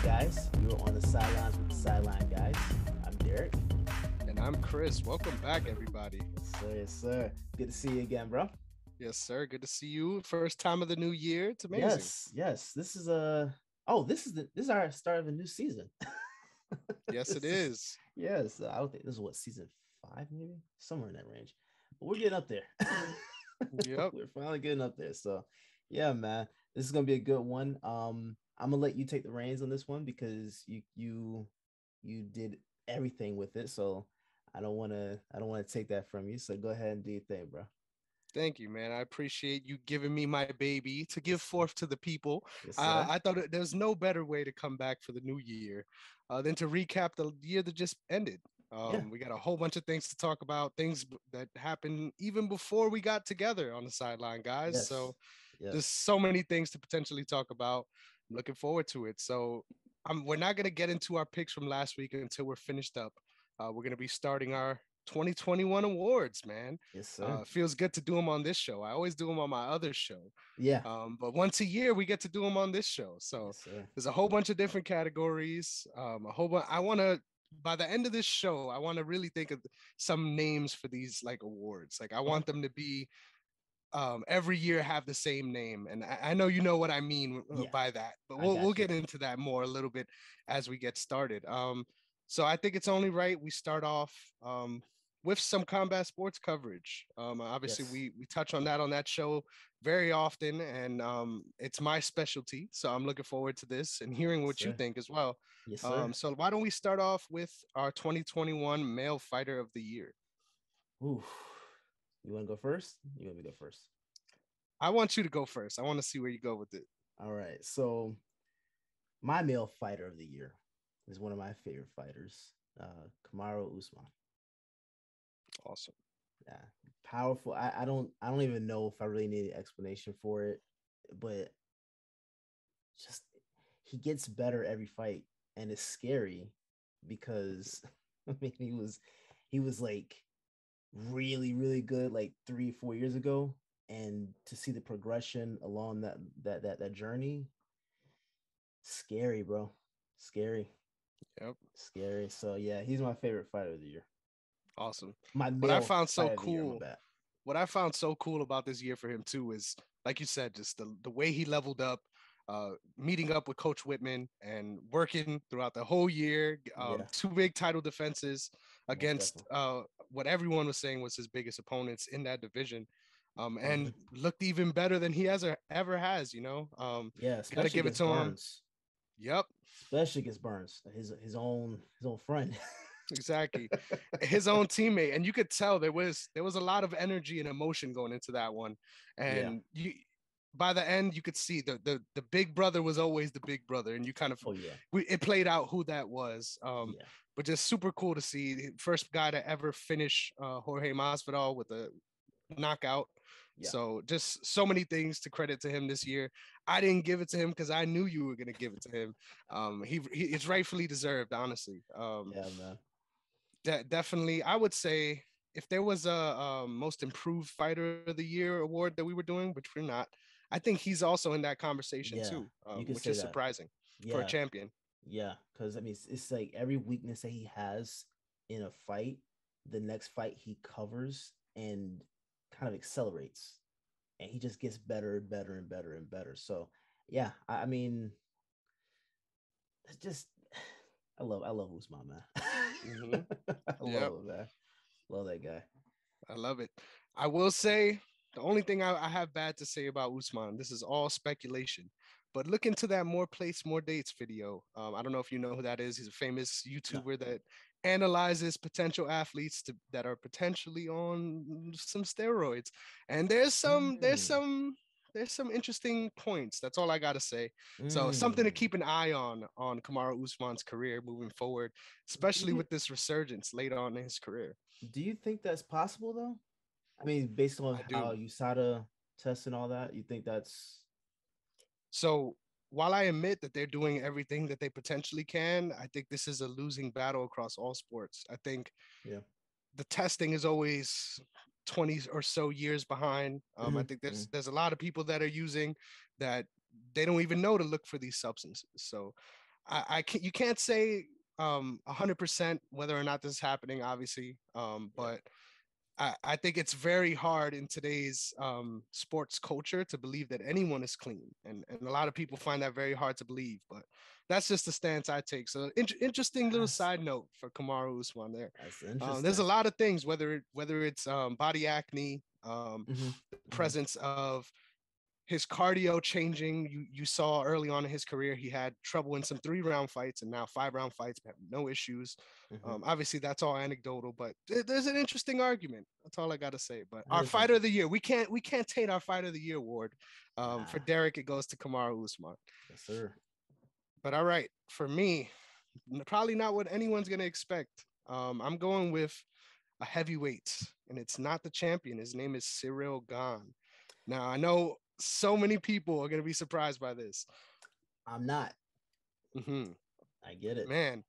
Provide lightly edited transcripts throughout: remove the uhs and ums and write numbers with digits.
guys? You're on the sidelines with the Sideline guys. I'm Derrick. And I'm Chris. Welcome back, everybody. Yes, sir. Yes, sir. Good to see you again, bro. Yes, sir. Good to see you. First time of the new year. It's amazing. Yes. This is this is our start of a new season. Yes, it is. Yes, I don't think this is what season 5, maybe somewhere in that range. But we're getting up there. Yep. We're finally getting up there. So, yeah, man, this is gonna be a good one. I'm gonna let you take the reins on this one because you did everything with it. So I don't wanna take that from you. So go ahead and do your thing, bro. Thank you, man. I appreciate you giving me my baby to give forth to the people. Yes, sir. I thought there's no better way to come back for the new year than to recap the year that just ended. Yeah. We got a whole bunch of things to talk about, things that happened even before we got together on the sideline, guys. Yes. So Yes. there's so many things to potentially talk about. I'm looking forward to it. So we're not going to get into our picks from last week until we're finished up. We're going to be starting our 2021 awards, man. Yes, sir. Feels good to do them on this show. I always do them on my other show. Yeah. But once a year we get to do them on this show. So Yes, sir. there's a whole bunch of different categories. A whole bunch. I want to by the end of this show, I want to really think of some names for these like awards. Like I want them to be every year have the same name, and I know you know what I mean Yeah. by that. But I we'll got we'll you. get into that more a little bit as we get started. So I think it's only right we start off with some combat sports coverage. Obviously, Yes. we touch on that show very often, and it's my specialty. So I'm looking forward to this and hearing Yes, what you sir. think as well. Yes, sir. So why don't we start off with our 2021 Male Fighter of the Year? Ooh. You want to go first? You want me to go first? I want you to go first. I want to see where you go with it. All right. So my male fighter of the year is one of my favorite fighters, Kamaru Usman. Awesome. Yeah, powerful. I don't even know if I really need an explanation for it, but just he gets better every fight, and it's scary because I mean he was like really good like 3 4 years ago, and to see the progression along that journey, scary, bro, scary, Yep. scary. So yeah, he's my favorite fighter of the year. Awesome. My What I male found so fighter of the year. My cool, bad. what I found so cool about this year for him too is, like you said, just the way he leveled up, meeting up with Coach Whitman and working throughout the whole year. Yeah, Two big title defenses most against definitely. what everyone was saying was his biggest opponents in that division. And Mhm. looked even better than he has ever has. Yeah, Got to especially give it against to him. Burns. Yep. Especially against Burns, his own friend. Exactly. His own teammate. And you could tell there was a lot of energy and emotion going into that one. Yeah. And you by the end you could see the big brother was always the big brother, and you kind of Oh yeah. it played out who that was. Yeah. But just super cool to see. First guy to ever finish Jorge Masvidal with a knockout. Yeah. So just so many things to credit to him this year. I didn't give it to him because I knew you were going to give it to him. He it's rightfully deserved, honestly. Yeah, man. Definitely, I would say if there was a most improved fighter of the year award that we were doing, which we're not, I think he's also in that conversation Yeah. too, You could which say is that. surprising for a Yeah. champion. Yeah. Because I mean, it's like every weakness that he has in a fight, the next fight he covers and kind of accelerates, and he just gets better and better and better and better. So yeah, I mean, it's just I love Usman, man. Mm-hmm. I Yep, love him, man. Love that guy. I love it. I will say the only thing I have bad to say about Usman, this is all speculation, but look into that More Plates, More Dates video. I don't know if you know who that is. He's a famous No. YouTuber that analyzes potential athletes that are potentially on some steroids. And Mm, there's some interesting points. That's all I gotta say. So something to mm. keep an eye on Kamaru Usman's career moving forward, Do especially you with this resurgence later on in his career. do you think that's possible though? I mean, based on I how do. USADA tests and all that, you think that's So while I admit that they're doing everything that they potentially can, I think this is a losing battle across all sports. I think yeah. the testing is always 20 or so years behind. I Mhm, think mhm. there's a lot of people that are using that they don't even know to look for these substances. So you can't say 100% whether or not this is happening, obviously. But I think it's very hard in today's sports culture to believe that anyone is clean. And a lot of people find that very hard to believe. But that's just the stance I take. So interesting little side note for Kamaru Usman there. That's interesting. There's a lot of things, whether it's body acne, Mm-hmm. the presence of his cardio changing. You saw early on in his career, he had trouble in some 3-round fights and now 5-round fights, no issues. Mm-hmm. Obviously that's all anecdotal, but there's an interesting argument. That's all I got to say. But That our is fighter of the year, we can't take our fighter of the year award. For Derrick, it goes to Kamaru Usman. Yes, sir. But all right, for me, probably not what anyone's going to expect. I'm going with a heavyweight, and it's not the champion. His name is Ciryl Gane. Now, I know so many people are going to be surprised by this. I'm not. Mm-hmm. I get it. Man.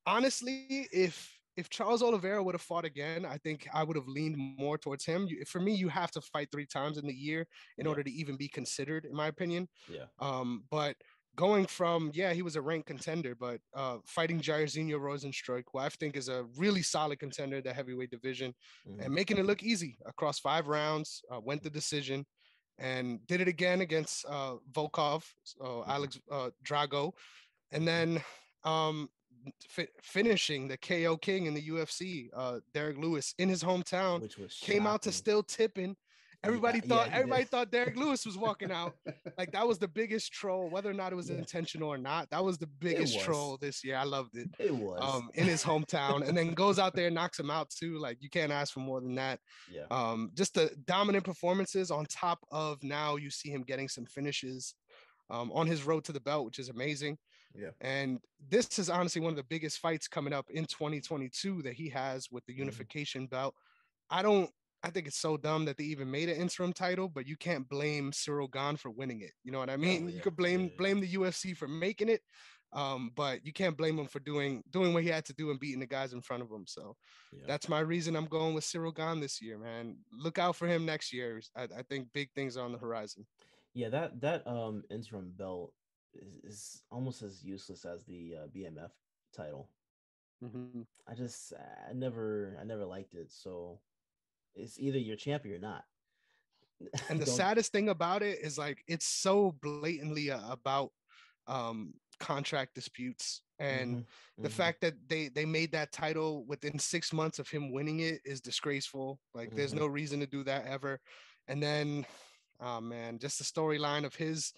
Honestly, if Charles Oliveira would have fought again, I think I would have leaned more towards him. For me, you have to fight 3 times in the year in order to even be considered, in my opinion. Yeah. But going from, he was a ranked contender, but fighting Jairzinho Rozenstruik, who I think is a really solid contender in the heavyweight division, and making it look easy across 5 rounds, went the decision, and did it again against Volkov, Alex Drago, and then finishing the KO King in the UFC, Derrick Lewis in his hometown, which was came out to still tipping. Everybody thought Derrick Lewis was walking out. Like, that was the biggest troll, whether or not it was intentional or not. That was the biggest troll this year. I loved it. It was in his hometown, and then goes out there and knocks him out too. Like, you can't ask for more than that. Yeah. Just the dominant performances on top of, now you see him getting some finishes on his road to the belt, which is amazing. Yeah. And this is honestly one of the biggest fights coming up in 2022 that he has with the unification belt. I think it's so dumb that they even made an interim title, but you can't blame Ciryl Gane for winning it. You know what I mean? You could blame the UFC for making it, but you can't blame him for doing what he had to do and beating the guys in front of him. So that's my reason I'm going with Ciryl Gane this year, man. Look out for him next year. I think big things are on the horizon. Yeah, that interim belt is almost as useless as the BMF title. Mm-hmm. I never liked it. So it's either you're champ or you're not. And the saddest thing about it is, like, it's so blatantly about contract disputes, and the fact that they made that title within 6 months of him winning it is disgraceful. Like, there's no reason to do that ever. And then, oh man, just the storyline of his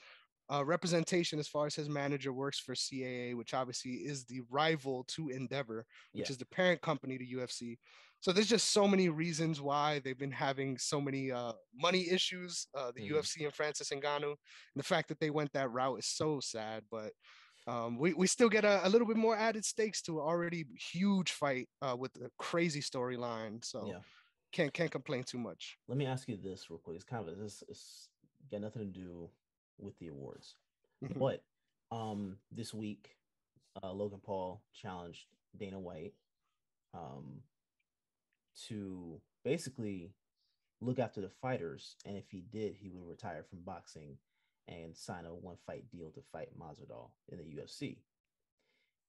representation as far as his manager works for CAA, which obviously is the rival to Endeavor, which is the parent company to UFC. So there's just so many reasons why they've been having so many money issues, the UFC and Francis Ngannou. And the fact that they went that route is so sad, but we still get a little bit more added stakes to an already huge fight with a crazy storyline. So can't complain too much. Let me ask you this real quick. It's kind of it's got nothing to do with the awards, but this week Logan Paul challenged Dana White to basically look after the fighters, and if he did, he would retire from boxing and sign a 1-fight deal to fight Masvidal in the UFC.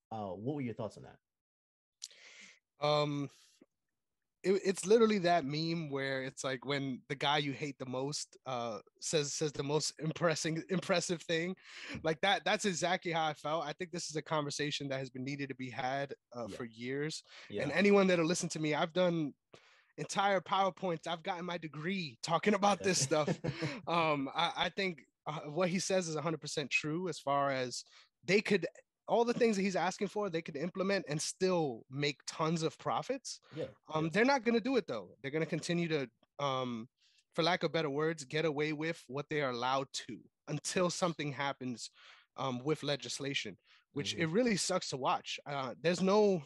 What were your thoughts on that? It's literally that meme where it's like when the guy you hate the most says the most impressive thing, like that. That's exactly how I felt. I think this is a conversation that has been needed to be had for years. And anyone that'll listen to me, I've done entire PowerPoints. I've gotten my degree talking about this stuff. I think what he says is 100% true, as far as they could, all the things that he's asking for, they could implement and still make tons of profits. They're not going to do it though. They're going to continue to, for lack of better words, get away with what they are allowed to until something happens with legislation, which it really sucks to watch. There's no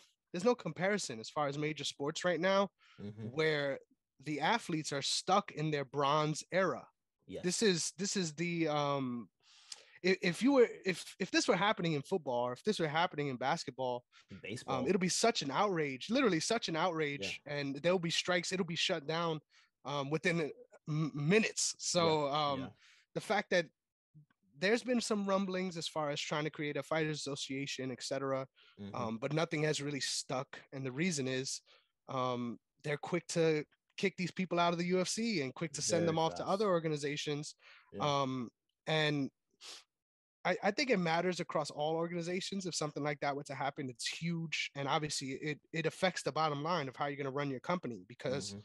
comparison as far as major sports right now, where the athletes are stuck in their bronze era. This is the if this were happening in football, or if this were happening in basketball, baseball, it'll be such an outrage, literally such an outrage, and there'll be strikes. It'll be shut down within minutes. So the fact that there's been some rumblings as far as trying to create a fighters association, etc. But nothing has really stuck. And the reason is they're quick to kick these people out of the UFC and quick to send Very them off to fast. other organizations. Yeah. And I think it matters across all organizations. If something like that were to happen, it's huge. And obviously it affects the bottom line of how you're going to run your company, because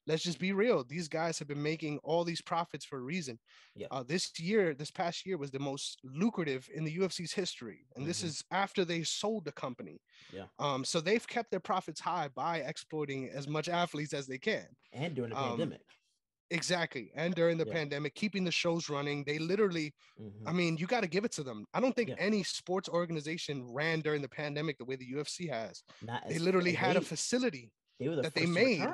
let's just be real. These guys have been making all these profits for a reason. Yeah. This past year was the most lucrative in the UFC's history. And this is after they sold the company. Yeah. So they've kept their profits high by exploiting as much athletes as they can. And during the pandemic. Exactly. And during the pandemic, keeping the shows running. They literally, I mean, you got to give it to them. I don't think any sports organization ran during the pandemic the way the UFC has. They literally had a facility that they made.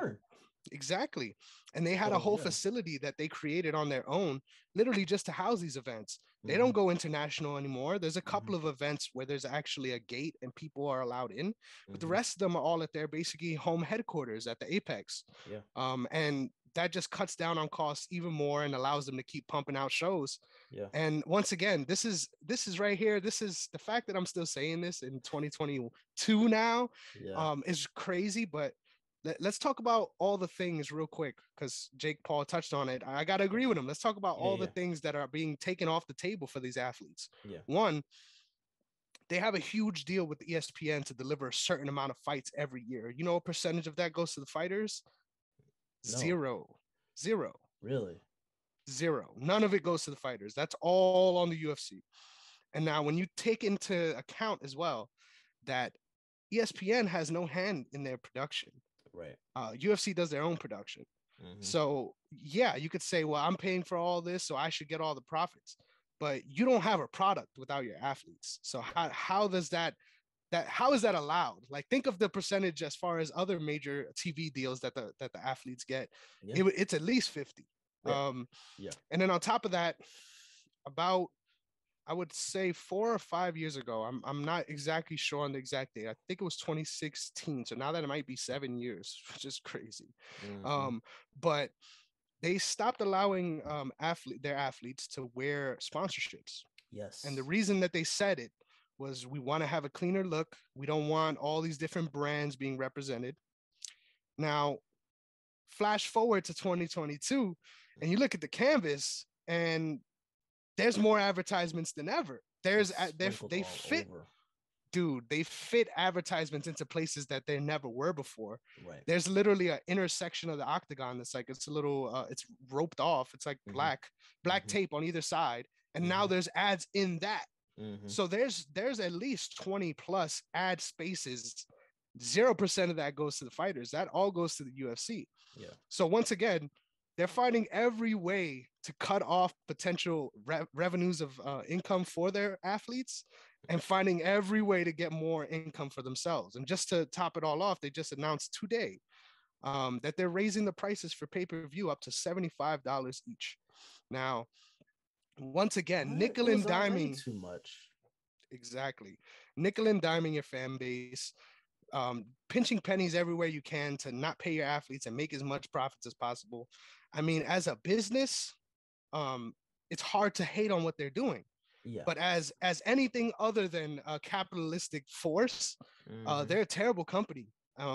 Exactly. And they had a whole facility that they created on their own, literally just to house these events. They don't go international anymore. There's a couple of events where there's actually a gate and people are allowed in, but the rest of them are all at their basically home headquarters at the Apex. Yeah. And that just cuts down on costs even more and allows them to keep pumping out shows. Yeah. And once again, this is right here. This is the fact that I'm still saying this in 2022 now is crazy, but let's talk about all the things real quick, because Jake Paul touched on it. I got to agree with him. Let's talk about all the things that are being taken off the table for these athletes. Yeah. One, they have a huge deal with ESPN to deliver a certain amount of fights every year. You know what percentage of that goes to the fighters? No. Zero. Really? Zero. None of it goes to the fighters. That's all on the UFC. And now when you take into account as well that ESPN has no hand in their production. Right. UFC does their own production. So yeah, you could say, well, I'm paying for all this, so I should get all the profits. But you don't have a product without your athletes. So how does that how is that allowed? Like, think of the percentage as far as other major TV deals that the athletes get. Yeah. It's at least 50. Yeah. And then on top of that, about, I would say 4 or 5 years ago, I'm not exactly sure on the exact date. I think it was 2016. So now that it might be 7 years, which is crazy. But they stopped allowing their athletes to wear sponsorships. Yes. And the reason that they said it was, we want to have a cleaner look. We don't want all these different brands being represented. Now, flash forward to 2022, and you look at the canvas, and there's more advertisements than ever. They fit, dude, they fit advertisements into places that they never were before. Right. There's literally an intersection of the octagon that's like, it's a little, it's roped off. It's like black tape on either side. And now there's ads in that. So there's at least 20 plus ad spaces. 0% of that goes to the fighters. That all goes to the UFC. Yeah. So once again, they're finding every way to cut off potential revenues of income for their athletes, and finding every way to get more income for themselves. And just to top it all off, they just announced today that they're raising the prices for pay-per-view up to $75 each. Now, once again, nickel and diming. Too much. Exactly. Nickel and diming your fan base, pinching pennies everywhere you can to not pay your athletes and make as much profits as possible. I mean, as a business, it's hard to hate on what they're doing. Yeah. But as anything other than a capitalistic force, they're a terrible company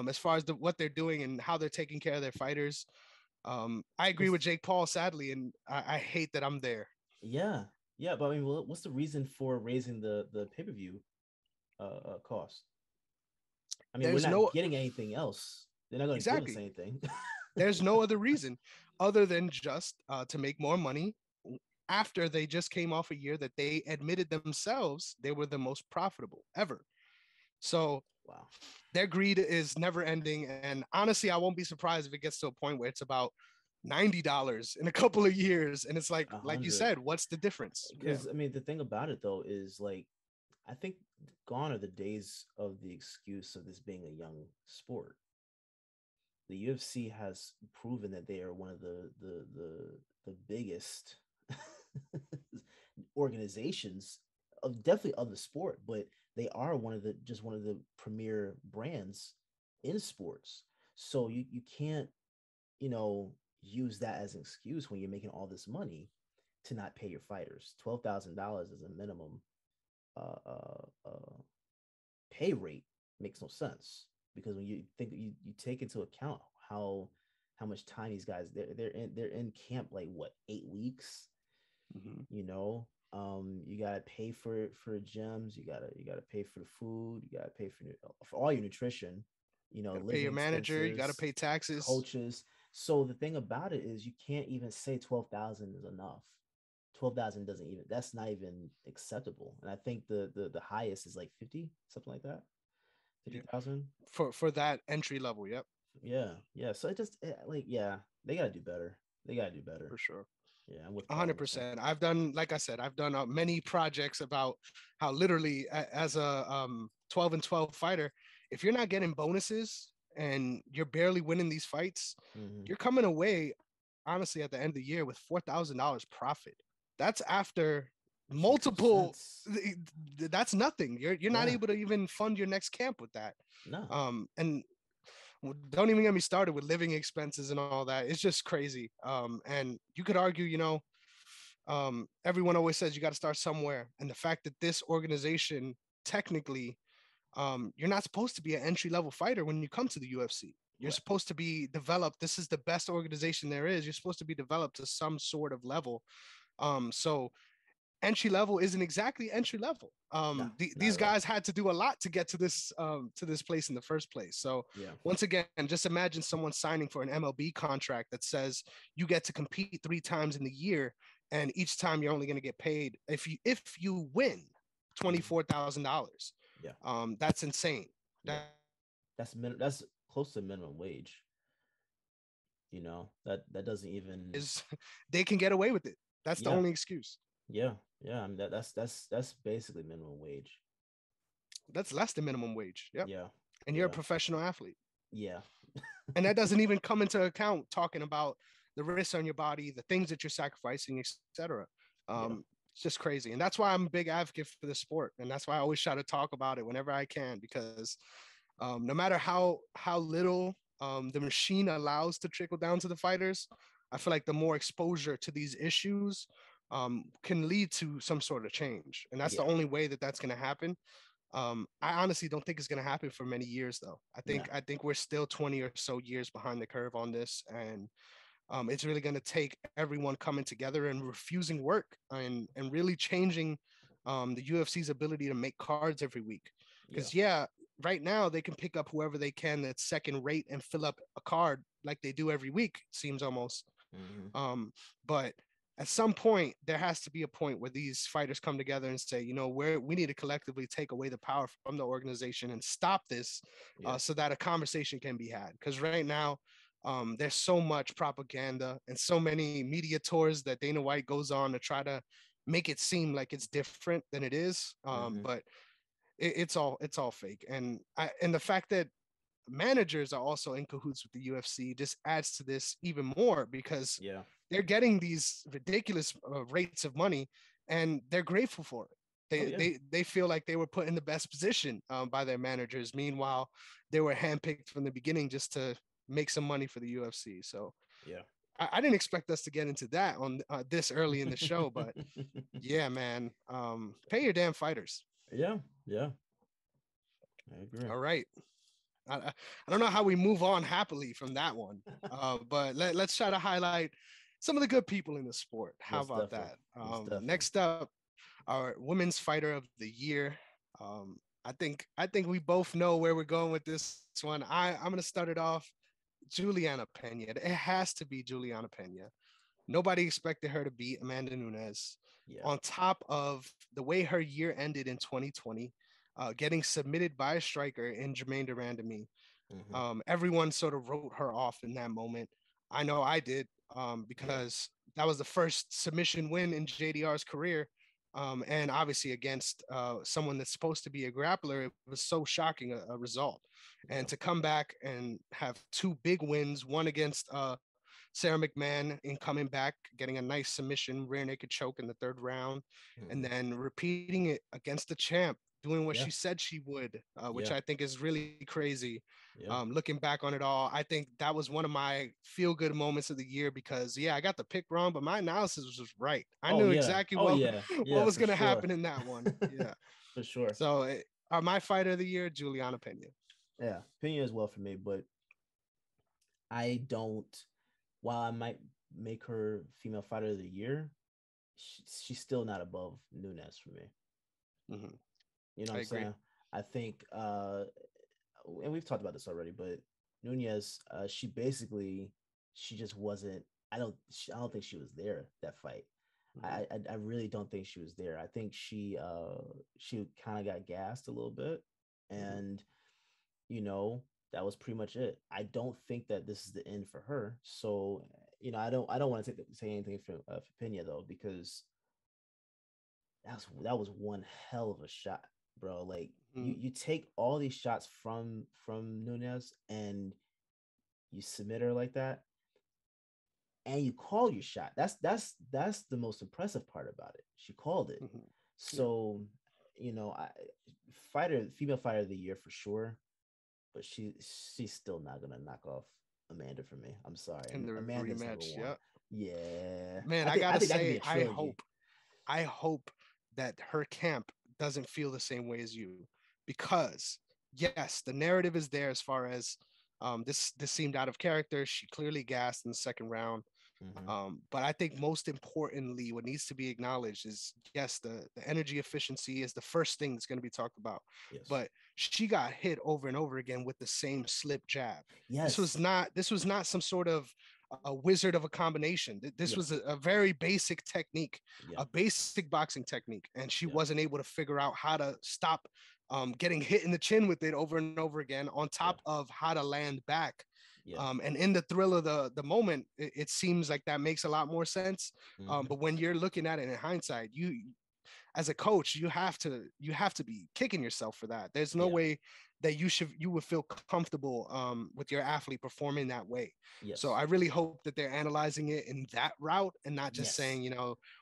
as far as what they're doing and how they're taking care of their fighters. I agree with Jake Paul, sadly, and I hate that I'm there. Yeah. Yeah, but I mean, what's the reason for raising the pay-per-view cost? I mean, we're not getting anything else. They're not going to give us anything. There's no other reason other than just to make more money, after they just came off a year that they admitted themselves they were the most profitable ever. So wow, their greed is never ending. And honestly, I won't be surprised if it gets to a point where it's about $90 in a couple of years. And it's like 100. Like you said, what's the difference? Because I mean, the thing about it though is, like, I think gone are the days of the excuse of this being a young sport. The UFC has proven that they are one of the biggest organizations definitely of the sport, but they are one of the premier brands in sports. So you can't, use that as an excuse when you're making all this money. to not pay your fighters. $12,000 is a minimum uh, uh, uh, pay rate. Makes no sense because when you think you take into account how much time these guys they're in camp like what 8 weeks, Mm-hmm. you know. You gotta pay for gyms, you gotta pay for the food, you gotta pay for all your nutrition, Got to pay living your manager. You got to expenses, pay taxes. coaches. So the thing about it is you can't even say 12,000 is enough. 12,000 doesn't even, that's not even acceptable. And I think the highest is like 50, something like that. Yeah. 50,000. For that entry level. Yep. Yeah. Yeah. So like, yeah, they got to do better. They got to do better. For sure. Yeah. I'm with Paul on this one. 100%. I've done, like I said, I've done many projects about how literally as a 12 and 12 fighter, if you're not getting bonuses and you're barely winning these fights, Mm-hmm. you're coming away honestly at the end of the year with $4,000 profit. That's after multiple. That's nothing. You're not Yeah. able to even fund your next camp with that. No. And don't even get me started with living expenses and all that. It's just crazy. And you could argue, everyone always says you got to start somewhere, and the fact that this organization technically, you're not supposed to be an entry level fighter when you come to the UFC. You're Right. supposed to be developed. This is the best organization there is. You're supposed to be developed to some sort of level. So entry level isn't exactly entry level. No, not These at all. guys had to do a lot to get to this place in the first place. So Yeah. once again, just imagine someone signing for an MLB contract that says you get to compete 3 times in the year, and each time you're only going to get paid if you win $24,000. Yeah. That's insane. Yeah. That's close to minimum wage. That doesn't even. Is they can get away with it. That's the Yeah. only excuse. Yeah. Yeah. I mean that's basically minimum wage. That's less than minimum wage. Yep. Yeah. And you're a Yeah. professional athlete. Yeah. And that doesn't even come into account talking about the risks on your body, the things that you're sacrificing, etc. Yeah. It's just crazy. And that's why I'm a big advocate for the sport. And that's why I always try to talk about it whenever I can, because no matter how little the machine allows to trickle down to the fighters, I feel like the more exposure to these issues can lead to some sort of change. And that's the Yeah. only way that that's going to happen. I honestly don't think it's going to happen for many years, though. I No. think we're still 20 or so years behind the curve on this, and it's really going to take everyone coming together and refusing work and really changing the UFC's ability to make cards every week. Yeah. Because right now they can pick up whoever they can that's second rate and fill up a card like they do every week. It seems almost. Mm-hmm. But at some point, there has to be a point where these fighters come together and say, we need to collectively take away the power from the organization and stop this, Yeah. so that a conversation can be had. Because right now, there's so much propaganda and so many media tours that Dana White goes on to try to make it seem like it's different than it is. Mm-hmm. But it's all fake. And the fact that managers are also in cahoots with the UFC just adds to this even more, because Yeah. they're getting these ridiculous rates of money and they're grateful for it. They feel like they were put in the best position by their managers. Meanwhile, they were handpicked from the beginning just to make some money for the UFC. So Yeah. I didn't expect us to get into that on this early in the show, but yeah, man, pay your damn fighters. Yeah. Yeah. I agree. All right. I don't know how we move on happily from that one, but let's try to highlight some of the good people in the sport. How Most about definitely. that? Most definitely. Next up, our women's fighter of the year. I think we both know where we're going with this one. I'm gonna start it off. Juliana Pena. It has to be Juliana Pena. Nobody expected her to beat Amanda Nunez. Yeah. On top of the way her year ended in 2020, getting submitted by a striker in Jermaine Durandamy. Mm-hmm. Everyone sort of wrote her off in that moment. I know I did, because that was the first submission win in JDR's career. And obviously against someone that's supposed to be a grappler, it was so shocking a result. And to come back and have 2 big wins, one against Sarah McMahon in coming back, getting a nice submission, rear naked choke in the 3rd round, Mm-hmm. and then repeating it against the champ doing what Yeah. she said she would, which Yeah. I think is really crazy. Yeah. Looking back on it all, I think that was one of my feel-good moments of the year because, yeah, I got the pick wrong, but my analysis was right. I Oh knew yeah. exactly Oh what yeah. what Yeah, was for going to sure. happen in that one. Yeah. For sure. So, my fighter of the year, Juliana Pena. Yeah. Pena as well for me, but I don't. While I might make her female fighter of the year, she's still not above Nunez for me. Mm-hmm. You know what I I'm agree. saying? I think, and we've talked about this already, but Nunez, she basically, she just wasn't. I don't think she was there that fight. Mm-hmm. I really don't think she was there. I think she kind of got gassed a little bit, Mm-hmm. and you know that was pretty much it. I don't think that this is the end for her. So I don't want to say anything for Pena though, because that was one hell of a shot, bro. Like Mm-hmm. you take all these shots from Nunez and you submit her like that and you call your shot. That's the most impressive part about it. She called it. Mm-hmm. Yeah. So, I female fighter of the year for sure, but she's still not gonna knock off Amanda for me. I'm sorry. In the Amanda's number rematch. one. Yeah. Yeah. Man, I I think I gotta think that could be say, a trilogy. I hope that her camp doesn't feel the same way as you, because yes, the narrative is there as far as this seemed out of character. She clearly gassed in the second round. Mm-hmm. But I think most importantly, what needs to be acknowledged is yes, the energy efficiency is the first thing that's going to be talked about. Yes. But she got hit over and over again with the same slip jab. Yes. This was not some sort of a wizard of a combination. This Yeah. was a very basic technique, Yeah. a basic boxing technique, and she Yeah. wasn't able to figure out how to stop getting hit in the chin with it over and over again, on Yeah. top of how to land back. Yeah. And in the thrill of the moment, it seems like that makes a lot more sense. Mm-hmm. But when you're looking at it in hindsight, you as a coach, you have to be kicking yourself for that. There's no Yeah. way that you would feel comfortable with your athlete performing that way. So Yes. I really hope that they're analyzing it in that route and not just Yes. saying,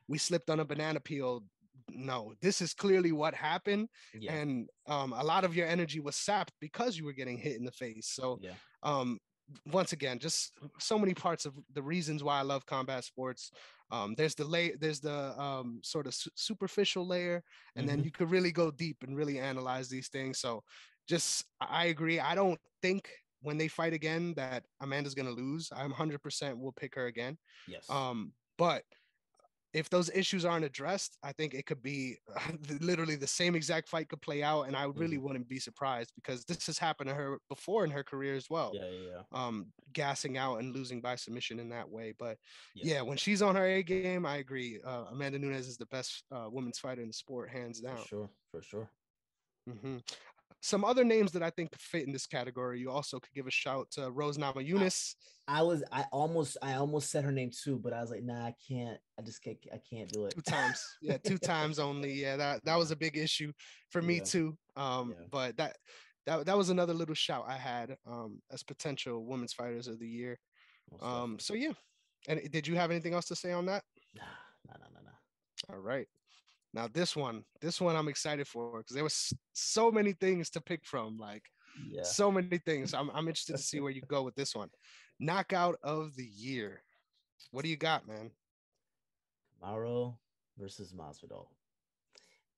we slipped on a banana peel. No, this is clearly what happened, Yeah. and a lot of your energy was sapped because you were getting hit in the face. So Yeah. um, once again, just so many parts of the reasons why I love combat sports. There's the sort of superficial layer, and then Mm-hmm. you could really go deep and really analyze these things. So, just I agree. I don't think when they fight again that Amanda's gonna lose. I'm 100% will pick her again. Yes. But if those issues aren't addressed, I think it could be literally the same exact fight could play out, and I really Mm-hmm. wouldn't be surprised because this has happened to her before in her career as well. Yeah. Yeah. Yeah. Gassing out and losing by submission in that way. But yeah, Yes. when she's on her A game, I agree. Amanda Nunes is the best women's fighter in the sport, hands For down. sure. For sure. hmm Some other names that I think fit in this category, you also could give a shout to Rose I, Namajunas. I almost said her name too, but I was like, nah, I can't. I just can't. I can't do it. 2 times. Yeah, 2 times only. Yeah, that Yeah. was a big issue for me Yeah. too. Yeah. But that was another little shout I had as potential women's fighters of the year. Most definitely. So yeah. And did you have anything else to say on that? Nah. Nah. Nah. Nah. Nah. All right. Now this one I'm excited for because there was so many things to pick from, like Yeah. so many things. I'm interested to see where you go with this one. Knockout of the year. What do you got, man? Kamaru versus Masvidal,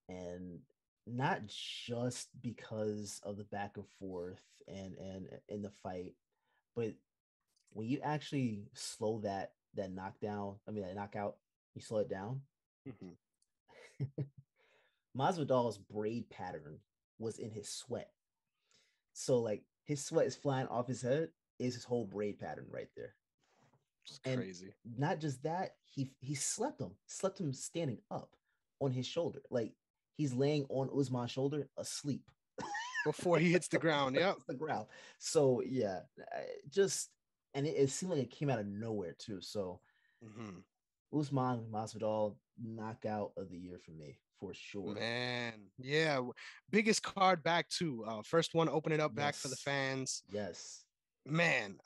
and not just because of the back and forth and in the fight, but when you actually slow that knockdown, I mean that knockout, you slow it down. Mhm. Masvidal's braid pattern was in his sweat, so like his sweat is flying off his head. Is his whole braid pattern right there? It's And crazy. not just that, he slept him standing up on his shoulder, like he's laying on Usman's shoulder asleep. Before he hits the ground. Yep. The ground. So yeah, just and it seemed like it came out of nowhere too. So Mhm. Usman Masvidal, knockout of the year for me for sure. Man, yeah, biggest card back too. First one opening up back for the Yes, fans. yes, Man,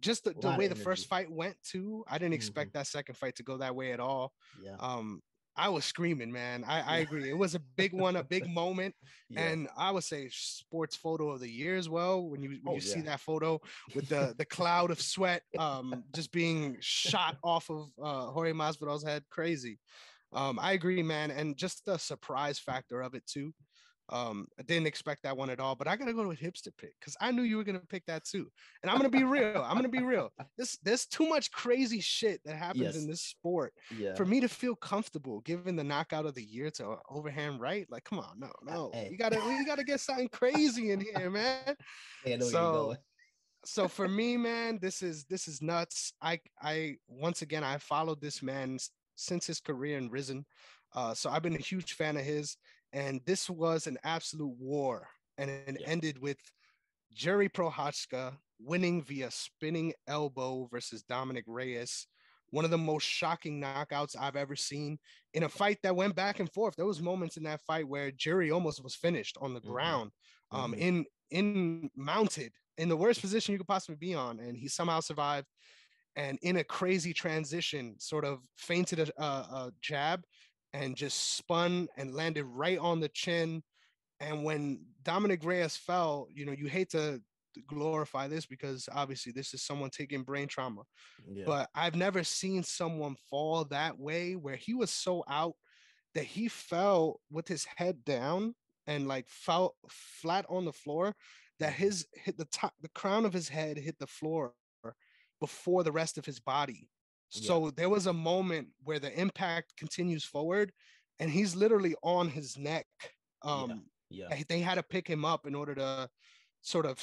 just a the lot way of the first energy. fight went too, I didn't Mm-hmm. expect that second fight to go that way at all. Yeah, Um, I was screaming, man. I Yeah. agree. It was a big one, a big moment, Yeah. and I would say sports photo of the year as well. When Oh you see yeah. that photo with the cloud of sweat, just being shot off of Jorge Masvidal's head, crazy. I agree, man, and just the surprise factor of it too. I didn't expect that one at all, but I gotta go with hipster pick because I knew you were gonna pick that too. And I'm gonna be real. I'm gonna be real. There's too much crazy shit that happens in Yes. this sport Yeah. for me to feel comfortable giving the knockout of the year to overhand right. Like, come on, no. Hey. We gotta get something crazy in here, man. I know where you're So going. so for me, man, this is nuts. I once again I followed this man since his career in Risen. So I've been a huge fan of his, and this was an absolute war, and it Yeah. ended with Jerry Prochazka winning via spinning elbow versus Dominic Reyes. One of the most shocking knockouts I've ever seen in a fight that went back and forth. There was moments in that fight where Jerry almost was finished on the Mm-hmm. ground, Mm-hmm. in mounted in the worst position you could possibly be on, and he somehow survived. And in a crazy transition, sort of feinted a jab and just spun and landed right on the chin. And when Dominic Reyes fell, you hate to glorify this because obviously this is someone taking brain trauma, Yeah. but I've never seen someone fall that way where he was so out that he fell with his head down and like fell flat on the floor, that Mm-hmm. his hit the crown of his head hit the floor before the rest of his body. Yeah. So there was a moment where the impact continues forward and he's literally on his neck. Yeah. um Yeah. they had to pick him up in order to sort of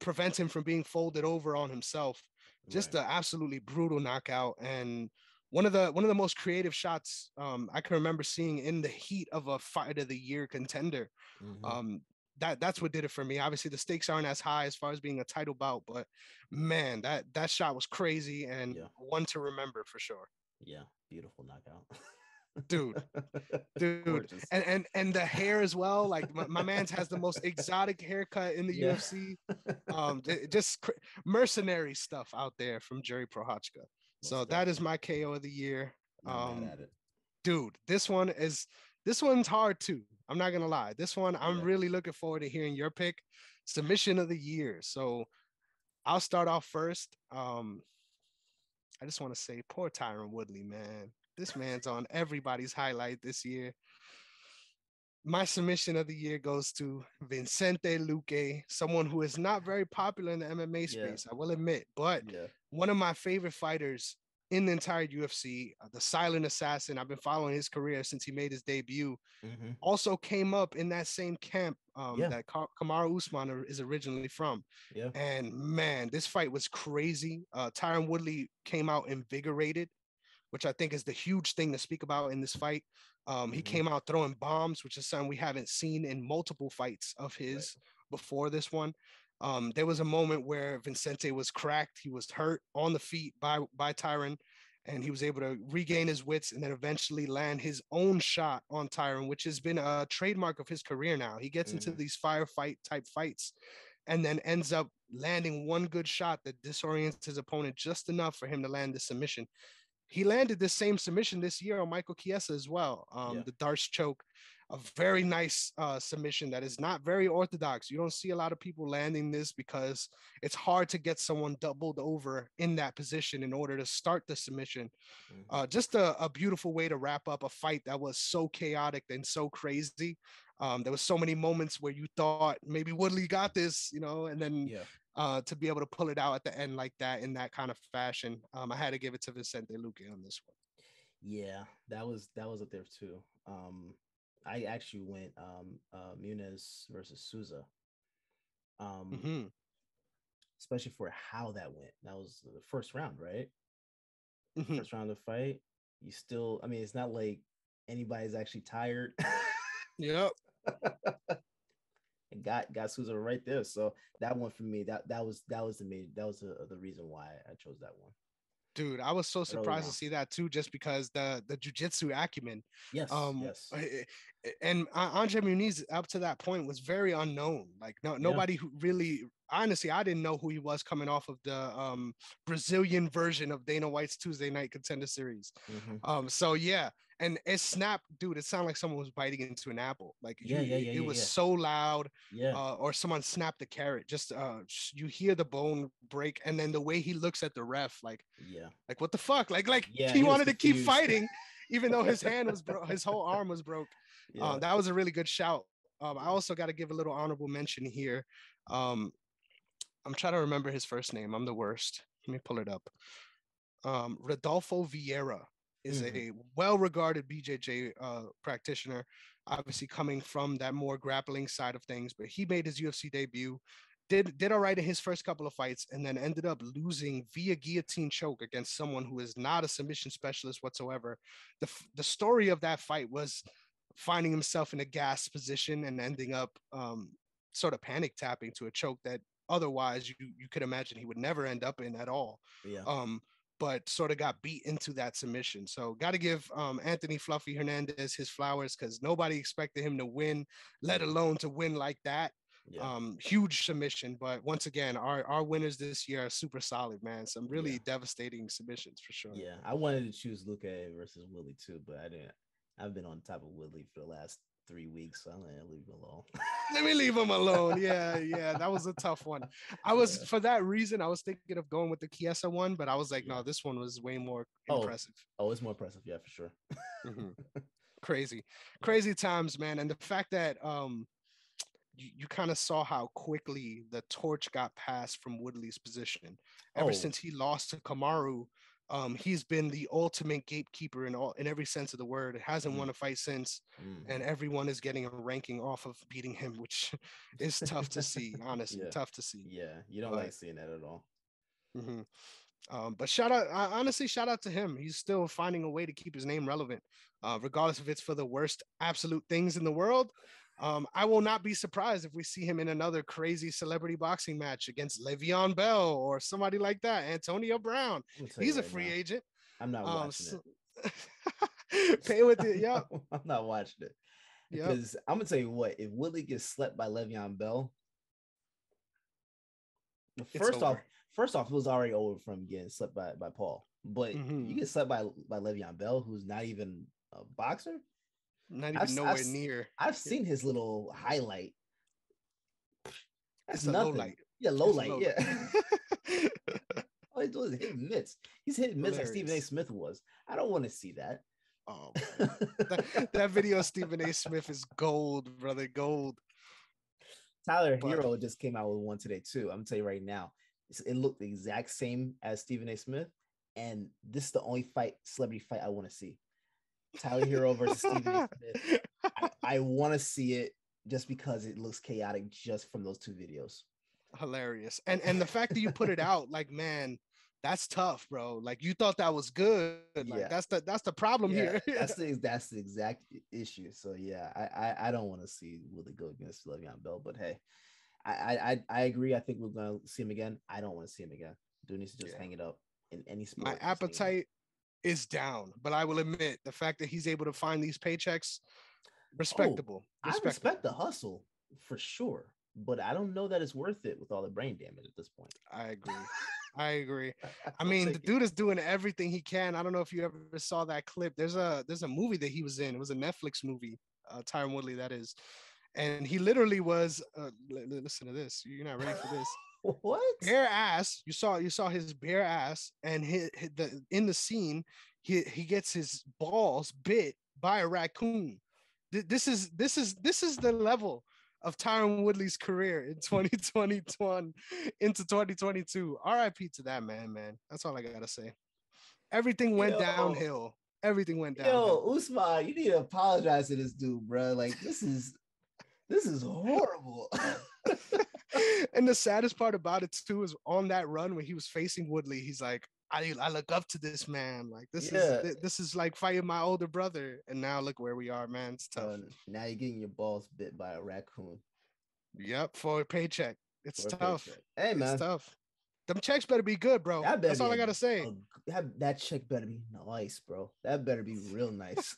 prevent him from being folded over on himself. Just Right. an absolutely brutal knockout, and one of the most creative shots I can remember seeing in the heat of a fight of the year contender. Mm-hmm. Um, that's what did it for me. Obviously, the stakes aren't as high as far as being a title bout, but man, that shot was crazy and Yeah. one to remember for sure, Yeah. Beautiful knockout. dude. Dude, Gorgeous. and the hair as well. Like my man's has the most exotic haircut in the Yeah. UFC. Just mercenary stuff out there from Jerry Prochazka. So Most that is definitely. my KO of the year. Not mad at it. Dude, this one's hard too. I'm not gonna lie. This one I'm Yeah. really looking forward to hearing your pick. Submission of the year. So I'll start off first. I just want to say, poor Tyron Woodley, man. This man's on everybody's highlight this year. My submission of the year goes to Vicente Luque, someone who is not very popular in the MMA Yeah. space, I will admit, but Yeah. one of my favorite fighters in the entire UFC, the silent assassin. I've been following his career since he made his debut. Mm-hmm. Also came up in that same camp Yeah. that Kamaru Usman is originally from. Yeah. And man, this fight was crazy. Tyron Woodley came out invigorated, which I think is the huge thing to speak about in this fight. He Mm-hmm. came out throwing bombs, which is something we haven't seen in multiple fights of Right. his before this one. There was a moment where Vicente was cracked. He was hurt on the feet by Tyron, and he was able to regain his wits and then eventually land his own shot on Tyron, which has been a trademark of his career now. He gets into Mm-hmm. these firefight type fights and then ends up landing one good shot that disorients his opponent just enough for him to land the submission. He landed this same submission this year on Michael Chiesa as well. Yeah. The Darsh Choke, a very nice submission that is not very orthodox. You don't see a lot of people landing this because it's hard to get someone doubled over in that position in order to start the submission. Mm-hmm. Just a beautiful way to wrap up a fight that was so chaotic and so crazy. There was so many moments where you thought maybe Woodley got this, and then Yeah. to be able to pull it out at the end like that in that kind of fashion. I had to give it to Vicente Luque on this one. Yeah. That was up there too. I actually went Munez versus Souza. Um, Mm-hmm. especially for how that went. That was the first round, right? Mm-hmm. First round of the fight. You still, I mean, it's not like anybody's actually tired. Yep. And got Souza right there. So that one for me, that was the reason why I chose that one. Dude, I was so Early surprised to round. see that too, just because the jujitsu acumen. Yes, Um, yes. and Andre Muniz up to that point was very unknown. Like no Yeah. nobody who really honestly, I didn't know who he was coming off of the Brazilian version of Dana White's Tuesday Night Contender Series. So yeah, and it snapped, dude. It sounded like someone was biting into an apple. Like it was so loud. Or someone snapped a carrot. Just you hear the bone break, and then the way he looks at the ref, like what the fuck, he wanted to keep fighting, even though his hand was his whole arm was broke. That was a really good shout. I also got to give a little honorable mention here. I'm trying to remember his first name. I'm the worst. Let me pull it up. Rodolfo Vieira is a well-regarded BJJ practitioner, obviously coming from that more grappling side of things, but he made his UFC debut, did all right in his first couple of fights, and then ended up losing via guillotine choke against someone who is not a submission specialist whatsoever. The story of that fight was finding himself in a gas position and ending up sort of panic tapping to a choke that otherwise you could imagine he would never end up in at all. But sort of got beat into that submission. So got to give Anthony Fluffy Hernandez his flowers, because nobody expected him to win, let alone to win like that. Huge submission. But once again, our winners this year are super solid, man. Some really devastating submissions for sure. I wanted to choose Luca versus Willie too, but I didn't. I've been on top of Willie for the last 3 weeks, so I'm gonna leave him alone. Let me leave him alone. Yeah, that was a tough one. For that reason, I was thinking of going with the Chiesa one, but I was like, no, this one was way more impressive. It's more impressive, yeah, for sure. Crazy times, man. And the fact that you kind of saw how quickly the torch got passed from Woodley's position. Ever since he lost to Kamaru, he's been the ultimate gatekeeper in every sense of the word. Hasn't won a fight since, and everyone is getting a ranking off of beating him, which is tough to see. Honestly, tough to see. You don't like seeing that at all. But shout out to him. He's still finding a way to keep his name relevant, regardless if it's for the worst absolute things in the world. I will not be surprised if we see him in another crazy celebrity boxing match against Le'Veon Bell or somebody like that. Antonio Brown. He's a free agent. I'm not watching it. Pay with it. Yeah. I'm not watching it. Because I'm going to tell you what, if Woodley gets slept by Le'Veon Bell, first off, it was already over from getting slept by Paul. But you get slept by Le'Veon Bell, who's not even a boxer. Not even nowhere near. I've seen his little highlight. That's a low light. Yeah, low light. All he's doing is hitting mitts. He's hitting mitts like Stephen A. Smith was. I don't want to see that. Oh, that video of Stephen A. Smith is gold, brother. Gold. Tyler Hero just came out with one today too. I'm gonna tell you right now, it looked the exact same as Stephen A. Smith, and this is the only celebrity fight I want to see. Tyler Hero versus Stephen A. Smith. I want to see it just because it looks chaotic just from those two videos. Hilarious. And the fact that you put it out, like, man, that's tough, bro. Like, you thought that was good. Like, that's the problem here. That's the exact issue. So I don't want to see Willie go against Le'Veon Bell, but hey, I agree. I think we're gonna see him again. I don't want to see him again. Dude needs to just hang it up in any sport. My appetite is down, but I will admit the fact that he's able to find these paychecks, respectable. I respect the hustle for sure, but I don't know that it's worth it with all the brain damage at this point. I agree. I mean, the dude is doing everything he can. I don't know if you ever saw that clip. There's a movie that he was in. It was a Netflix movie, Tyron Woodley, that is, and he literally was. Listen to this. You're not ready for this. What? Bare ass. You saw his bare ass, and in the scene, he gets his balls bit by a raccoon. This is the level of Tyron Woodley's career in 2021 into 2022. RIP to that man. That's all I gotta say. Everything went downhill. Everything went downhill. Yo, Usman, you need to apologize to this dude, bro. Like, this is horrible. And the saddest part about it too is on that run when he was facing Woodley, he's like, I look up to this man. Like, this is like fighting my older brother. And now look where we are, man. It's tough. Now you're getting your balls bit by a raccoon. Yep, for a paycheck. It's tough. Paycheck. Hey, man. It's tough. Them checks better be good, bro. That's all I gotta say. That check better be nice, bro. That better be real nice.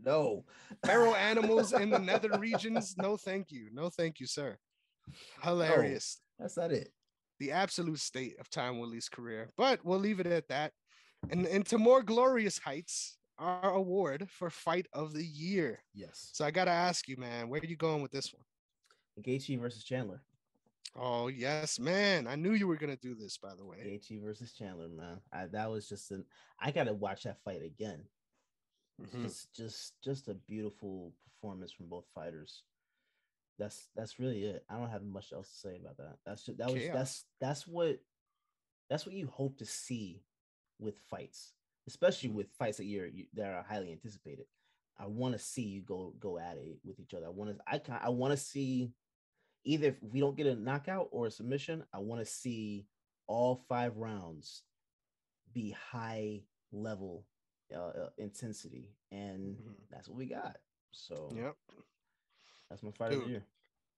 No. Feral animals in the nether regions. No, thank you. No, thank you, sir. No, Hilarious. that's not it. The absolute state of Time Willie's career. But we'll leave it at that. And to more glorious heights, our award for Fight of the Year. Yes. So I got to ask you, man, where are you going with this one? Gaethje versus Chandler. Oh, yes, man. I knew you were going to do this, by the way. Gaethje versus Chandler, man. That was just I got to watch that fight again. Mm-hmm. Just a beautiful performance from both fighters. That's really it. I don't have much else to say about that. That's what you hope to see with fights, especially with fights that are highly anticipated. I want to see you go at it with each other. I want to see, either if we don't get a knockout or a submission, I want to see all 5 rounds be high level intensity, and that's what we got. So yep, that's my fight of the year.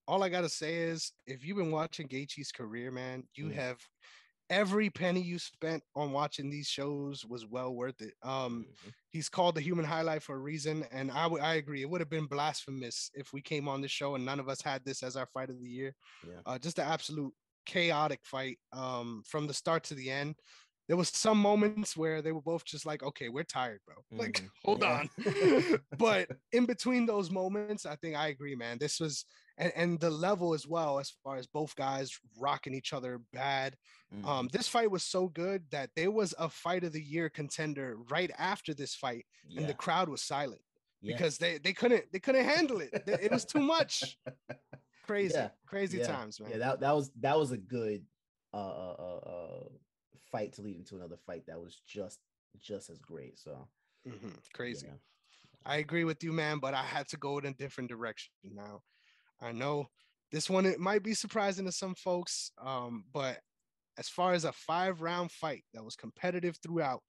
All I gotta say is, if you've been watching Gaethje's career, man, you have every penny you spent on watching these shows was well worth it. He's called the human highlight for a reason, and I agree. It would have been blasphemous if we came on the show and none of us had this as our fight of the year. Yeah. Just an absolute chaotic fight from the start to the end. There was some moments where they were both just like, okay, we're tired, bro. Like, hold on. But in between those moments, I think I agree, man. This was, and the level as well, as far as both guys rocking each other bad. This fight was so good that there was a fight of the year contender right after this fight, and the crowd was silent because they couldn't handle it. It was too much. Crazy times, man. Yeah, that was a good fight to lead into another fight that was just as great. So crazy. Yeah. I agree with you, man, but I had to go in a different direction. Now I know this one, it might be surprising to some folks, but as far as a 5-round fight that was competitive throughout,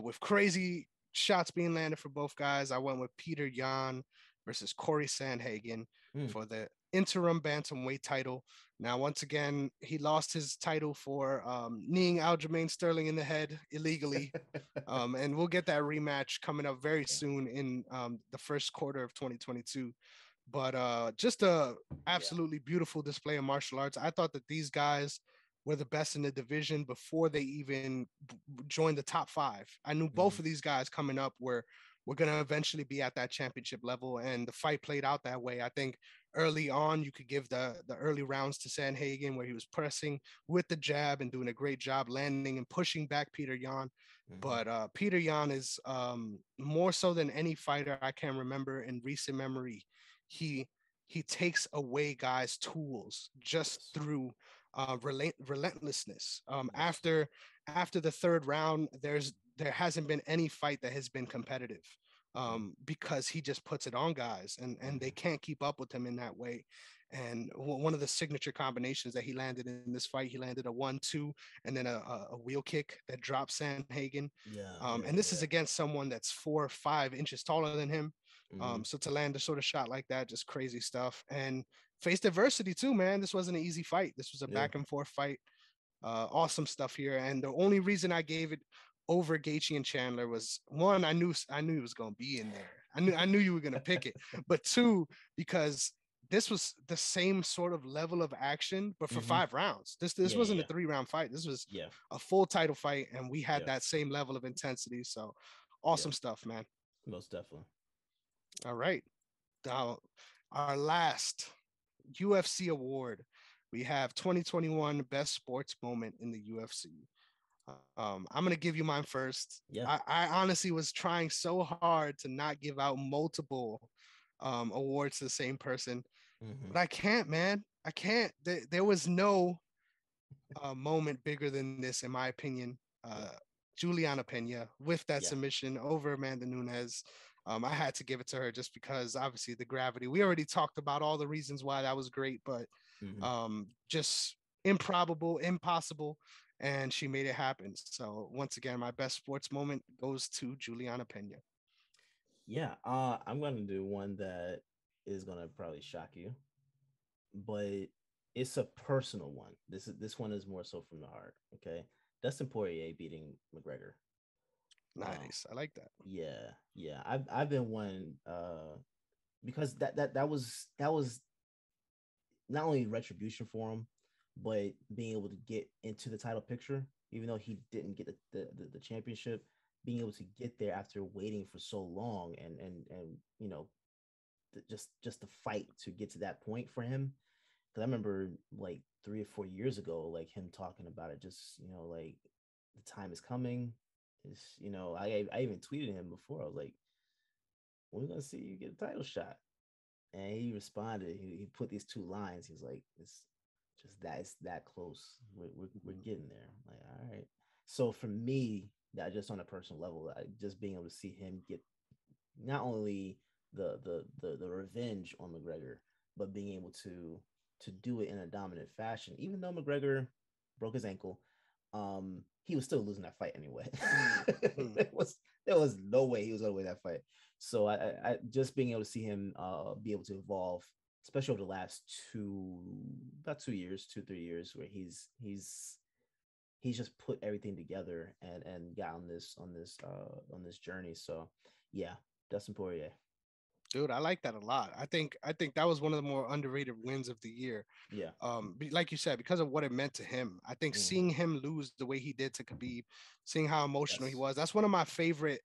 with crazy shots being landed for both guys, I went with Peter Yan versus Corey Sandhagen for the interim bantamweight title. Now, once again, he lost his title for kneeing Aljamain Sterling in the head illegally. And we'll get that rematch coming up very soon in the first quarter of 2022. But just a absolutely beautiful display of martial arts. I thought that these guys were the best in the division before they even joined the top 5. I knew both of these guys coming up were going to eventually be at that championship level, and the fight played out that way. I think early on, you could give the early rounds to Sandhagen, where he was pressing with the jab and doing a great job landing and pushing back Peter Yan. But Peter Yan is more so than any fighter I can remember in recent memory. He takes away guys' tools just through relentlessness. After the 3rd round, there hasn't been any fight that has been competitive, because he just puts it on guys, and they can't keep up with him in that way. And one of the signature combinations that he landed in this fight, he landed a 1-2 and then a wheel kick that dropped Sandhagen. And this is against someone that's 4 or 5 inches taller than him. So to land a sort of shot like that, just crazy stuff. And faced adversity too, man. This wasn't an easy fight. This was a back and forth fight. Awesome stuff here. And the only reason I gave it over Gaethje and Chandler was, one, I knew he was going to be in there. I knew you were going to pick it. But 2, because this was the same sort of level of action, but for 5 rounds. This wasn't a 3-round fight. This was a full title fight, and we had that same level of intensity. So awesome stuff, man. Most definitely. All right. Now, our last UFC award, we have 2021 Best Sports Moment in the UFC. I'm going to give you mine first. I honestly was trying so hard to not give out multiple awards to the same person, but I can't, man. I can't. There was no moment bigger than this, in my opinion. Juliana Pena with that submission over Amanda Nunez. I had to give it to her just because, obviously, the gravity. We already talked about all the reasons why that was great, but just improbable, impossible, and she made it happen. So once again, my best sports moment goes to Juliana Pena. Yeah, I'm going to do one that is going to probably shock you, but it's a personal one. This one is more so from the heart, okay? Dustin Poirier beating McGregor. Nice. I like that. Yeah. I've been one because that was not only retribution for him, but being able to get into the title picture, even though he didn't get the championship, being able to get there after waiting for so long, and just the fight to get to that point for him. Because I remember like 3 or 4 years ago, like him talking about it, just like the time is coming. It's I even tweeted him before. I was like, "We're gonna see you get a title shot," and he responded. He put these two lines. He's like, it's that close. We're getting there. I'm like, all right. So for me, that just on a personal level, just being able to see him get not only the revenge on McGregor, but being able to do it in a dominant fashion. Even though McGregor broke his ankle, he was still losing that fight anyway. there was no way he was gonna win that fight. So I just being able to see him be able to evolve, especially over the last 2-3 years, where he's just put everything together and got on this journey. So yeah, Dustin Poirier. Dude, I like that a lot. I think that was one of the more underrated wins of the year. Yeah. Like you said, because of what it meant to him. I think seeing him lose the way he did to Khabib, seeing how emotional he was, that's one of my favorite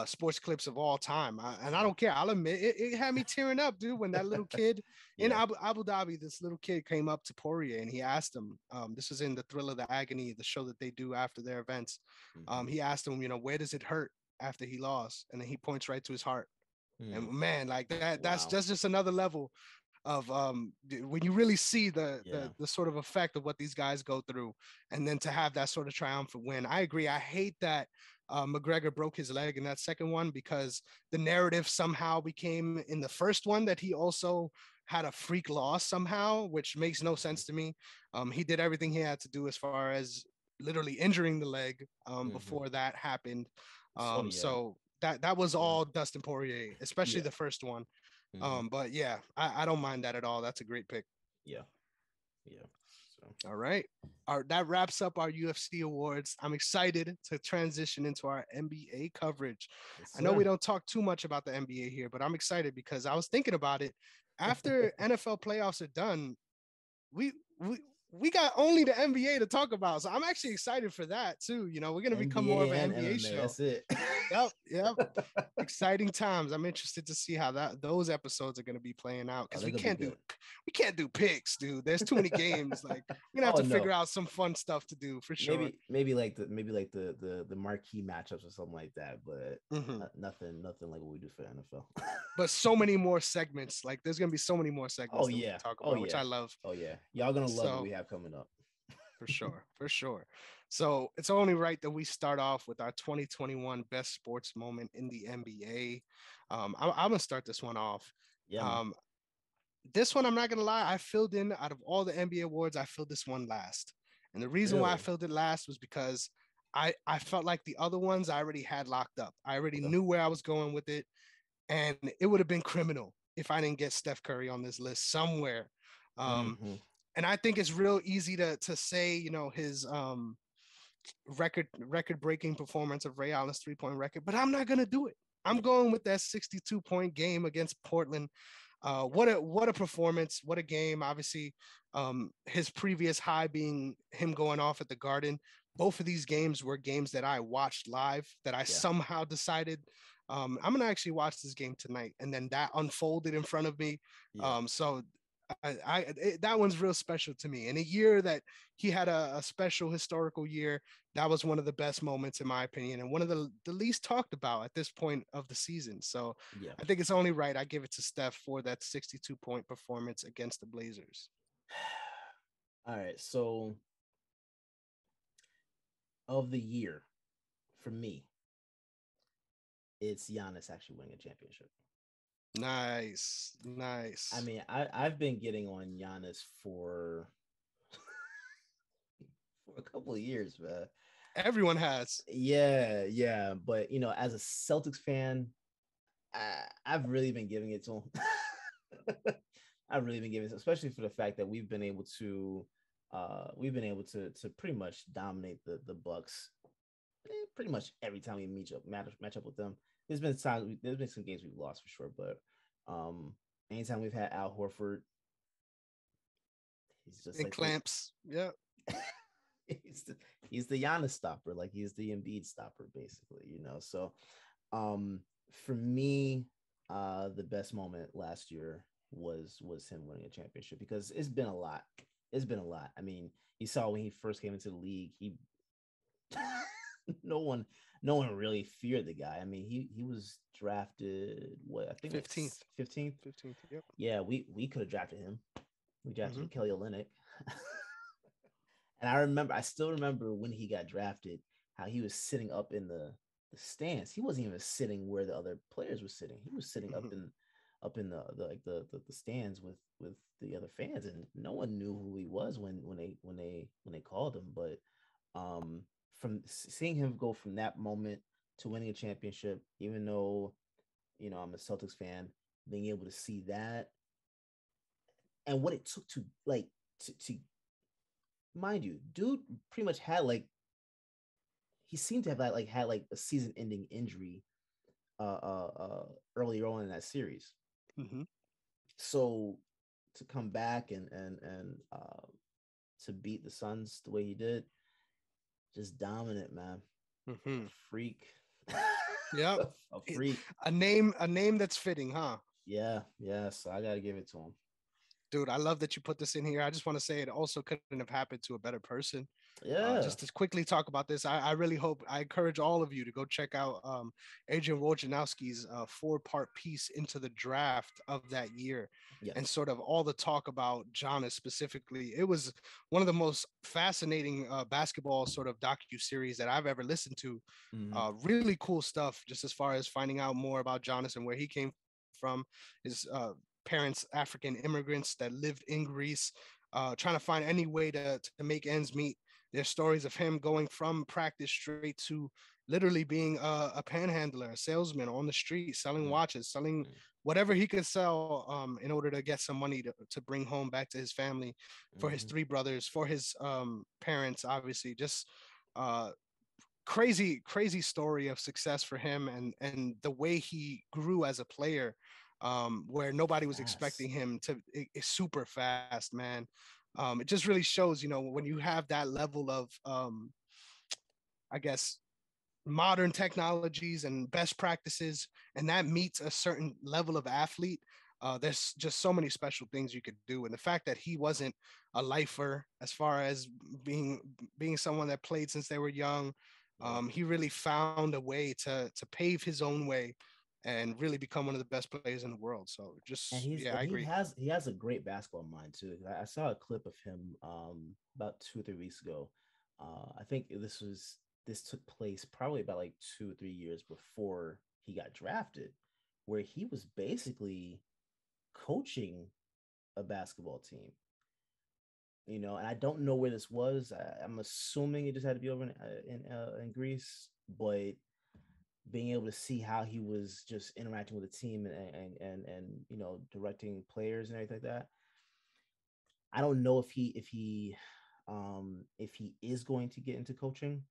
sports clips of all time. And I don't care. I'll admit it had me tearing up, dude, when that little kid in Abu Dhabi, this little kid came up to Poirier and he asked him, this was in the Thrill of the Agony, the show that they do after their events. He asked him, where does it hurt after he lost? And then he points right to his heart. And man, like that's just another level of when you really see the sort of effect of what these guys go through, and then to have that sort of triumphant win. I agree. I hate that McGregor broke his leg in that second one, because the narrative somehow became in the first one that he also had a freak loss somehow, which makes no sense to me. He did everything he had to do as far as literally injuring the leg before that happened. So that was all Dustin Poirier, especially the first one. But yeah, I don't mind that at all. That's a great pick. Yeah. So. All right. That wraps up our UFC awards. I'm excited to transition into our NBA coverage. Yes, I know we don't talk too much about the NBA here, but I'm excited because I was thinking about it. After NFL playoffs are done, we got only the NBA to talk about. So I'm actually excited for that too. We're going to become more of an NBA show. That's it. Yep. Exciting times. I'm interested to see how those episodes are going to be playing out, because we can't do picks, dude. There's too many games. Like, we're going to have to figure out some fun stuff to do for sure. Maybe like the marquee matchups or something like that, but nothing like what we do for NFL. But so many more segments. Like, there's going to be so many more segments we can talk about, which I love. Oh yeah. Y'all going to love what we have coming up. For sure. So it's only right that we start off with our 2021 best sports moment in the NBA. I'm gonna start this one off. Yeah. This one, I'm not gonna lie, I filled in out of all the NBA awards, I filled this one last. And the reason why I filled it last was because I felt like the other ones I already had locked up. I already knew where I was going with it, and it would have been criminal if I didn't get Steph Curry on this list somewhere. And I think it's real easy to say, his record-breaking performance of Ray Allen's three-point record, but I'm not going to do it. I'm going with that 62-point game against Portland. What a performance. What a game. Obviously, his previous high being him going off at the Garden. Both of these games were games that I watched live, that I somehow decided I'm going to actually watch this game tonight. And then that unfolded in front of me. So that one's real special to me. In a year that he had a special historical year, that was one of the best moments in my opinion, and one of the least talked about at this point of the season. So I think it's only right I give it to Steph for that 62-point performance against the Blazers. All right, so of the year, for me, it's Giannis actually winning a championship. Nice. I mean, I've been getting on Giannis for a couple of years, man. Everyone has. Yeah. But as a Celtics fan, I've really been giving it to him. I've really been giving it, especially for the fact that we've been able to pretty much dominate the Bucks pretty much every time we match up with them. There's been some games we've lost for sure, but anytime we've had Al Horford, He's just And like clamps. Yeah. he's the he's the Giannis stopper, like he's the Embiid stopper, basically. So for me, the best moment last year was him winning a championship because it's been a lot. It's been a lot. I mean, you saw when he first came into the league, he no one really feared the guy. I mean, he was drafted what I think like 15th. 15th. 15th. Yep. Yeah, we could have drafted him. We drafted Kelly Olynyk. And I still remember when he got drafted, how he was sitting up in the stands. He wasn't even sitting where the other players were sitting. He was sitting up in the stands with the other fans, and no one knew who he was when they called him. But from seeing him go from that moment to winning a championship, even though I'm a Celtics fan, being able to see that and what it took to to mind you, dude pretty much had he seemed to have had a season-ending injury earlier on in that series. So to come back and to beat the Suns the way he did, just dominant, man. A freak. Yeah. A freak. A name that's fitting, huh? Yeah. So I gotta give it to him. Dude, I love that you put this in here. I just want to say it also couldn't have happened to a better person. Yeah. Just to quickly talk about this, I really I encourage all of you to go check out Adrian Wojnarowski's 4-part piece into the draft of that year. Yes. And sort of all the talk about Giannis specifically. It was one of the most fascinating basketball sort of docu-series that I've ever listened to. Really cool stuff, just as far as finding out more about Giannis and where he came from, his parents, African immigrants that lived in Greece, trying to find any way to make ends meet. There's stories of him going from practice straight to literally being a panhandler, a salesman on the street, selling watches, selling whatever he could sell in order to get some money to bring home back to his family, for his 3 brothers, for his parents, obviously. Just crazy story of success for him, and the way he grew as a player, where nobody was expecting him to. It's super fast, man. It just really shows, when you have that level of, I guess, modern technologies and best practices, and that meets a certain level of athlete, there's just so many special things you could do. And the fact that he wasn't a lifer, as far as being someone that played since they were young, he really found a way to pave his own way and really become one of the best players in the world. So I agree. He has a great basketball mind too. I saw a clip of him about 2 or 3 weeks ago. I think this took place probably about 2 or 3 years before he got drafted, where he was basically coaching a basketball team. And I don't know where this was. I'm assuming it just had to be over in Greece, but being able to see how he was just interacting with the team and directing players and everything like that. I don't know if he is going to get into coaching.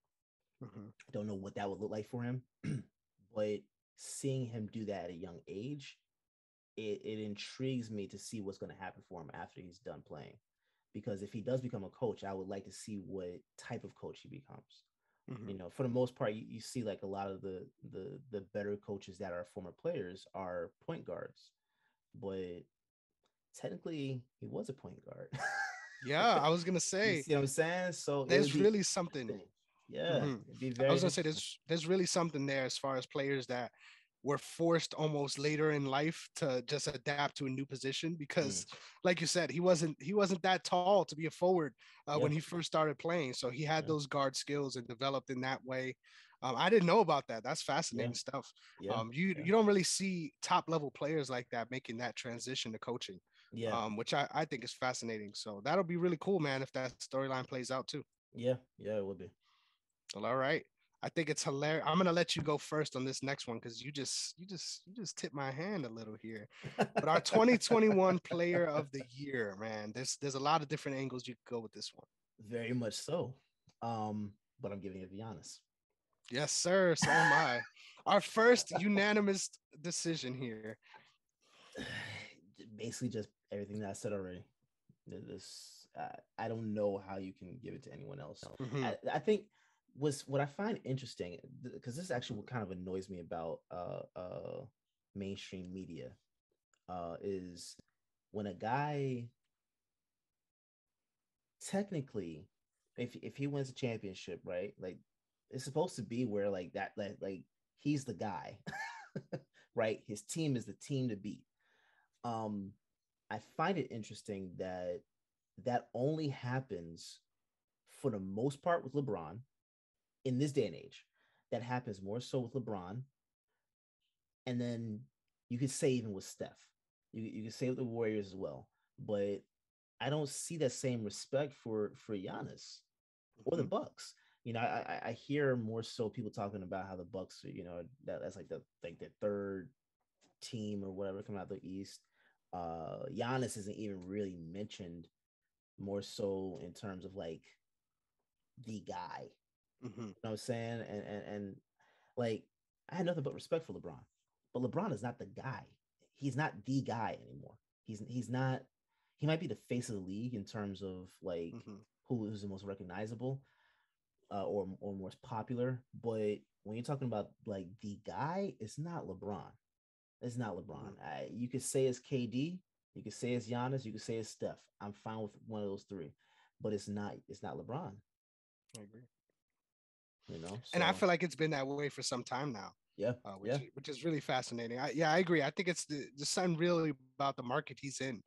I don't know what that would look like for him, but seeing him do that at a young age, it intrigues me to see what's going to happen for him after he's done playing. Because if he does become a coach, I would like to see what type of coach he becomes. For the most part, you see a lot of the better coaches that are former players are point guards, but technically he was a point guard. Yeah, I was gonna say. You see what I'm saying? So there's really something. Yeah, it'd be very. I was gonna say there's really something there as far as players that were forced almost later in life to just adapt to a new position, because like you said, he wasn't that tall to be a forward when he first started playing. So he had those guard skills and developed in that way. I didn't know about that. That's fascinating stuff. You don't really see top level players like that making that transition to coaching. Which I think is fascinating. So that'll be really cool, man, if that storyline plays out too. Yeah, it would be. Well, all right. I think it's hilarious. I'm gonna let you go first on this next one because you just tipped my hand a little here. But our 2021 Player of the Year, man. There's a lot of different angles you could go with this one. Very much so. But I'm giving it to Giannis. Yes, sir. So am I. Our first unanimous decision here. Basically, just everything that I said already. This I don't know how you can give it to anyone else. Mm-hmm. I think was what I find interesting, because this is actually what kind of annoys me about mainstream media, is when a guy technically, if he wins a championship, right? Like it's supposed to be where like that like he's the guy, right? His team is the team to beat. Um, I find it interesting that that only happens for the most part with LeBron in this day and age. That happens more so with LeBron, and then you could say even with Steph. You could say with the Warriors as well, but I don't see that same respect for Giannis or the Mm-hmm. Bucks. I hear more so people talking about how the Bucks are, that's like the third team or whatever coming out of the East. Giannis isn't even really mentioned, more so in terms of like the guy. Mm-hmm. You know what I'm saying? And like I had nothing but respect for LeBron, but LeBron is not the guy. He's not the guy anymore. He's not. He might be the face of the league in terms of like Mm-hmm. who's the most recognizable, or most popular. But when you're talking about like the guy, it's not LeBron. It's not LeBron. Mm-hmm. You could say it's KD, you could say it's Giannis, you could say it's Steph. I'm fine with one of those three, but it's not. It's not LeBron. I agree. And I So feel like it's been that way for some time now, yeah, which yeah. which is really fascinating. I agree. I think it's the son really about the market he's in.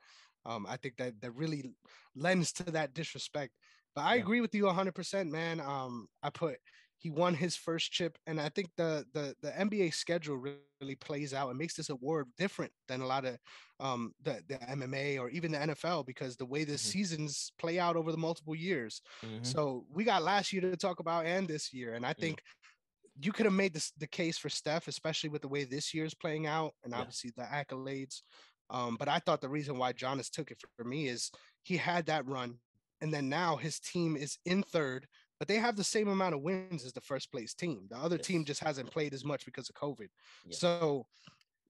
I think that really lends to that disrespect. But I Yeah. agree with you 100%, man. I put he won his first chip, and I think the NBA schedule really plays out and makes this award different than a lot of the MMA or even the NFL, because the way the Mm-hmm. seasons play out over the multiple years. Mm-hmm. So we got last year to talk about and this year, and I Mm. think you could have made the case for Steph, especially with the way this year is playing out and Yeah. obviously the accolades. But I thought the reason why Giannis took it for me is he had that run, and then now his team is in third, but they have the same amount of wins as the first place team. The other team Yes. just hasn't played as much because of COVID. Yes. So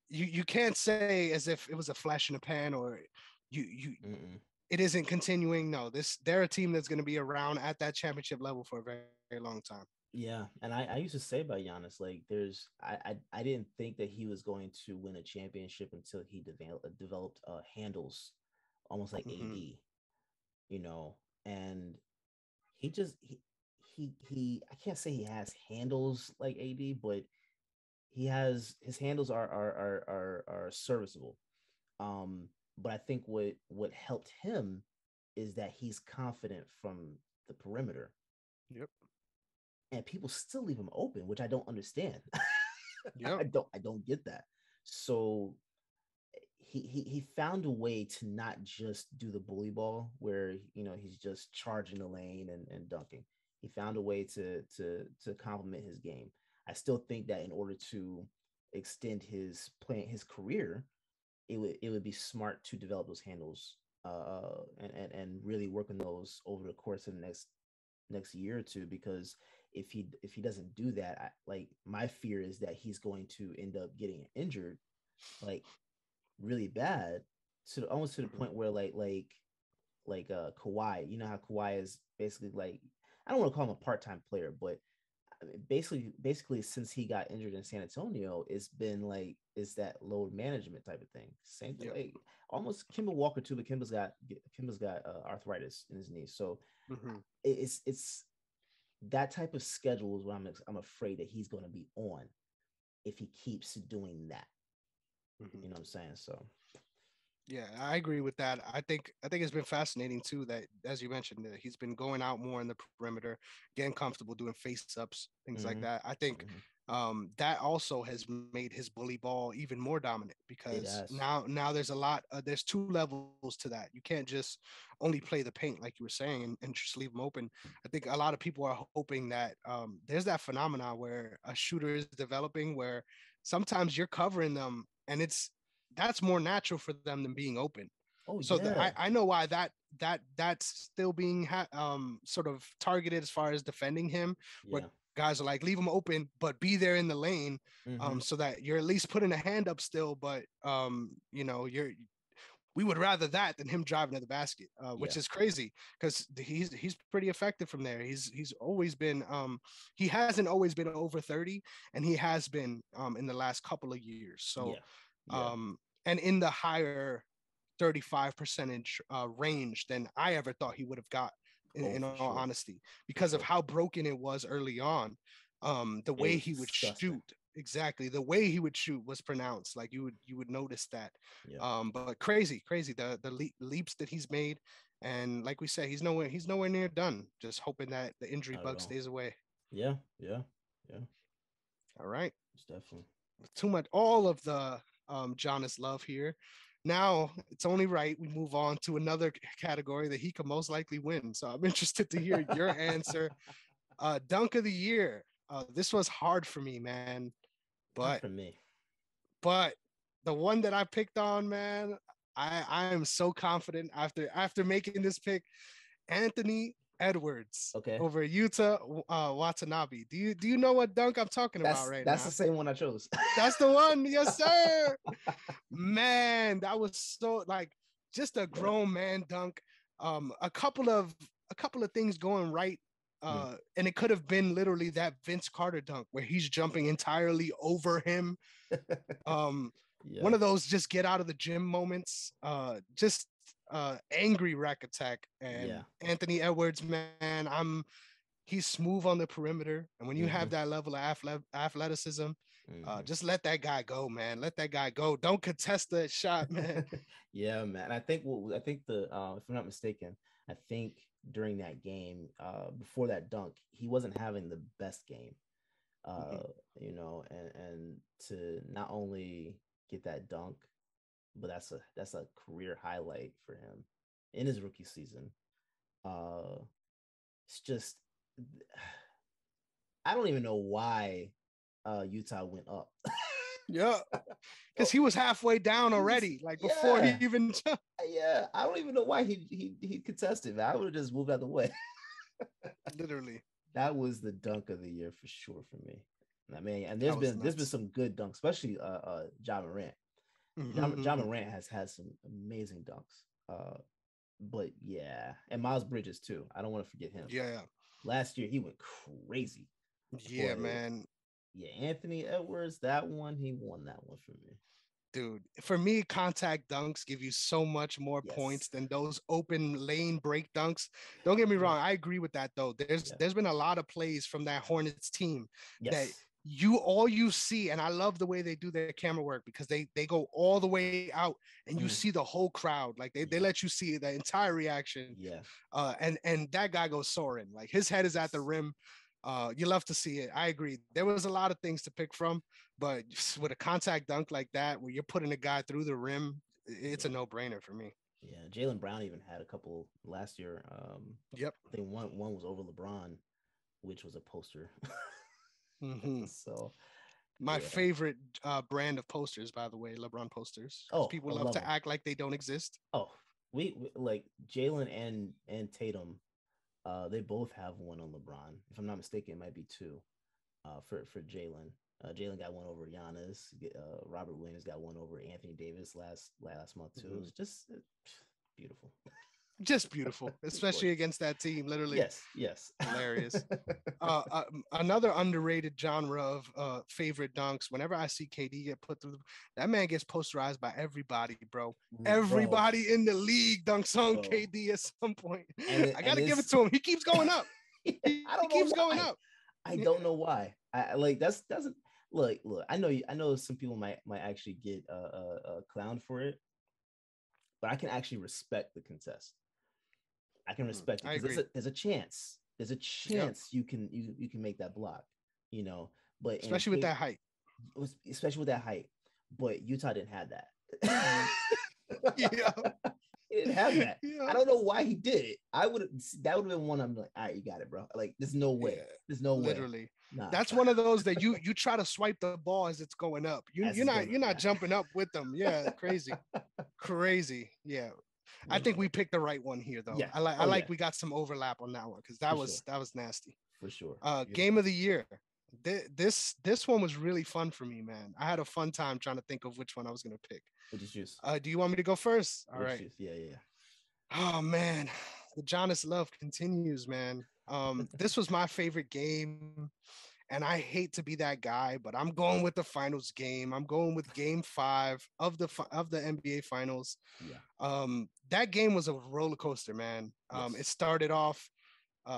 you can't say as if it was a flash in the pan or you Mm-mm. it isn't continuing. No, they're a team that's going to be around at that championship level for a very, very long time. Yeah, and I used to say about Giannis, like I didn't think that he was going to win a championship until he developed handles, almost like Mm-hmm. AD, you know, and he just he I can't say he has handles like AD, but he has his handles are serviceable. But I think what helped him is that he's confident from the perimeter, Yep. and people still leave him open, which I don't understand. Yep. I don't get that. So he found a way to not just do the bully ball where he's just charging the lane and dunking. He found a way to complement his game. I still think that in order to extend his career, it would be smart to develop those handles, and really work on those over the course of the next year or two, because if he doesn't do that, like my fear is that he's going to end up getting injured, like really bad, to almost to the Mm-hmm. point where like Kawhi, how Kawhi is basically like, I don't want to call him a part-time player, but basically since he got injured in San Antonio, it's been like it's that load management type of thing. Same thing, Yep. like almost Kimball Walker too, but Kimball's got arthritis in his knee, so Mm-hmm. it's that type of schedule is what I'm afraid that he's going to be on if he keeps doing that. Mm-hmm. You know what I'm saying? So Yeah, I agree with that. I think it's been fascinating too that, as you mentioned, that he's been going out more in the perimeter, getting comfortable doing face ups, things like mm-hmm, that. I think mm-hmm. that also has made his bully ball even more dominant, It because has. now there's a lot. There's two levels to that. You can't just only play the paint like you were saying and just leave them open. I think a lot of people are hoping that there's that phenomenon where a shooter is developing where sometimes you're covering them and that's more natural for them than being open. Oh So yeah, I know why that's still being sort of targeted as far as defending him, where yeah. guys are like leave him open but be there in the lane, Mm-hmm. so that you're at least putting a hand up still, but you're we would rather that than him driving to the basket, which is crazy because he's pretty effective from there. He's always been he hasn't always been over 30, and he has been in the last couple of years. So and in the higher 35% range than I ever thought he would have got in all honesty, because of how broken it was early on. The way he would shoot, exactly the way he would shoot was pronounced. Like you would notice that. But crazy the leaps that he's made, and like we said, he's nowhere near done. Just hoping that the injury bug stays away. Yeah. All right, it's definitely too much. All of the Jonas love here. Now it's only right we move on to another category that he could most likely win. So I'm interested to hear your answer. Dunk of the year. This was hard for me, man. But the one that I picked on, man, I am so confident after making this pick. Anthony Edwards over Yuta Watanabe. Do you know what dunk I'm talking about right now? That's the same one I chose. That's the one, yes, sir. Man, that was so like just a grown man dunk. A couple of things going right. And it could have been literally that Vince Carter dunk where he's jumping entirely over him. One of those just get out of the gym moments. Just angry rack attack. And Anthony Edwards, man, he's smooth on the perimeter. And when you have that level of athleticism, just let that guy go, man. Let that guy go. Don't contest that shot, man. Yeah, man. I think if I'm not mistaken, I think during that game, before that dunk, he wasn't having the best game. You know, and to not only get that dunk, but that's a career highlight for him in his rookie season. It's just, I don't even know why Utah went up. Yeah, because he was halfway down already, like before he even. Yeah, I don't even know why he contested. Man. I would have just moved out of the way. Literally, that was the dunk of the year for sure for me. I mean, and there's been some good dunks, especially Ja Morant. Ja Morant has had some amazing dunks. But yeah, and Miles Bridges too. I don't want to forget him. Yeah. Last year he went crazy. Yeah, man. Yeah, Anthony Edwards, that one, he won that one for me. Dude, for me, contact dunks give you so much more points than those open lane break dunks. Don't get me wrong. I agree with that, though. There's been a lot of plays from that Hornets team that all you see, and I love the way they do their camera work because they go all the way out and you see the whole crowd. Like they let you see the entire reaction. Yeah. And that guy goes soaring. Like his head is at the rim. You love to see it. I agree. There was a lot of things to pick from, but with a contact dunk like that, where you're putting a guy through the rim, it's a no-brainer for me. Yeah, Jaylen Brown even had a couple last year. I think one was over LeBron, which was a poster. So, my favorite brand of posters, by the way, LeBron posters. People love to act like they don't exist. Oh, we like Jaylen and Tatum. They both have one on LeBron. If I'm not mistaken, it might be two. For Jaylen. Jaylen got one over Giannis. Robert Williams got one over Anthony Davis last month too. It's just beautiful. Just beautiful, especially against that team. Literally, yes, hilarious. Another underrated genre of favorite dunks. Whenever I see KD get put through, that man gets posterized by everybody, bro. Everybody in the league dunks on KD at some point. I gotta give it to him. He keeps going up. He keeps going up. I don't know why. I like that's look. I know some people might actually get a clown for it, but I can actually respect the contest. I can respect it because there's a chance. There's a chance you can make that block, you know. But especially with that height. But Utah didn't have that. Yeah. He didn't have that. Yeah. I don't know why he did it. That would have been one. I'm like, all right, you got it, bro. Like, there's no way. Yeah. There's no way. Literally. Nah. That's one of those that you try to swipe the ball as it's going up. You're not jumping up with them. Yeah, crazy. Yeah. I think we picked the right one here, though. Yeah. I like we got some overlap on that one because that was nasty. For sure. Game of the year. This one was really fun for me, man. I had a fun time trying to think of which one I was gonna pick. Which is juice. Do you want me to go first? All right. Juice. Yeah. Oh man, the Giannis love continues, man. This was my favorite game, and I hate to be that guy, but I'm going with the finals game. I'm going with Game 5 of the NBA Finals. Yeah. That game was a roller coaster, man. Yes. It started off,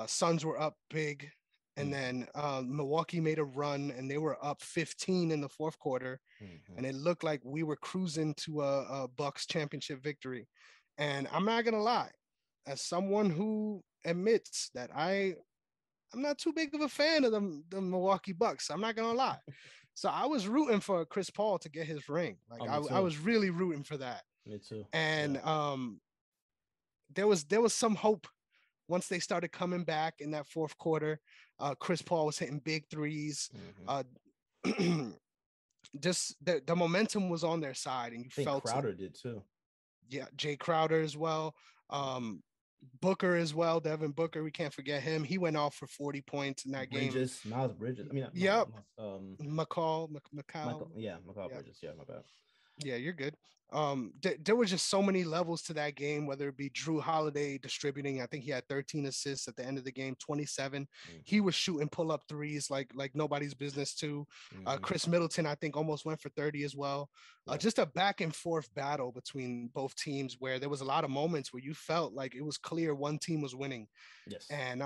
Suns were up big, and then Milwaukee made a run, and they were up 15 in the fourth quarter, and it looked like we were cruising to a Bucks championship victory. And I'm not gonna lie, as someone who admits that I'm not too big of a fan of the Milwaukee Bucks. I'm not gonna lie. So I was rooting for Chris Paul to get his ring. Like I was really rooting for that. Me too. And there was some hope once they started coming back in that fourth quarter. Chris Paul was hitting big threes. Just the momentum was on their side, and you felt Crowder did too. Yeah, Jay Crowder as well. Booker as well, Devin Booker. We can't forget him. He went off for 40 points in that game. Miles Bridges. I mean, yep. McCall. Yeah, McCall Bridges. Yeah, my bad. Yeah, you're good. There was just so many levels to that game, whether it be Drew Holiday distributing. I think he had 13 assists at the end of the game, 27. He was shooting pull-up threes like nobody's business too. Chris Middleton, I think, almost went for 30 as well. Just a back and forth battle between both teams where there was a lot of moments where you felt like it was clear one team was winning. Yes. And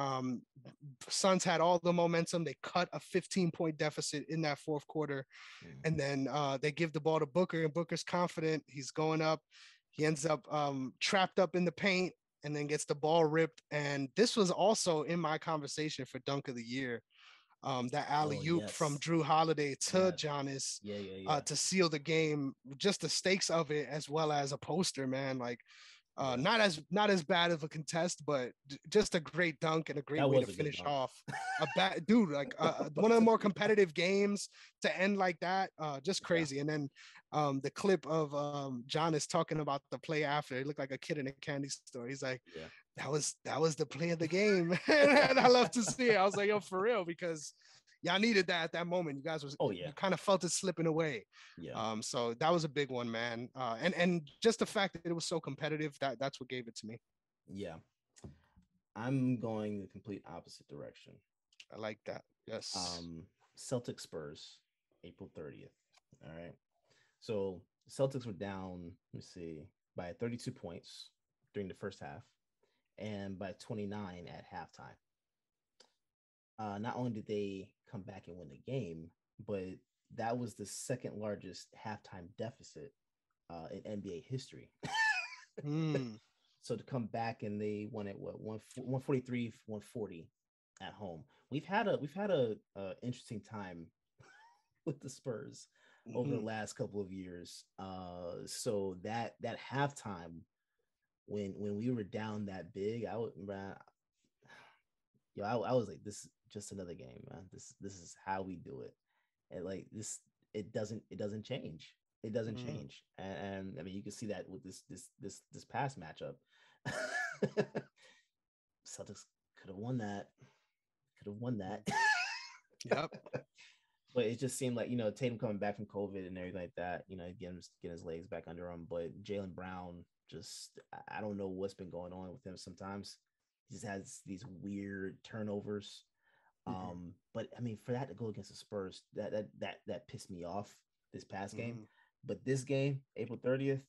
Suns had all the momentum. They cut a 15-point deficit in that fourth quarter. And then they give the ball to Booker, and Booker's confident. He's going up. He ends up trapped up in the paint and then gets the ball ripped. And this was also in my conversation for Dunk of the Year. That alley-oop from Drew Holiday to Giannis to seal the game. Just the stakes of it, as well as a poster, man. Like, not as bad of a contest, but just a great dunk and a great way to finish off a bad dude. Like one of the more competitive games to end like that. Just crazy. And then the clip of Giannis talking about the play after, it looked like a kid in a candy store. He's like, that was the play of the game. And I love to see it. I was like, yo, for real, because y'all needed that at that moment. You guys you kind of felt it slipping away. So that was a big one, man. And just the fact that it was so competitive, that's what gave it to me. Yeah. I'm going the complete opposite direction. I like that. Yes. Celtics Spurs, April 30th. All right. So Celtics were down, let me see, by 32 points during the first half and by 29 at halftime. Not only did they come back and win the game, but that was the second largest halftime deficit in NBA history. So to come back and they won at 143, 140 at home. We've had a interesting time with the Spurs over the last couple of years. So that halftime when we were down that big, I was like, this is just another game, man. This is how we do it. And like this, it doesn't change. It doesn't change. And I mean, you can see that with this past matchup. Celtics could have won that. Yep. But it just seemed like, Tatum coming back from COVID and everything like that, getting his legs back under him. But Jaylen Brown, just, I don't know what's been going on with him sometimes. He just has these weird turnovers. But I mean, for that to go against the Spurs, that pissed me off this past game. But this game, April 30th,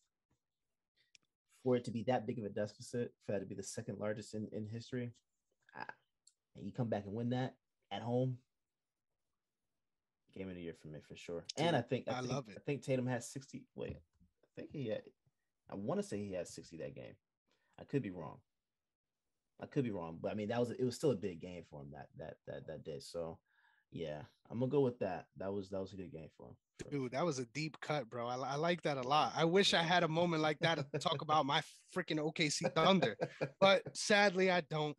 for it to be that big of a deficit, for that to be the second largest in history, and you come back and win that at home, game of the year for me for sure. Dude, and I think Tatum has 60. Wait, I want to say he had 60 that game. I could be wrong, but I mean it was still a big game for him that day. So yeah, I'm gonna go with that. That was a good game for him. Dude, that was a deep cut, bro. I like that a lot. I wish I had a moment like that to talk about my freaking OKC Thunder, but sadly I don't.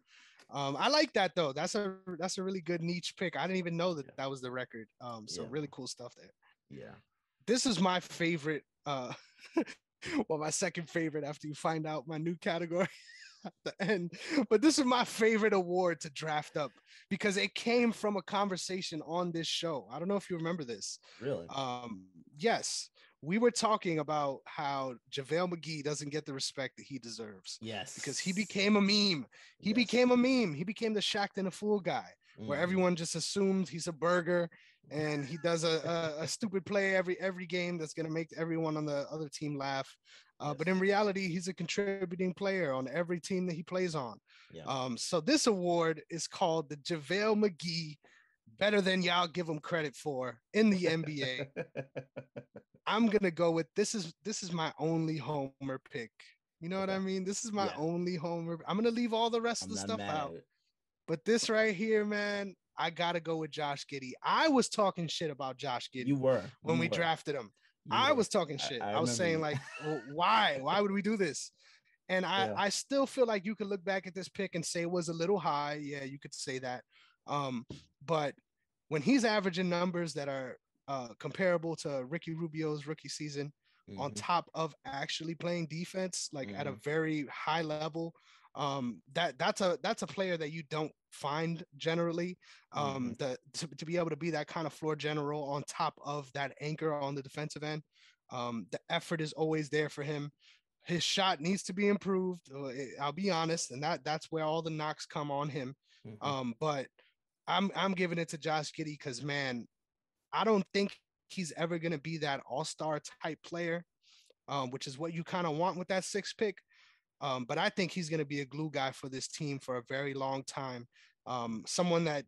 I like that though. That's a really good niche pick. I didn't even know that was the record. So really cool stuff there. Yeah. This is my favorite. Well, my second favorite after you find out my new category. the end. But this is my favorite award to draft up because it came from a conversation on this show. I don't know if you remember this. Really? Yes, we were talking about how JaVale McGee doesn't get the respect that he deserves. Yes. Because he became a meme. He Yes. became a meme. He became the Shaqtin' a Fool guy, where everyone just assumes he's a burger and he does a stupid play every game that's going to make everyone on the other team laugh. But in reality, he's a contributing player on every team that he plays on. Yeah. So this award is called the JaVale McGee Better Than Y'all Give Him Credit For in the NBA. I'm gonna go with this is my only homer pick. You know what I mean? This is my only homer. I'm gonna leave all the rest of the stuff out. But this right here, man, I gotta go with Josh Giddey. I was talking shit about Josh Giddey. You were when we drafted him. I was talking shit. I was saying like, well, why? Why would we do this? And I still feel like you could look back at this pick and say it was a little high. Yeah, you could say that. But when he's averaging numbers that are comparable to Ricky Rubio's rookie season, on top of actually playing defense, like at a very high level, that's a player that you don't find generally. To be able to be that kind of floor general on top of that anchor on the defensive end, the effort is always there for him. His shot needs to be improved. I'll be honest, and that's where all the knocks come on him. But I'm giving it to Josh Giddey because, man, I don't think he's ever going to be that all-star type player, which is what you kind of want with that 6th pick. But I think he's going to be a glue guy for this team for a very long time. Someone that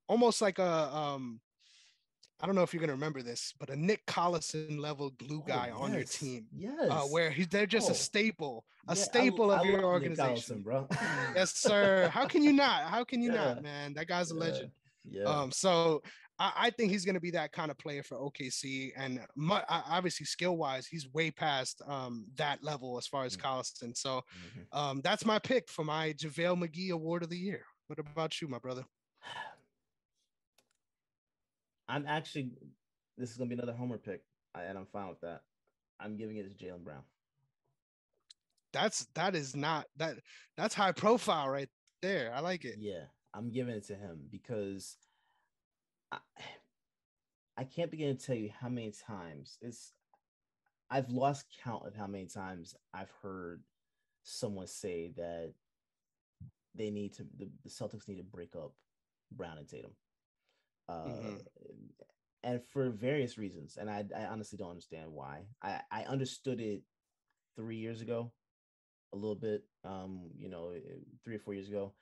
almost like I don't know if you're going to remember this, but a Nick Collison level glue guy on your team. Yes. Where they're just a staple of your organization. Nick Collison, bro. Yes, sir. How can you not? How can you not, man? That guy's a legend. Yeah. So I think he's going to be that kind of player for OKC. And obviously, skill-wise, he's way past that level as far as Collison. So that's my pick for my JaVale McGee Award of the Year. What about you, my brother? I'm actually, this is going to be another homer pick, and I'm fine with that. I'm giving it to Jaylen Brown. That's high profile right there. I like it. Yeah, I'm giving it to him because I can't begin to tell you how many times I've lost count of how many times I've heard someone say that they need to, the Celtics need to break up Brown and Tatum. And for various reasons. And I honestly don't understand why. I understood it 3 years ago, a little bit, 3 or 4 years ago,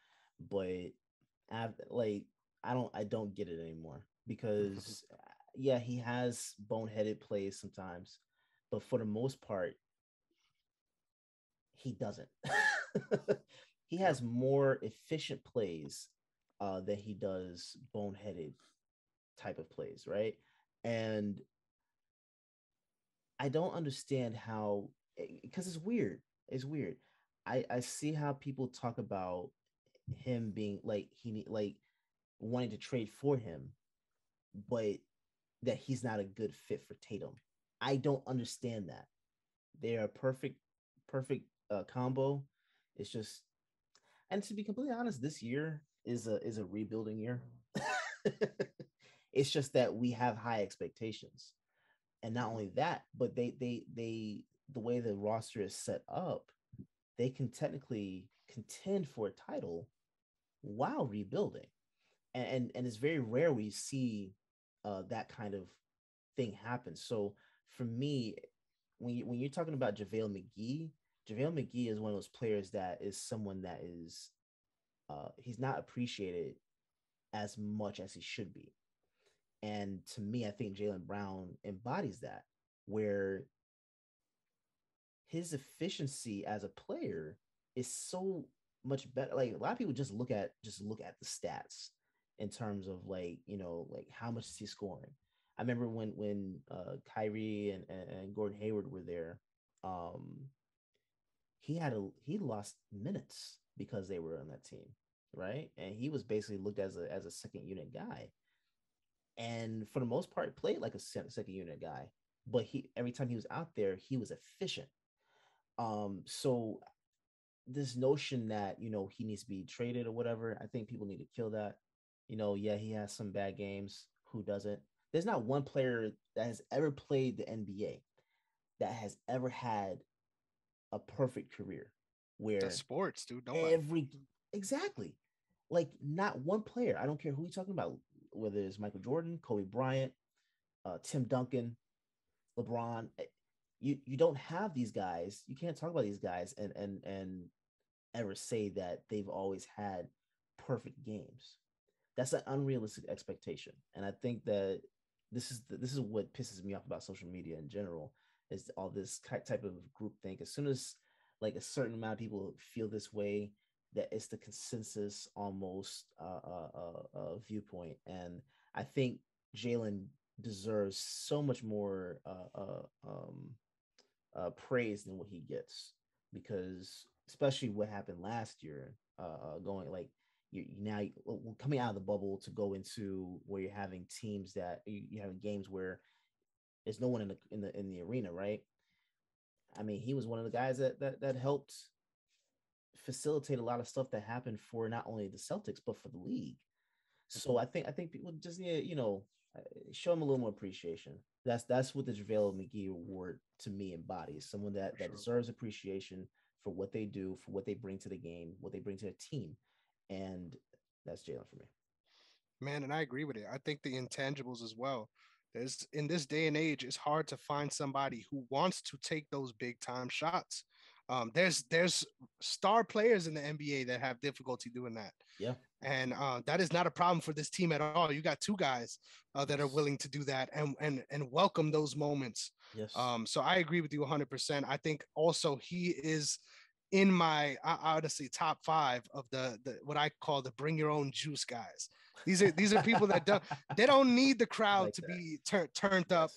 but I don't get it anymore because yeah, he has boneheaded plays sometimes, but for the most part, he doesn't. He has more efficient plays than he does boneheaded type of plays, right? And I don't understand how, because it's weird. It's weird. I see how people talk about him being like wanting to trade for him, but that he's not a good fit for Tatum. I don't understand that. They're a perfect combo. It's just, and to be completely honest, this year is a rebuilding year. It's just that we have high expectations, and not only that, but they the way the roster is set up, they can technically contend for a title while rebuilding, and it's very rare we see that kind of thing happen. So for me, when you're talking about JaVale McGee is one of those players that is someone that is he's not appreciated as much as he should be. And to me, I think Jaylen Brown embodies that, where his efficiency as a player is so much better. Like a lot of people just look at the stats in terms of like how much is he scoring. I remember when Kyrie and Gordon Hayward were there, he lost minutes because they were on that team, right? And he was basically looked as a second unit guy. And for the most part, played like a second unit guy, but every time he was out there, he was efficient. So this notion that, he needs to be traded or whatever, I think people need to kill that. Yeah, he has some bad games. Who doesn't? There's not one player that has ever played the NBA that has ever had a perfect career where That's sports, dude. Don't exactly, like, not one player. I don't care who you're talking about, whether it's Michael Jordan, Kobe Bryant, Tim Duncan, LeBron. You don't have these guys. You can't talk about these guys and ever say that they've always had perfect games. That's an unrealistic expectation, and I think that this is what pisses me off about social media in general, is all this type of group think. As soon as, like, a certain amount of people feel this way, that it's the consensus almost viewpoint. And I think Jaylen deserves so much more praise than what he gets, because especially what happened last year, going, like, you now coming out of the bubble to go into where you're having teams that you're having games where there's no one in the arena, right? I mean, he was one of the guys that helped facilitate a lot of stuff that happened for not only the Celtics but for the league. So I think people just need to, show him a little more appreciation. That's what the JaVale McGee award to me embodies. Someone that deserves appreciation for what they do, for what they bring to the game, what they bring to the team. And that's Jaylen for me. Man, and I agree with it. I think the intangibles as well. There's, in this day and age, it's hard to find somebody who wants to take those big time shots. There's star players in the NBA that have difficulty doing that. Yeah. And that is not a problem for this team at all. You got two guys that are willing to do that and welcome those moments. Yes. So I agree with you 100%. I think also he is in my, I would say, top 5 of the what I call the bring your own juice guys. These are people that don't need the crowd like to be turned up.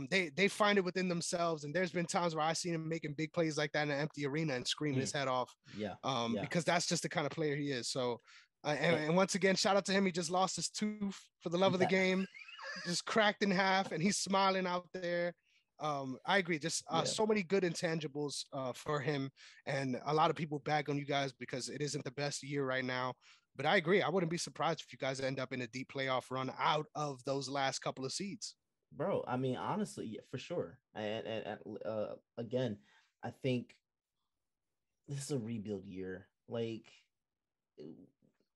They find it within themselves, and there's been times where I seen him making big plays like that in an empty arena and screaming his head off. Yeah. Because that's just the kind of player he is. So, and once again, shout out to him. He just lost his tooth for the love of the game, just cracked in half, and he's smiling out there. I agree. Just so many good intangibles for him, and a lot of people bag on you guys because it isn't the best year right now. But I agree. I wouldn't be surprised if you guys end up in a deep playoff run out of those last couple of seeds. Bro, I mean, honestly, yeah, for sure. And again, I think this is a rebuild year. Like,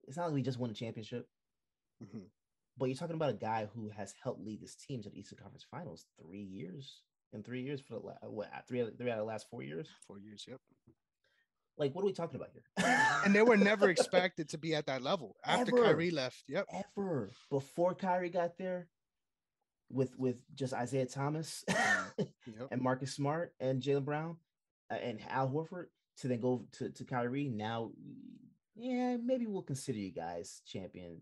it's not like we just won a championship. Mm-hmm. But you're talking about a guy who has helped lead this team to the Eastern Conference Finals 3 years. In 3 years for three out of the last 4 years? 4 years, yep. Like, what are we talking about here? And they were never expected to be at that level after Kyrie left. Yep. Ever. Before Kyrie got there, with just Isaiah Thomas and Marcus Smart and Jaylen Brown and Al Horford, to then go to Kyrie. Now, yeah, maybe we'll consider you guys champion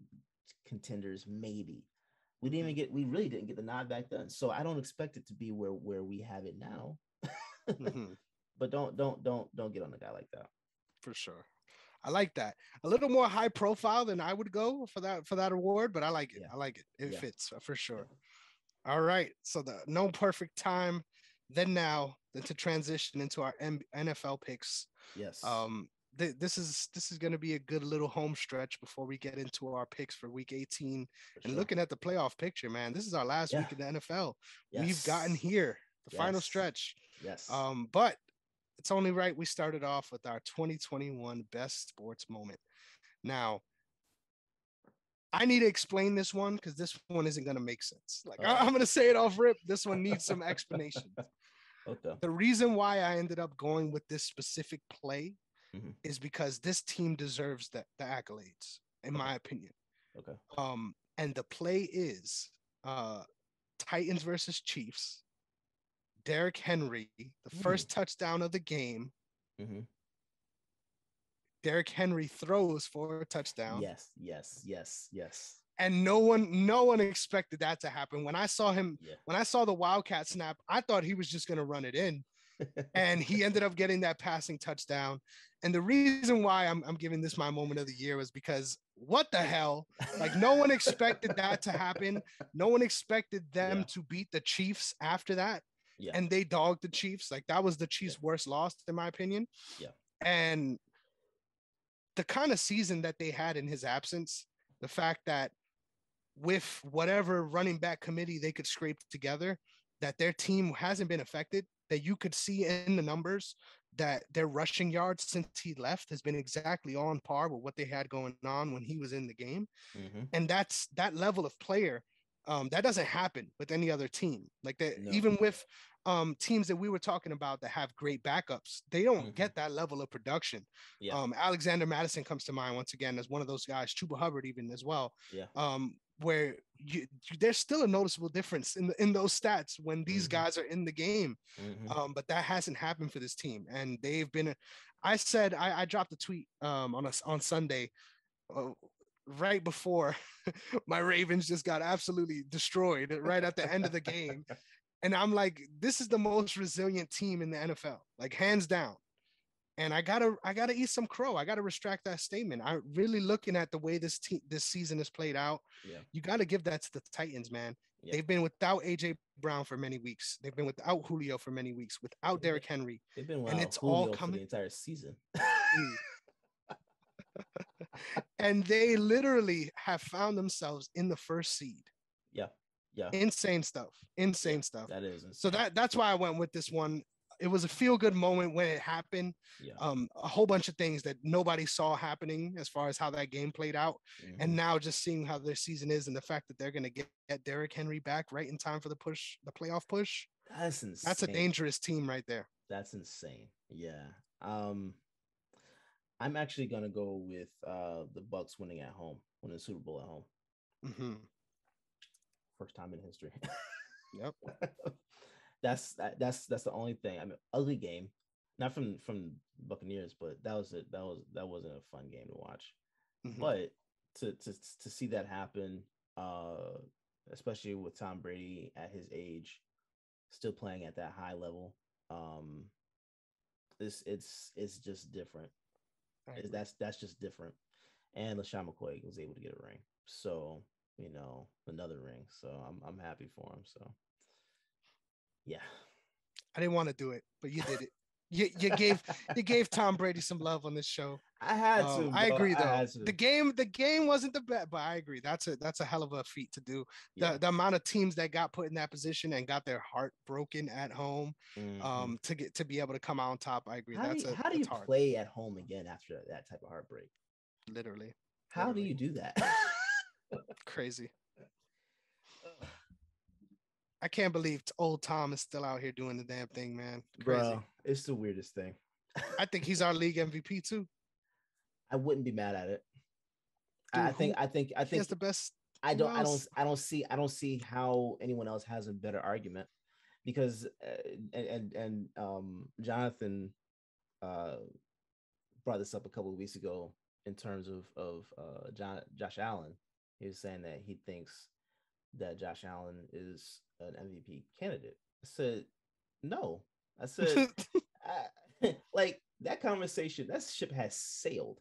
contenders. Maybe we really didn't get the nod back then. So I don't expect it to be where we have it now. Mm-hmm. But don't get on a guy like that. For sure. I like that. A little more high profile than I would go for that award, but I like it. Yeah. I like it. It fits for sure. Yeah. All right. So the no perfect time than to transition into our NFL picks. Yes. This is going to be a good little home stretch before we get into our picks for week 18. And looking at the playoff picture, man, this is our last week in the NFL. Yes. We've gotten here, the final stretch. Yes. But it's only right we started off with our 2021 best sports moment. Now, I need to explain this one because this one isn't going to make sense. Like, I'm going to say it off rip. This one needs some explanation. Okay. The reason why I ended up going with this specific play is because this team deserves the accolades, in my opinion. Okay. And the play is Titans versus Chiefs. Derrick Henry, the first touchdown of the game. Mm-hmm. Derrick Henry throws for a touchdown. Yes. And no one expected that to happen. When I saw the Wildcat snap, I thought he was just going to run it in. And he ended up getting that passing touchdown. And the reason why I'm giving this my moment of the year was because what the hell? Like, no one expected that to happen. No one expected them to beat the Chiefs after that. Yeah. And they dogged the Chiefs. Like, that was the Chiefs' worst loss, in my opinion. Yeah. And the kind of season that they had in his absence, the fact that with whatever running back committee they could scrape together, that their team hasn't been affected, that you could see in the numbers that their rushing yards since he left has been exactly on par with what they had going on when he was in the game. Mm-hmm. And that's that level of player. That doesn't happen with any other team. Like that, No. even with teams that we were talking about that have great backups, they don't Mhm. get that level of production. Yeah. Alexander Madison comes to mind once again as one of those guys. Chuba Hubbard even as well. Yeah. Where there's still a noticeable difference in those stats when these Mhm. guys are in the game. Mhm. But that hasn't happened for this team, and they've been. I said I dropped a tweet on Sunday. Right before my Ravens just got absolutely destroyed right at the end of the game. And I'm like, this is the most resilient team in the NFL, like hands down. And I gotta eat some crow. I gotta retract that statement. I'm really looking at the way this season has played out. Yeah. You gotta give that to the Titans, man. Yeah. They've been without AJ Brown for many weeks. They've been without Julio for many weeks, without Derrick Henry. They've been and without it's Julio all for the coming. entire season. And they literally have found themselves in the first seed. Yeah. Yeah. Insane stuff. Insane stuff. That is insane. So that's why I went with this one. It was a feel-good moment when it happened. Yeah. A whole bunch of things that nobody saw happening as far as how that game played out. Mhm. And now just seeing how their season is and the fact that they're going to get Derrick Henry back right in time for the playoff push. That's insane. That's a dangerous team right there. That's insane. Yeah. I'm actually gonna go with the Bucks winning the Super Bowl at home. Mm-hmm. First time in history. Yep. That's the only thing. I mean, ugly game, not from Buccaneers, but that wasn't a fun game to watch. Mm-hmm. But to see that happen, especially with Tom Brady at his age, still playing at that high level, it's just different. That's just different. And LaShawn McCoy was able to get a ring, so another ring. So I'm happy for him. So yeah, I didn't want to do it, but you did it. You gave Tom Brady some love on this show. I had to. I agree, though. The game wasn't the best, but I agree. That's a hell of a feat to do. Yeah. The amount of teams that got put in that position and got their heart broken at home, Mm-hmm. to be able to come out on top. I agree. How do you hard. play at home again after that type of heartbreak? Literally. How do you do that? Crazy. I can't believe old Tom is still out here doing the damn thing, man. Crazy. Bro, it's the weirdest thing. I think he's our league MVP too. I wouldn't be mad at it. Dude, I think he has the best. I don't see how anyone else has a better argument, because Jonathan brought this up a couple of weeks ago in terms of Josh Allen. He was saying that he thinks that Josh Allen is an MVP candidate. I said no. I said like that conversation, that ship has sailed.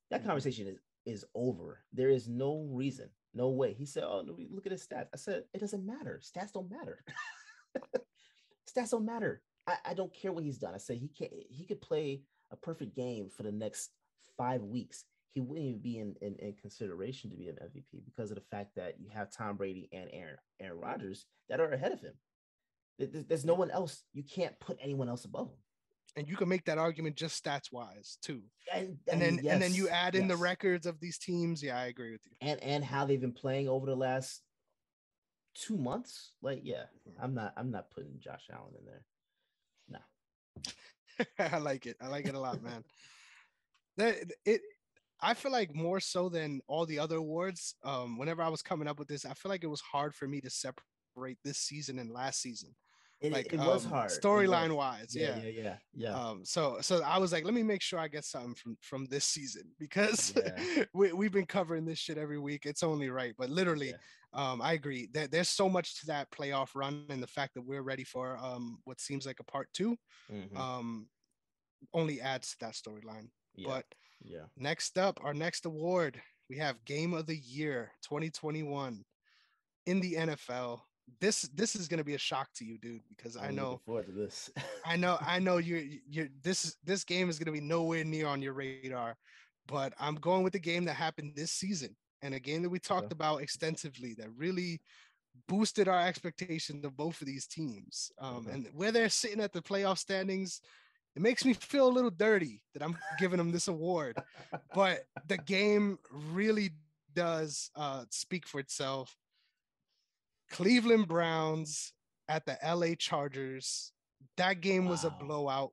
That conversation is over. There is no reason, no way. He said, "Oh, look at his stats." I said, "It doesn't matter. Stats don't matter. Stats don't matter. I don't care what he's done." I said he could play a perfect game for the next 5 weeks. He wouldn't even be in consideration to be an MVP because of the fact that you have Tom Brady and Aaron Rodgers that are ahead of him. There's no one else. You can't put anyone else above him. And you can make that argument just stats wise too. And then you add in the records of these teams. Yeah, I agree with you. And how they've been playing over the last 2 months. Like, yeah, I'm not putting Josh Allen in there. No. I like it. I like it a lot, man. I feel like more so than all the other awards, whenever I was coming up with this, I feel like it was hard for me to separate this season and last season. It was hard storyline wise. Yeah. So I was like, let me make sure I get something from this season, because we've been covering this shit every week. It's only right. But literally, I agree that there's so much to that playoff run, and the fact that we're ready for what seems like a part 2 only adds to that storyline. But next up, our next award, we have Game of the Year 2021 in the NFL. this is gonna be a shock to you, dude, because I'm looking forward to this. I know you're this game is gonna be nowhere near on your radar, but I'm going with the game that happened this season and a game that we talked Okay. about extensively that really boosted our expectations of both of these teams. Okay. And where they're sitting at the playoff standings, it makes me feel a little dirty that I'm giving them this award. But the game really does speak for itself. Cleveland Browns at the LA Chargers. That game was a Wow. blowout.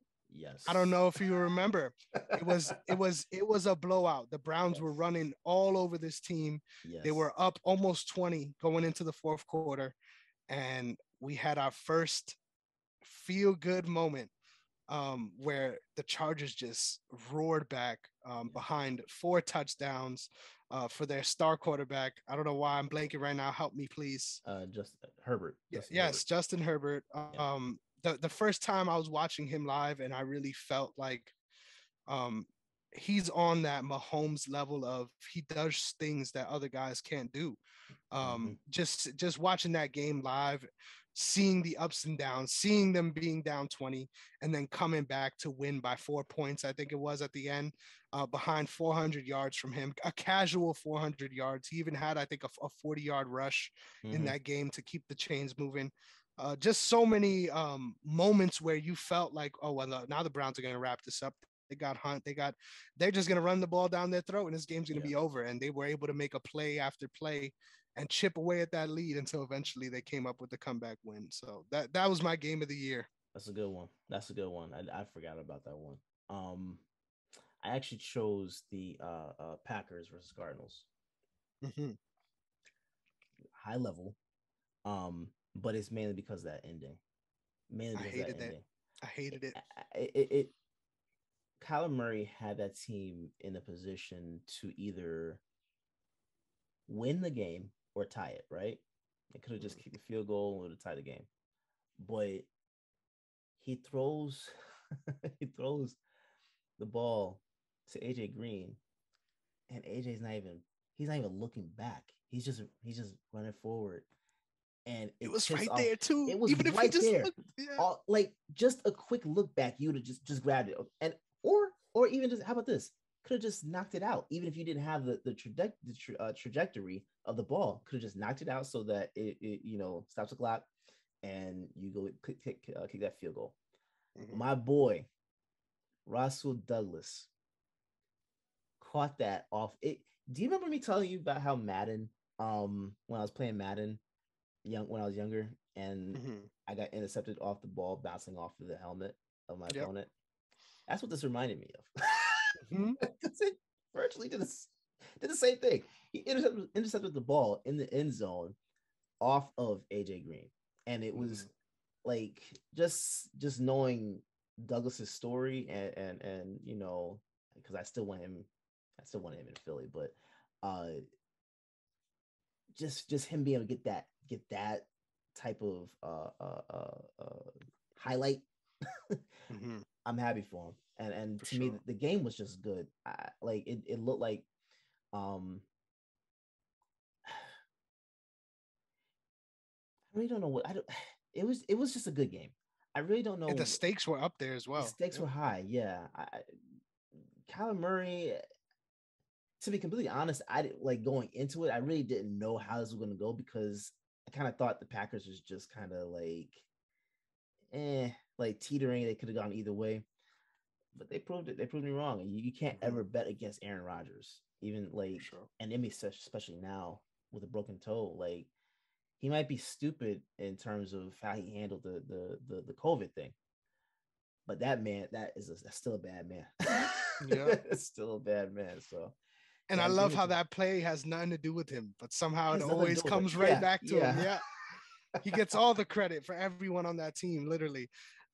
I don't Yes. know if you remember. It was a blowout. The Browns were Yes. running all over this team. They Yes. were up almost 20 going into the fourth quarter, and we had our first feel good moment where the Chargers just roared back Yeah. behind 4 touchdowns for their star quarterback. I don't know why I'm blanking right now. Help me, please. Just Herbert. Justin Yes, Herbert. Justin Herbert. Yeah. The first time I was watching him live, and I really felt like um, he's on that Mahomes level of he does things that other guys can't do. Mm-hmm. Just watching that game live, seeing the ups and downs, seeing them being down 20 and then coming back to win by 4 points, I think it was at the end, behind 400 yards from him, a casual 400 yards. He even had, I think, a 40-yard rush in Mm-hmm. that game to keep the chains moving. Just so many moments where you felt like, oh, well, now the Browns are going to wrap this up. They got Hunt. They're just going to run the ball down their throat and this game's going to Yeah. be over. And they were able to make a play after play and chip away at that lead until eventually they came up with the comeback win. So that was my game of the year. That's a good one. That's a good one. I forgot about that one. I actually chose the Packers versus Cardinals. Mm-hmm. High level. But it's mainly because of that ending. Mainly I because of that hated that. ending. I hated it. It Kyler Murray had that team in a position to either win the game or tie it, right? They could have just kicked the field goal and would have tied the game. But he throws he throws the ball to AJ Green, and AJ's not even he's not even looking back. He's just running forward. And It it was pissed right off. there too. It was Even if he right just there. looked, yeah. All like just a quick look back, you would have just grabbed it. And or even just how about this? Could have just knocked it out, even if you didn't have the trajectory of the ball. Could have just knocked it out so that it stops the clock, and you go kick that field goal. Mm-hmm. My boy, Russell Douglas, caught that off. It. Do you remember me telling you about how Madden, when I was playing Madden, when I was younger, and Mm-hmm. I got intercepted off the ball, bouncing off of the helmet of my Yep. opponent? That's what this reminded me of. Mm-hmm. Because it virtually did the same thing. He intercepted the ball in the end zone off of AJ Green, and it Mm-hmm. was like just knowing Douglas's story and because I still want him in Philly, but uh just him being able to get that type of highlight. Mm-hmm. I'm happy for him, and For to me sure. the game was just good. Like it looked like um I really don't know what I don't. It was just a good game. I really don't And the know. stakes were up there as The well. stakes Yep. were high. Yeah, Kyler Murray. To be completely honest, I didn't like going into it. I really didn't know how this was going to go because I kind of thought the Packers was just kind of like teetering. They could have gone either way, but they proved it. They proved me wrong. You can't Mm-hmm. ever bet against Aaron Rodgers, even For like, sure. and it makes especially now with a broken toe. Like he might be stupid in terms of how he handled the COVID thing, but that man, that's still a bad man. Yeah. It's still a bad man. So And I gotta give love it how to him. that play has nothing to do with him, but somehow it Has nothing to always do with it. comes right Yeah, back to him. yeah. Yeah. He gets all the credit for everyone on that team, literally.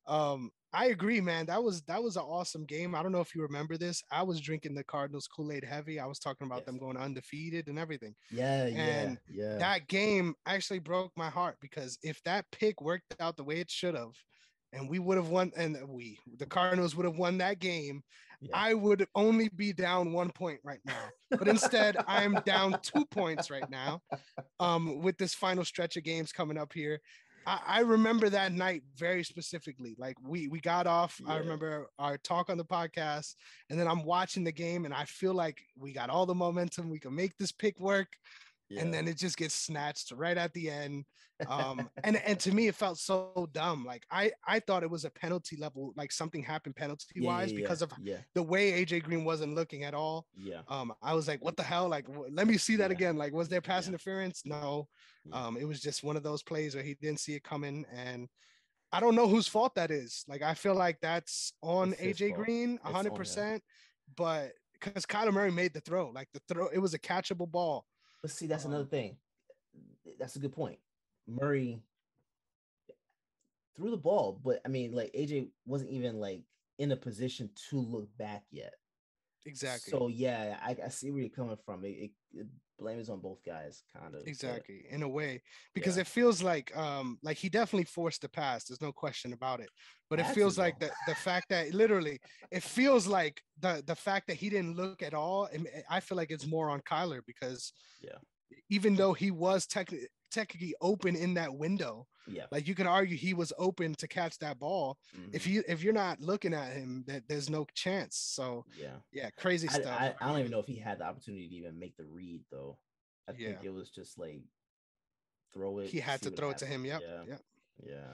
I agree, man. That was an awesome game. I don't know if you remember this. I was drinking the Cardinals Kool-Aid heavy. I was talking about Yes. them going undefeated and everything. Yeah, yeah, And yeah. that game actually broke my heart because if that pick worked out the way it should have, and we would have won, and the Cardinals would have won that game, Yeah. I would only be down 1 point right now. But instead, I am down 2 points right now. With this final stretch of games coming up here. I remember that night very specifically. Like we got off. I remember our talk on the podcast, and then I'm watching the game, and I feel like we got all the momentum. We can make this pick work. And then it just gets snatched right at the end. And to me, it felt so dumb. Like I thought it was a penalty level, like something happened penalty wise because of the way AJ Green wasn't looking at all. Yeah. I was like, what the hell? Like, let me see that again. Like, was there pass interference? No. It was just one of those plays where he didn't see it coming, and I don't know whose fault that is. Like, I feel like that's on AJ Green 100%, but because Kyler Murray made the throw, like the throw, it was a catchable ball. But see, that's another thing. That's a good point. Murray threw the ball, but I mean, like AJ wasn't even like in a position to look back yet. Exactly. So yeah, I see where you're coming from. It blame is on both guys, kind of. Exactly, in a way, because it feels like he definitely forced the pass. There's no question about it. But it feels like the fact that literally, it feels like the fact that he didn't look at all. I feel like it's more on Kyler because even though he was technically open in that window, like you can argue he was open to catch that ball. If you're not looking at him, that there's no chance. So crazy stuff. I don't even know if he had the opportunity to even make the read though. I think it was just like throw it. He had to throw it to him. Yep.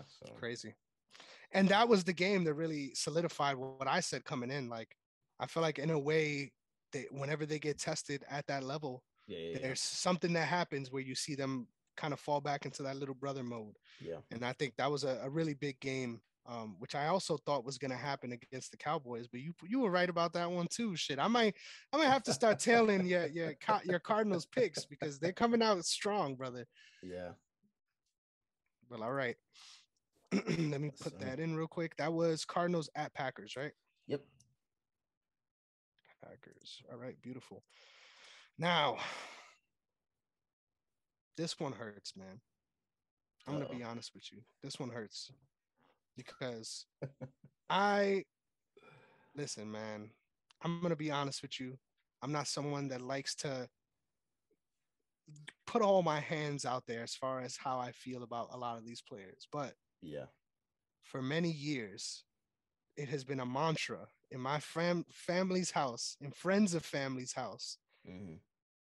So crazy. And that was the game that really solidified what I said coming in. Like I feel like in a way that whenever they get tested at that level, there's something that happens where you see them kind of fall back into that little brother mode. And I think that was a really big game, which I also thought was going to happen against the Cowboys. But you were right about that one too. Shit, I might have to start tailing your Cardinals picks because they're coming out strong, brother. Yeah. Well, all right. Let me put that in real quick. That was Cardinals at Packers, right? Yep. Packers. All right, beautiful. Now, this one hurts, man. I'm going to be honest with you. This one hurts because listen, man, I'm going to be honest with you. I'm not someone that likes to put all my hands out there as far as how I feel about a lot of these players. But for many years, it has been a mantra in my family's house, in friends of family's house.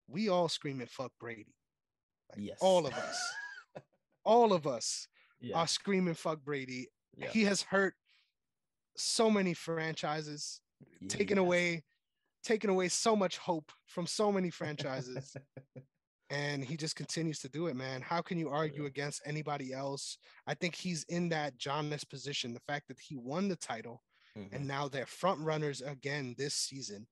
We all screaming, fuck Brady. Like, all of us are screaming, fuck Brady. He has hurt so many franchises, taken away so much hope from so many franchises. And he just continues to do it, man. How can you argue against anybody else? I think he's in that Giannis position. The fact that he won the title and now they're front runners again this season.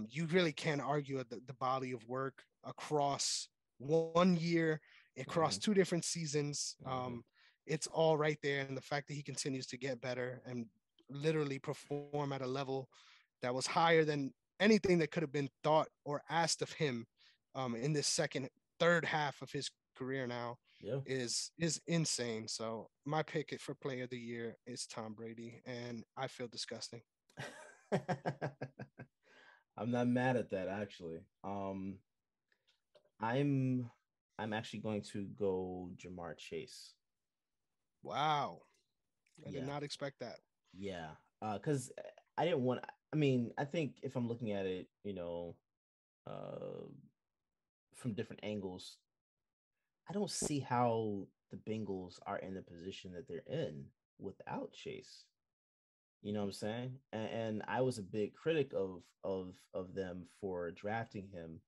You really can't argue at the body of work across 1 year, across 2 different seasons. It's all right there. And the fact that he continues to get better and literally perform at a level that was higher than anything that could have been thought or asked of him in this third half of his career now is insane. So my pick for player of the year is Tom Brady, and I feel disgusting. I'm not mad at that actually. I'm actually going to go Jamar Chase. Wow. I did not expect that. Yeah. Because I didn't want, I mean, I think if I'm looking at it, from different angles, I don't see how the Bengals are in the position that they're in without Chase. You know what I'm saying? And I was a big critic of them for drafting him.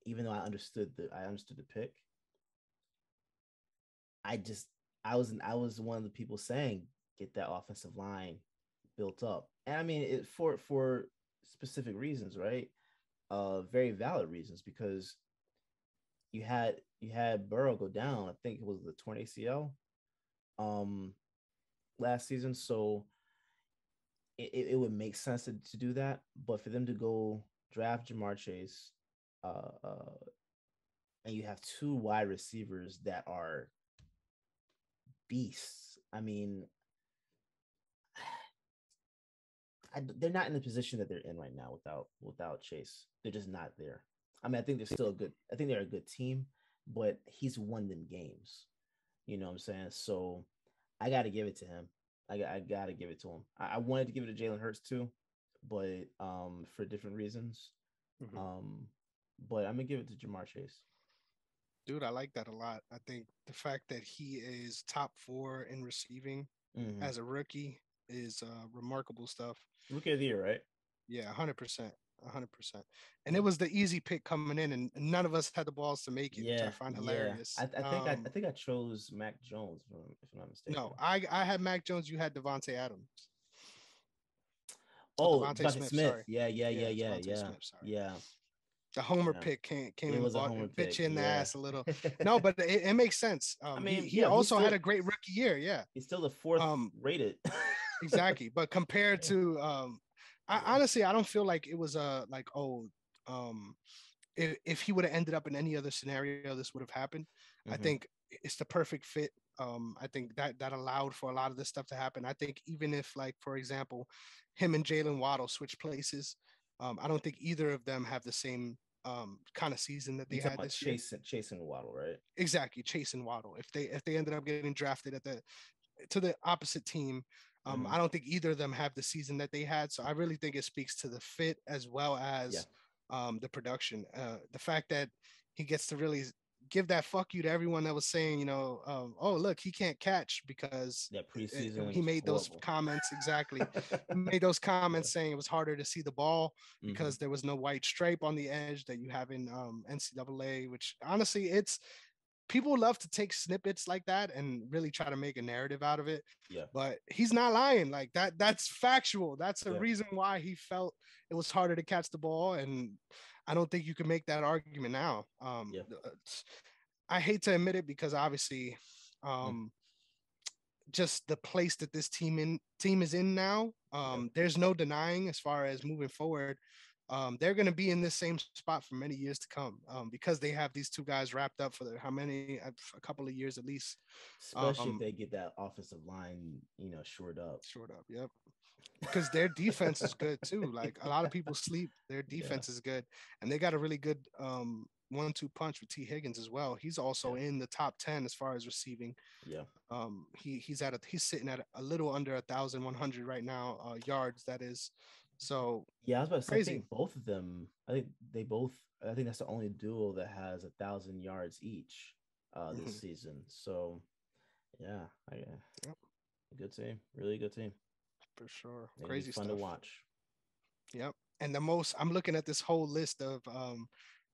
Even though I understood the pick. I was one of the people saying get that offensive line built up. And I mean it for specific reasons, right? Very valid reasons, because you had Burrow go down. I think it was the torn ACL last season. So it would make sense to do that. But for them to go draft Jamar Chase, and you have 2 wide receivers that are beasts. I mean, they're not in the position that they're in right now without Chase. They're just not there. I mean, I think they're still a good. I think they're a good team, but he's won them games. You know what I'm saying? So I got to give it to him. I got to give it to him. I wanted to give it to Jalen Hurts too, but for different reasons. But I'm gonna give it to Jamar Chase. Dude, I like that a lot. I think the fact that he is top 4 in receiving as a rookie is remarkable stuff. Rookie of the year, right? Yeah, 100%. 100%. And it was the easy pick coming in, and none of us had the balls to make it, which I find hilarious. I think I chose Mac Jones, if I'm not mistaken. No, I had Mac Jones. You had Devontae Adams. Oh, Devontae Smith. Sorry. Yeah. Smith, sorry. Yeah. The homer pick came and bit you in the ass a little. No, but it makes sense. I mean, he also had a great rookie year. Yeah, he's still the 4th rated. Exactly, but compared to, honestly, I don't feel like it was if he would have ended up in any other scenario, this would have happened. I think it's the perfect fit. I think that allowed for a lot of this stuff to happen. I think even if, like, for example, him and Jaylen Waddle switch places, I don't think either of them have the same kind of season that they had this year. Chase and Waddle, right? Exactly, Chase and Waddle. If they ended up getting drafted to the opposite team, I don't think either of them have the season that they had. So I really think it speaks to the fit as well as the production. The fact that he gets to really give that fuck you to everyone that was saying, oh, look, he can't catch because preseason he made those comments. Exactly. He made those comments saying it was harder to see the ball because there was no white stripe on the edge that you have in NCAA, which honestly, people love to take snippets like that and really try to make a narrative out of it. Yeah. But he's not lying. Like that's factual. That's the reason why he felt it was harder to catch the ball. And I don't think you can make that argument now. I hate to admit it because obviously just the place that this team is in now, there's no denying as far as moving forward. They're going to be in this same spot for many years to come because they have these two guys wrapped up for a couple of years at least. Especially if they get that offensive line, shored up. Yep. Because their defense is good too. Like a lot of people sleep. Their defense is good, and they got a really good 1-2 punch with T. Higgins as well. He's also in the top 10 as far as receiving. Yeah. He's sitting at a little under 1,100 right now yards. That is. So yeah, I was about to say, I think both of them. I think that's the only duo that has 1,000 yards each this season. So yeah, good team, really good team for sure. Crazy fun stuff to watch. Yep, and I'm looking at this whole list of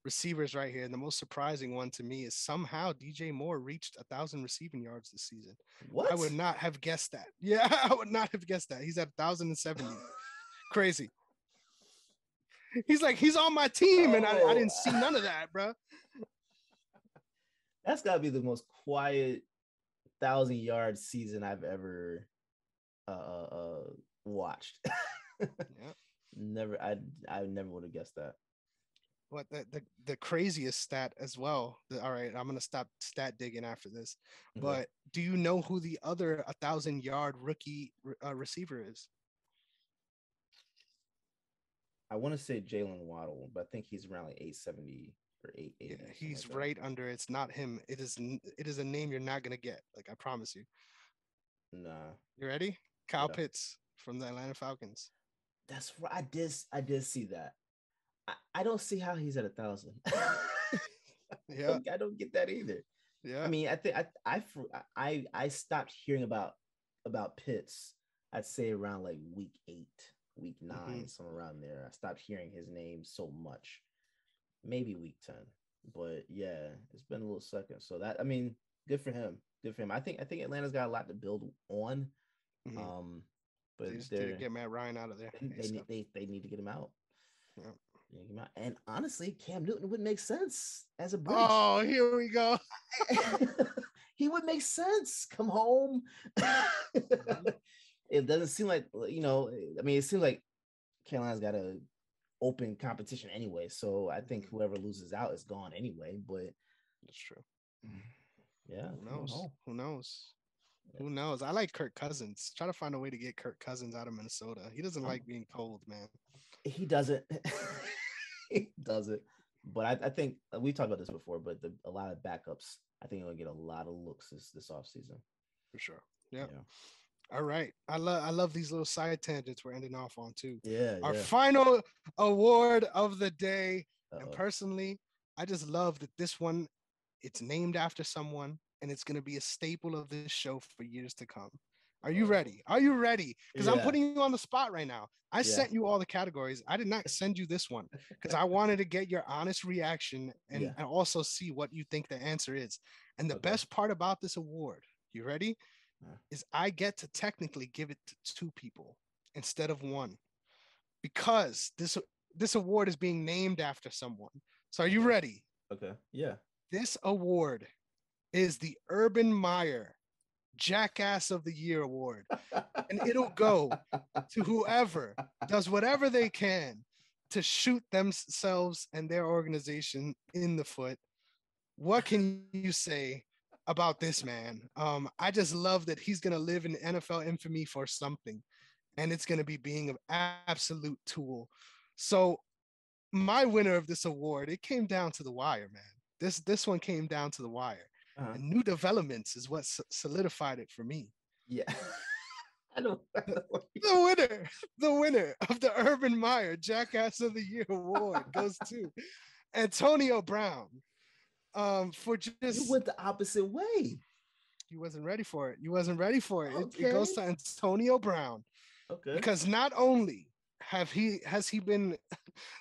receivers right here, and the most surprising one to me is somehow DJ Moore reached 1,000 receiving yards this season. What? I would not have guessed that. Yeah, I would not have guessed that. He's at 1,070. Crazy. He's on my team, and I didn't see none of that, bro. That's got to be the most quiet 1,000-yard season I've ever watched. I never would have guessed that. What the craziest stat as well. All right, I'm gonna stop stat digging after this. But do you know who the other 1,000-yard rookie receiver is? I want to say Jaylen Waddle, but I think he's around like 870 or 880. Yeah, he's right under. It's not him. It is a name you're not gonna get. Like I promise you. Nah. You ready? Kyle Pitts from the Atlanta Falcons. That's right. I did see that. I don't see how he's at 1,000. Yeah, I don't get that either. Yeah, I mean, I think I stopped hearing about Pitts. I'd say around like week 8. Week 9, somewhere around there. I stopped hearing his name so much. Maybe week 10. But yeah, it's been a little second. So that, I mean, good for him. Good for him. I think Atlanta's got a lot to build on. But they just need to get Matt Ryan out of there. They need to get him out. Yeah. And honestly, Cam Newton would make sense as a bridge. Oh, here we go. He would make sense. Come home. It doesn't seem like, I mean, it seems like Carolina's got a open competition anyway. So I think whoever loses out is gone anyway. But that's true. Yeah. Who knows? Who knows? I like Kirk Cousins. Try to find a way to get Kirk Cousins out of Minnesota. He doesn't like being cold, man. He doesn't. He doesn't. But I think we talked about this before. But a lot of backups, I think he'll get a lot of looks this offseason. For sure. Yeah. All right. I love these little side tangents we're ending off on too. Yeah. Our final award of the day. Uh-oh. And personally, I just love that this one, it's named after someone, and it's gonna be a staple of this show for years to come. Are you ready? Are you ready? Because I'm putting you on the spot right now. I sent you all the categories. I did not send you this one because I wanted to get your honest reaction and also see what you think the answer is. And the best part about this award, you ready? Is I get to technically give it to two people instead of one because this award is being named after someone. So are you ready? Okay. Yeah. This award is the Urban Meyer Jackass of the Year award. And it'll go to whoever does whatever they can to shoot themselves and their organization in the foot. What can you say about this man? I just love that he's going to live in NFL infamy for something, and it's going to be being an absolute tool. So my winner of this award, it came down to the wire, man. This one came down to the wire. And new developments is what solidified it for me. Yeah. I don't the winner of the Urban Meyer Jackass of the Year award goes to Antonio Brown. For just you went the opposite way. You wasn't ready for it. You wasn't ready for it. Okay. It goes to Antonio Brown. Okay. Because not only has he been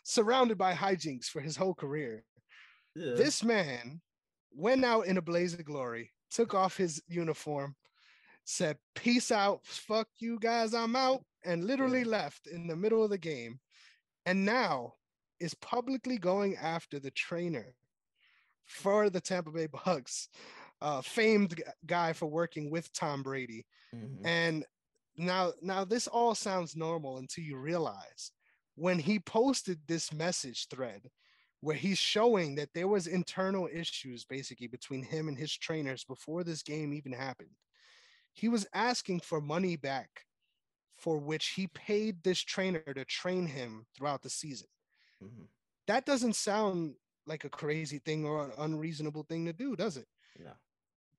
surrounded by hijinks for his whole career, this man went out in a blaze of glory, took off his uniform, said, "Peace out, fuck you guys, I'm out," and literally left in the middle of the game. And now is publicly going after the trainer for the Tampa Bay Bucks, famed guy for working with Tom Brady. Mm-hmm. And now this all sounds normal until you realize when he posted this message thread where he's showing that there was internal issues basically between him and his trainers before this game even happened. He was asking for money back for which he paid this trainer to train him throughout the season. Mm-hmm. That doesn't sound like a crazy thing or an unreasonable thing to do, does it? No.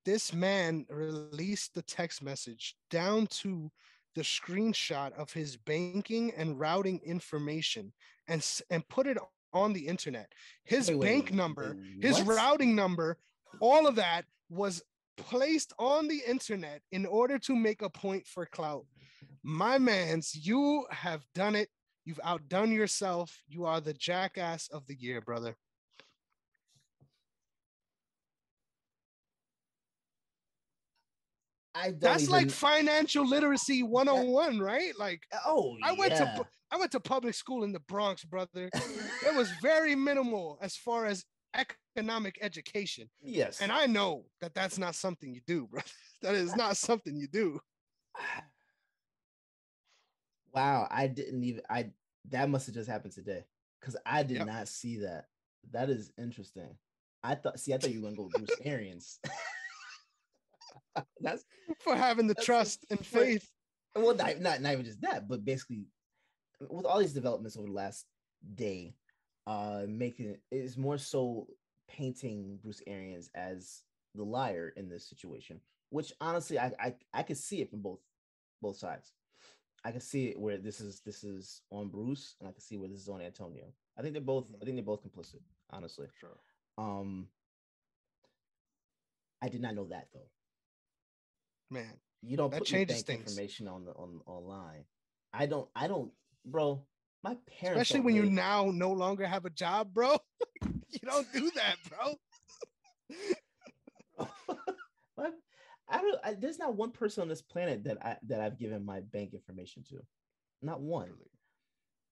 This man released the text message down to the screenshot of his banking and routing information and put it on the internet. His bank number, his routing number, all of that was placed on the internet in order to make a point for clout. My mans, you have done it. You've outdone yourself. You are the Jackass of the Year, brother. That's like financial literacy 101, right? Like, I went to public school in the Bronx, brother. It was very minimal as far as economic education. Yes. And I know that that's not something you do, brother. That is not something you do. Wow. That must have just happened today because I did not see that. That is interesting. I thought you were going to go Bruce Arians. That's for having the trust and faith. Well, not even just that, but basically with all these developments over the last day, making it is more so painting Bruce Arians as the liar in this situation, which honestly I could see it from both sides. I can see it where this is on Bruce, and I can see where this is on Antonio. I think they're both complicit, honestly. Sure. I did not know that though. Man, you don't put your bank information on online. I don't, bro. My parents, especially when you now no longer have a job, bro. You don't do that, bro. There's not one person on this planet that I've given my bank information to, not one. Really?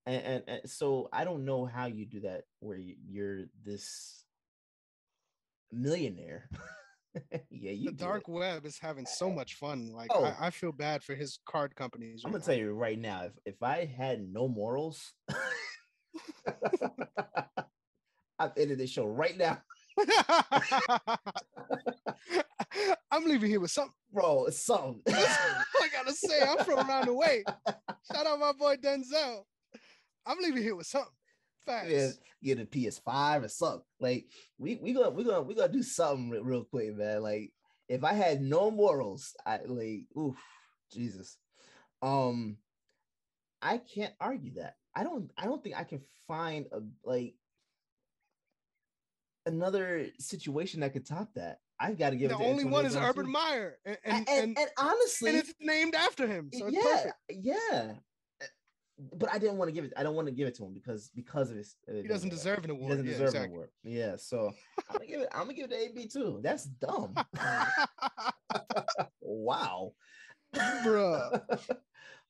And so I don't know how you do that where you're this millionaire. Yeah, the dark web is having so much fun. Like I feel bad for his card companies. I'm gonna tell you right now, if I had no morals, I've ended this show right now. I'm leaving here with something. Bro, it's something. I gotta say, I'm from around the way. Shout out my boy Denzel. I'm leaving here with something. Facts. Yeah, get a PS5 or something. Like we gonna do something real quick, man. Like if I had no morals, I like oof, Jesus. I can't argue that. I don't think I can find another situation that could top that. I got to give the it to only Antonio one is Brown Herbert too. Meyer, And honestly, and it's named after him, so it's yeah, perfect. yeah. But I didn't want to give it. I don't want to give it to him because of his. He doesn't deserve an award. He doesn't deserve an award. Yeah, so I'm gonna give it to AB too. That's dumb. Wow, bruh.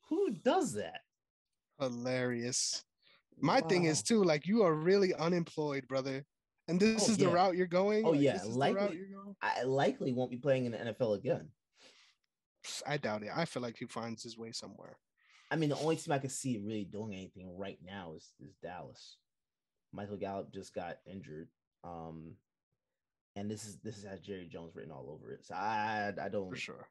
Who does that? Hilarious. My thing is too, like you are really unemployed, brother. And this is the route you're going. Oh like, yeah, this is likely. the route you're going. I likely won't be playing in the NFL again. I doubt it. I feel like he finds his way somewhere. I mean, the only team I can see really doing anything right now is Dallas. Michael Gallup just got injured. And this has Jerry Jones written all over it. So I don't for sure.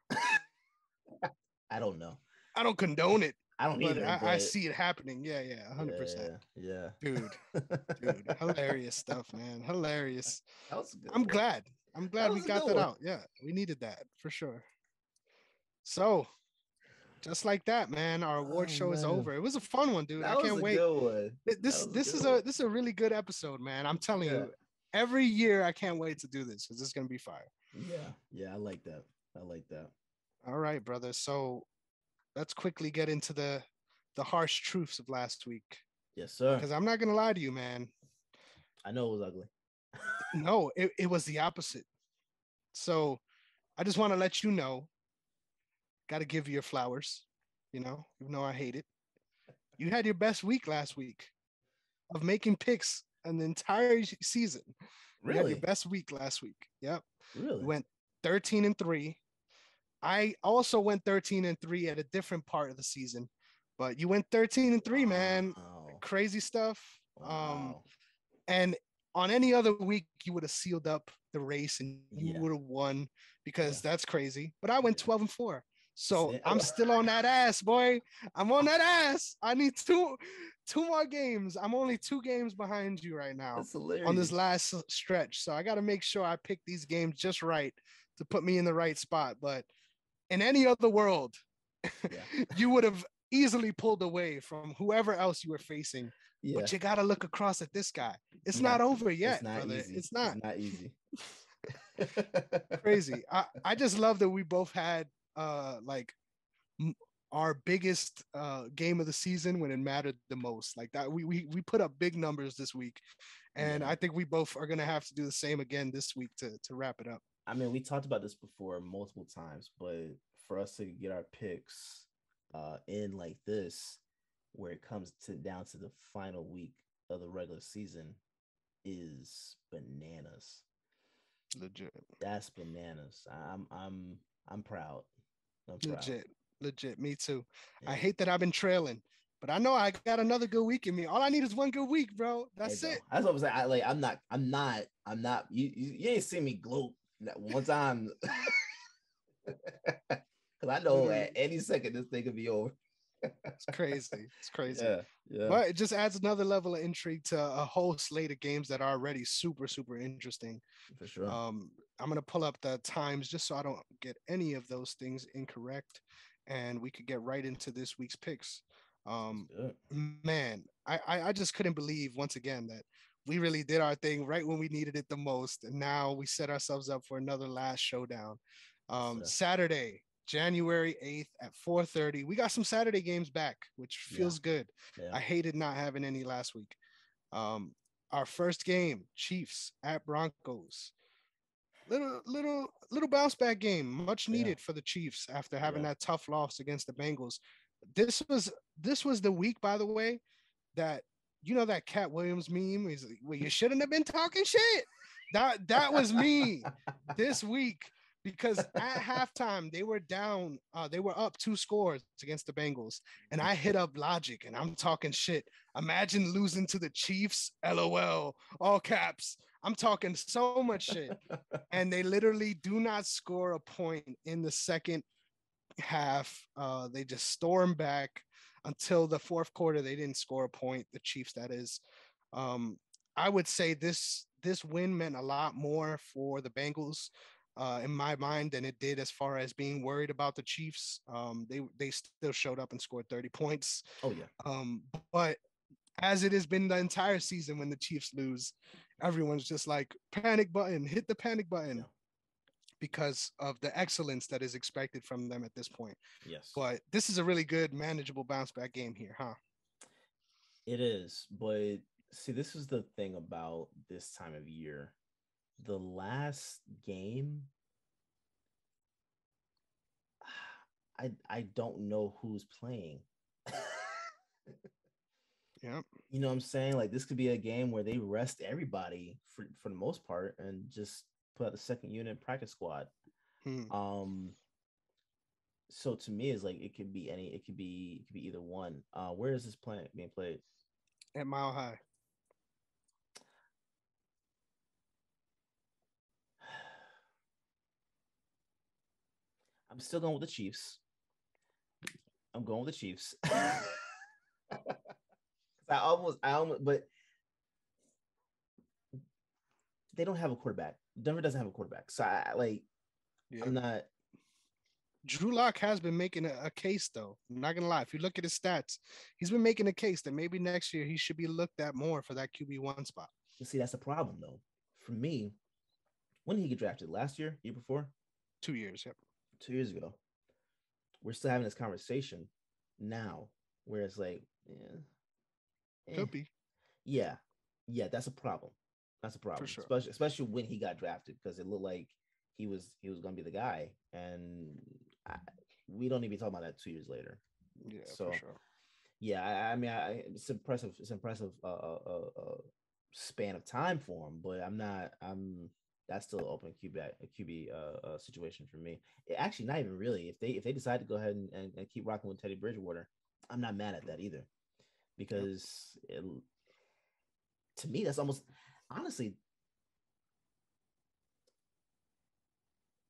I don't know. I don't condone it. I don't either. I see it happening. Yeah, 100%. Yeah. Dude, hilarious stuff, man. Hilarious. That was a good I'm one. glad we got that out. Yeah, we needed that for sure. So, just like that, man, our award show is over. It was a fun one, dude. I can't wait. This is a really good episode, man. I'm telling you, every year I can't wait to do this because it's gonna be fire. Yeah, I like that. All right, brother. So let's quickly get into the harsh truths of last week. Yes, sir. Because I'm not gonna lie to you, man. I know it was ugly. No, it was the opposite. So I just want to let you know. Got to give you your flowers, even though I hate it. You had your best week last week of making picks an entire season. Really? You had your best week last week. Yep. Really? You went 13-3. I also went 13-3 at a different part of the season, but you went 13-3, man. Crazy stuff. Wow. And on any other week, you would have sealed up the race and you would have won because that's crazy. But I went 12-4. So I'm still on that ass, boy. I'm on that ass. I need two more games. I'm only 2 games behind you right now on this last stretch. So I got to make sure I pick these games just right to put me in the right spot. But in any other world, you would have easily pulled away from whoever else you were facing. Yeah. But you got to look across at this guy. It's not over yet, brother. It's not easy. Crazy. I just love that we both had our biggest game of the season when it mattered the most. Like that, we put up big numbers this week, and I think we both are gonna have to do the same again this week to wrap it up. I mean, we talked about this before multiple times, but for us to get our picks in like this, where it comes down to the final week of the regular season, is bananas. Legit. That's bananas. I'm proud. Legit. Me too. Yeah. I hate that I've been trailing, but I know I got another good week in me. All I need is one good week, bro. That's it. That's what I'm saying. I'm not. You ain't seen me gloat that one time. Because I know at any second this thing could be over. It's crazy. Yeah. But it just adds another level of intrigue to a whole slate of games that are already super, super interesting. For sure. I'm going to pull up the times just so I don't get any of those things incorrect. And we could get right into this week's picks. Man, I just couldn't believe once again that we really did our thing right when we needed it the most. And now we set ourselves up for another last showdown. Saturday, January 8th at 4:30. We got some Saturday games back, which feels good. Yeah. I hated not having any last week. Our first game, Chiefs at Broncos. Little bounce back game, much needed for the Chiefs after having that tough loss against the Bengals. This was the week, by the way, that that Cat Williams meme is like, well, you shouldn't have been talking shit. That was me this week. Because at halftime, they were down. They were up 2 scores against the Bengals. And I hit up Logic and I'm talking shit. Imagine losing to the Chiefs. LOL. All caps. I'm talking so much shit. And they literally do not score a point in the second half. They just storm back until the fourth quarter. They didn't score a point. The Chiefs, that is. I would say this win meant a lot more for the Bengals in my mind than it did as far as being worried about the Chiefs. They still showed up and scored 30 points. Oh yeah. But as it has been the entire season, when the Chiefs lose, everyone's just like, panic button, hit the panic button. Yeah. Because of the excellence that is expected from them at this point. Yes. But this is a really good, manageable bounce back game here, huh? It is. But see, this is the thing about this time of year. The last game, I don't know who's playing. Yeah. You know what I'm saying? Like, this could be a game where they rest everybody for the most part and just put out the second unit practice squad. So to me, it's like it could be either one. Where is this being played? At Mile High. I'm still going with the Chiefs. I almost, but they don't have a quarterback. Denver doesn't have a quarterback, so I'm not. Drew Lock has been making a case, though. I'm not gonna lie. If you look at his stats, he's been making a case that maybe next year he should be looked at more for that QB1 spot. You see, that's a problem, though. For me, when did he get drafted? Last year? Year before? 2 years. Yep. 2 years ago. We're still having this conversation now, where it's like, could be. Yeah, that's a problem. That's a problem, for sure. Especially when he got drafted, because it looked like he was going to be the guy, and we don't need to be talking about that 2 years later. Yeah, so, for sure. Yeah, I mean, it's impressive. It's impressive span of time for him, but that's still an open QB situation for me. Actually, not even really. If they decide to go ahead and keep rocking with Teddy Bridgewater, I'm not mad at that either, because to me, that's almost, honestly,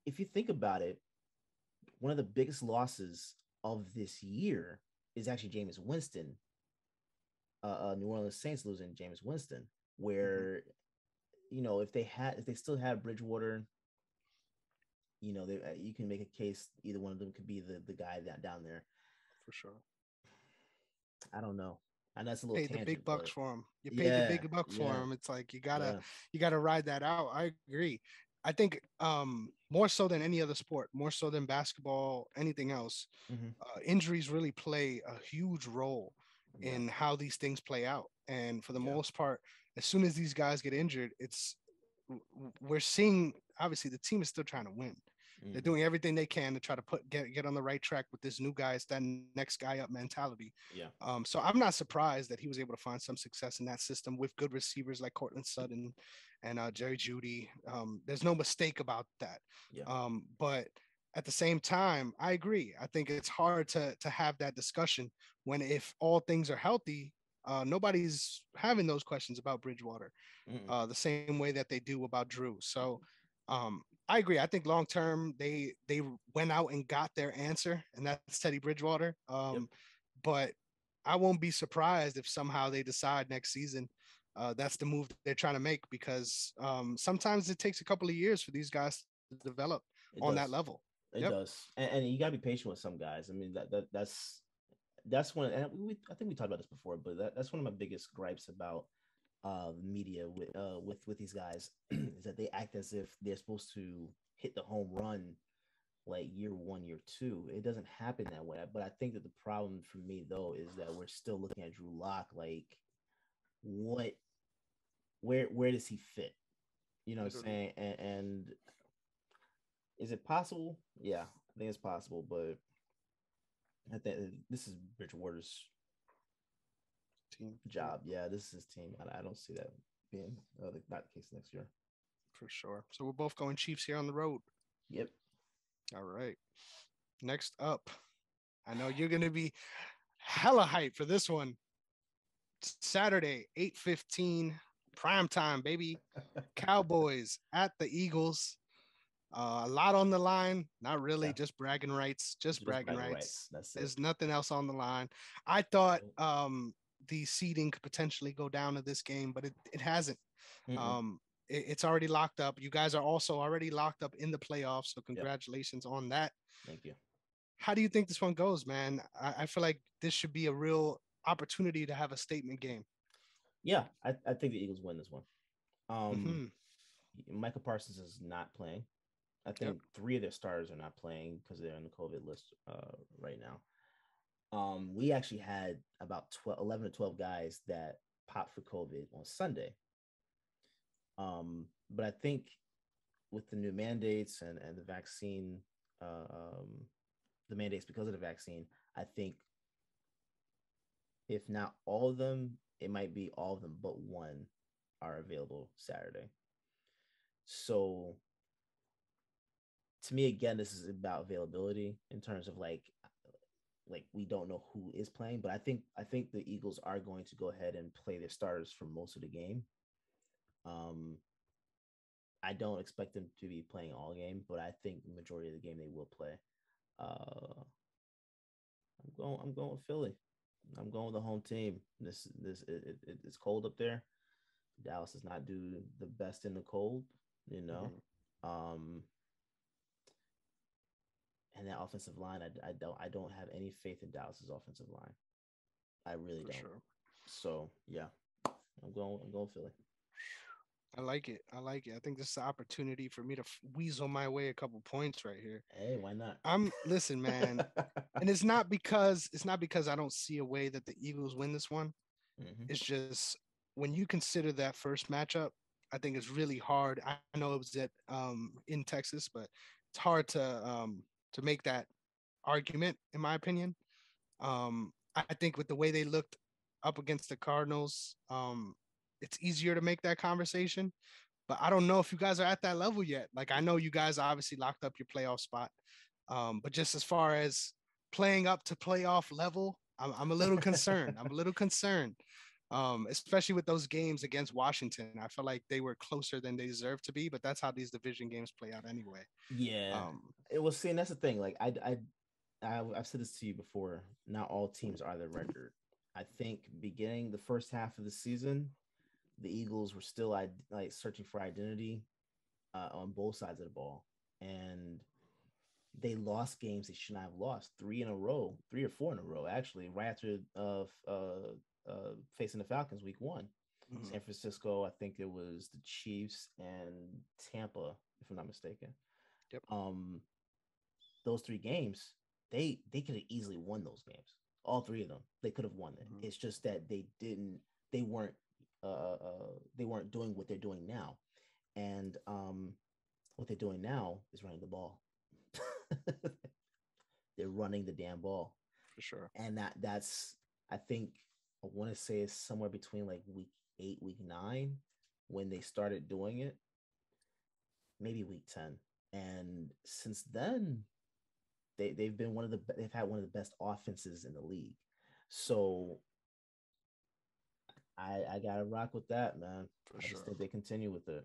if you think about it, one of the biggest losses of this year is actually Jameis Winston. New Orleans Saints losing Jameis Winston, where if they still had Bridgewater, you can make a case either one of them could be the guy down there. For sure. I don't know. And that's a little tangent, the big bucks for him. You paid the big bucks for him. It's like you gotta ride that out. I agree. I think more so than any other sport, more so than basketball, anything else, injuries really play a huge role in how these things play out. And for the most part, as soon as these guys get injured, we're seeing, obviously the team is still trying to win. They're doing everything they can to try to get on the right track with this new guy. It's that next guy up mentality. Yeah. So I'm not surprised that he was able to find some success in that system with good receivers like Cortland Sutton and Jerry Jeudy. There's no mistake about that. Yeah. But at the same time, I agree. I think it's hard to have that discussion when, if all things are healthy, nobody's having those questions about Bridgewater the same way that they do about Drew. So I agree. I think long term they went out and got their answer, and that's Teddy Bridgewater. But I won't be surprised if somehow they decide next season that's the move they're trying to make, because sometimes it takes a couple of years for these guys to develop that level. It does, and you gotta be patient with some guys. I mean, that's one. And I think we talked about this before, but that's one of my biggest gripes about media with these guys is that they act as if they're supposed to hit the home run like year one, year two. It doesn't happen that way. But I think that the problem for me though is that we're still looking at Drew Lock like, where does he fit? You know what I'm saying? And is it possible? Yeah, I think it's possible, but I think this is Bridgewater's team job. Yeah, this is his team. I don't see that being not the case next year. For sure. So we're both going Chiefs here on the road. Yep. All right. Next up, I know you're going to be hella hyped for this one. Saturday, 8:15. Prime time, baby. Cowboys at the Eagles. A lot on the line. Not really, Yeah. just bragging rights. Just bragging rights. That's it. There's nothing else on the line. I thought the seeding could potentially go down to this game, but it hasn't. It's already locked up. You guys are also already locked up in the playoffs, so congratulations on that. Thank you. How do you think this one goes, man? I feel like this should be a real opportunity to have a statement game. Yeah, I think the Eagles win this one. Micah Parsons is not playing. I think 3 of their starters are not playing because they're on the COVID list right now. We actually had about 11 to 12 guys that popped for COVID on Sunday. But I think with the new mandates and the vaccine, the mandates because of the vaccine, I think if not all of them, it might be all of them but one are available Saturday. So to me, again, this is about availability in terms of like we don't know who is playing, but I think the Eagles are going to go ahead and play their starters for most of the game. I don't expect them to be playing all game, but I think the majority of the game they will play. I'm going with Philly. I'm going with the home team. It's cold up there. Dallas does not do the best in the cold, you know. And that offensive line, I don't have any faith in Dallas's offensive line. I really don't. Sure. So yeah, I'm going Philly. I like it. I think this is an opportunity for me to weasel my way a couple points right here. Hey, why not? Listen, man, and it's not because I don't see a way that the Eagles win this one. It's just when you consider that first matchup, I think it's really hard. I know it was in Texas, but it's hard to make that argument, in my opinion. I think with the way they looked up against the Cardinals, it's easier to make that conversation. But I don't know if you guys are at that level yet. Like, I know you guys obviously locked up your playoff spot. But just as far as playing up to playoff level, I'm a little concerned. Especially with those games against Washington. I feel like they were closer than they deserve to be, but that's how these division games play out anyway. Yeah. It was saying that's the thing. Like I've said this to you before. Not all teams are the record. I think beginning the first half of the season, the Eagles were still like searching for identity on both sides of the ball, and they lost games they should not have lost. 3 or 4 in a row, actually, right after facing the Falcons week 1. San Francisco, I think it was the Chiefs and Tampa, if I'm not mistaken. Yep. Those 3 games, they could have easily won those games. All 3 of them, they could have won it. It's just that they weren't doing what they're doing now. And what they're doing now is running the ball. They're running the damn ball. For sure. And that's, I think, I want to say it's somewhere between like week 8, week 9 when they started doing it. Maybe week 10. And since then, they've had one of the best offenses in the league. So I gotta rock with that, man. For sure. Just think they continue with it.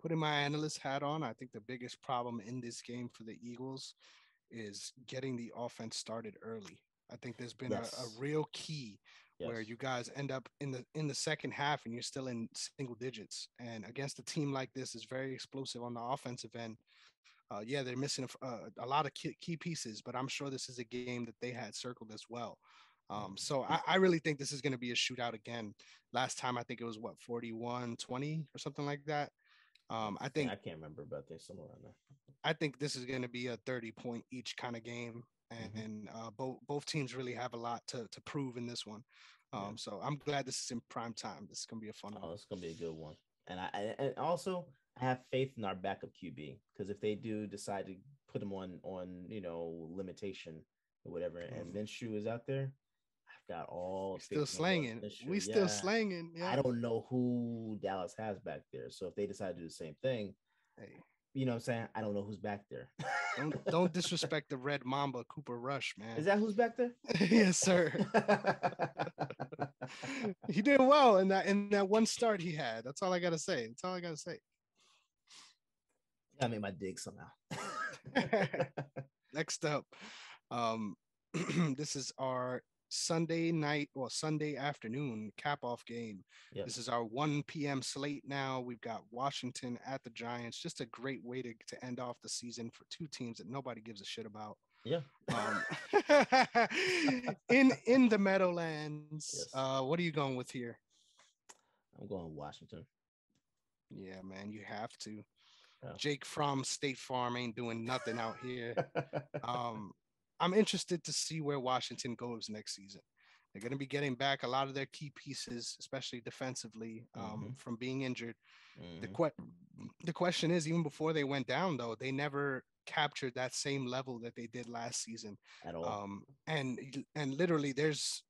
Putting my analyst hat on, I think the biggest problem in this game for the Eagles is getting the offense started early. I think there's been a real key where you guys end up in the second half and you're still in single digits. And against a team like this is very explosive on the offensive end. They're missing a lot of key pieces, but I'm sure this is a game that they had circled as well. So I really think this is going to be a shootout again. Last time, I think it was 41-20 or something like that. I can't remember, but there's somewhere around there. I think this is going to be a 30-point each kind of game. And both teams really have a lot to prove in this one. So I'm glad this is in prime time. This is going to be a fun one. It's going to be a good one. And also I have faith in our backup QB, because if they do decide to put him on limitation or whatever, and then Minshew is out there, I've got all still slanging. Still slanging. Yeah. I don't know who Dallas has back there, so if they decide to do the same thing, hey, you know what I'm saying? I don't know who's back there. Don't disrespect the Red Mamba, Cooper Rush, man. Is that who's back there? Yes, sir. He did well in that one start he had. That's all I gotta say. That's all I gotta say. I made my dig somehow. Next up, this is our Sunday night or Sunday afternoon cap off game. Yep. This is our 1 p.m. slate now. We've got Washington at the Giants. Just a great way to end off the season for two teams that nobody gives a shit about. Yeah. In the Meadowlands. Yes. What are you going with here? I'm going Washington. Yeah, man, you have to. Yeah. Jake from State Farm ain't doing nothing out here. I'm interested to see where Washington goes next season. They're going to be getting back a lot of their key pieces, especially defensively, from being injured. The question is, even before they went down, though, they never captured that same level that they did last season at all. And literally, there's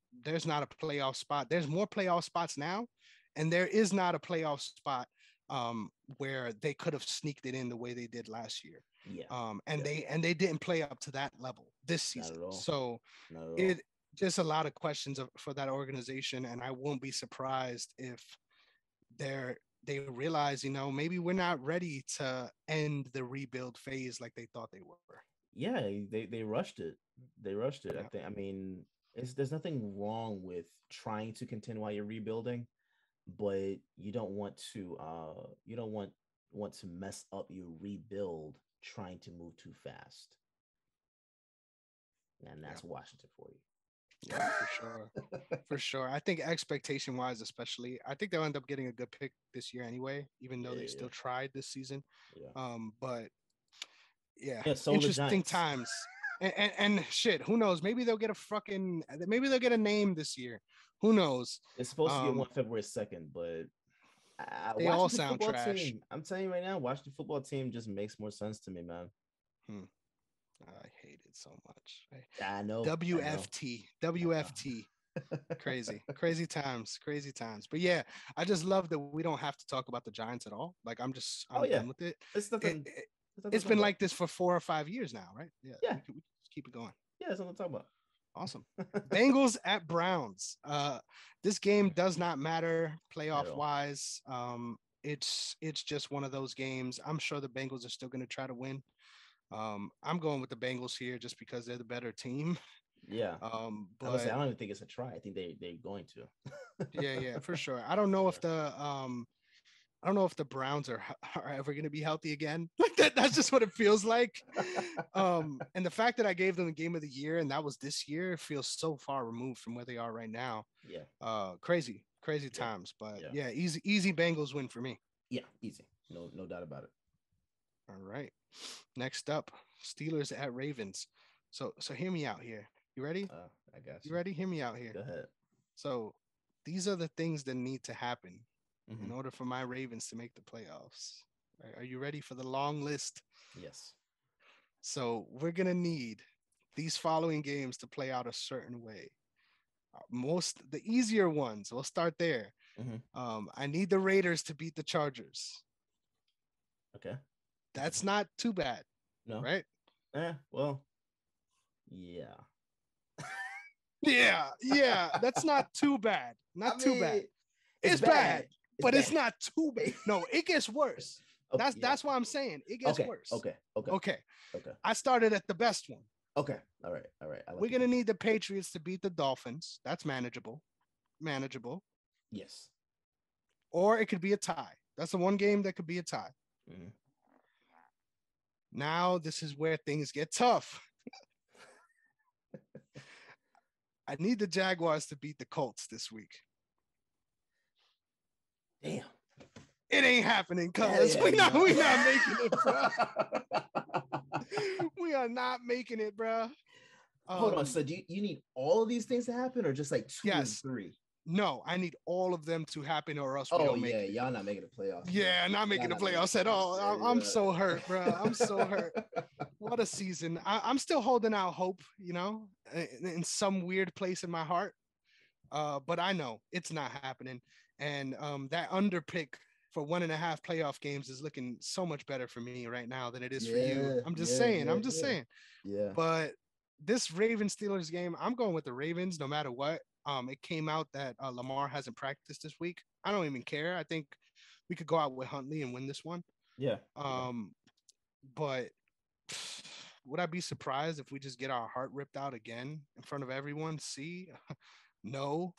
not a playoff spot. There's more playoff spots now, and there is not a playoff spot where they could have sneaked it in the way they did last year. Yeah. They didn't play up to that level this season. So it just a lot of questions for that organization, and I won't be surprised if they realize, maybe we're not ready to end the rebuild phase like they thought they were. Yeah, they rushed it. Yeah. I mean, there's nothing wrong with trying to contend while you're rebuilding, but you don't want to mess up your rebuild trying to move too fast. And that's Washington for you. Yeah, for sure. I think expectation wise, especially, I think they'll end up getting a good pick this year anyway, even though they still tried this season. Yeah. But so interesting times. And shit, who knows? Maybe they'll get a name this year. Who knows? It's supposed to be on February 2nd, but they all sound trash. I'm telling you right now, Washington football team just makes more sense to me, man. I hate it so much. I know. WFT. Crazy times. But yeah, I just love that we don't have to talk about the Giants at all. Like I'm done with it. It's been like this for 4 or 5 years now, right? Yeah. We just keep it going. Yeah, that's what I'm talking about. Awesome. Bengals at Browns. This game does not matter playoff wise. It's just one of those games. I'm sure the Bengals are still going to try to win. I'm going with the Bengals here just because they're the better team. Yeah. But I don't even think it's a try. I think they're going to. yeah, for sure. I don't know if the Browns are ever going to be healthy again. Like that's just what it feels like. And the fact that I gave them the game of the year and that was this year feels so far removed from where they are right now. Yeah. Crazy times. But easy Bengals win for me. Yeah, easy. No doubt about it. All right. Next up, Steelers at Ravens. So hear me out here. You ready? I got you. You ready? Hear me out here. Go ahead. So these are the things that need to happen in order for my Ravens to make the playoffs. Are you ready for the long list? Yes. So we're going to need these following games to play out a certain way. The easier ones, we'll start there. I need the Raiders to beat the Chargers. Okay. That's not too bad. No. Right? Well, yeah. Yeah. That's not too bad. Too bad. It's bad. But it's not too bad. No, it gets worse. Okay, that's why I'm saying it gets worse. Okay. I started at the best one. Okay. All right. We're going to need the Patriots to beat the Dolphins. That's manageable. Yes. Or it could be a tie. That's the one game that could be a tie. Now this is where things get tough. I need the Jaguars to beat the Colts this week. Damn. It ain't happening, cuz we're not making it, bro. We are not making it, bro. Hold on. So you need all of these things to happen or just like 2 and 3? No, I need all of them to happen or else we don't make it. Y'all not making the playoffs. Yeah, not making the playoffs at all. I'm so hurt, bro. I'm so hurt. What a season. I'm still holding out hope, in some weird place in my heart. But I know it's not happening. And that underpick for 1.5 playoff games is looking so much better for me right now than it is for you. I'm just saying. Yeah. But this Ravens Steelers game, I'm going with the Ravens no matter what. It came out that Lamar hasn't practiced this week. I don't even care. I think we could go out with Huntley and win this one. Yeah. But would I be surprised if we just get our heart ripped out again in front of everyone? See, no.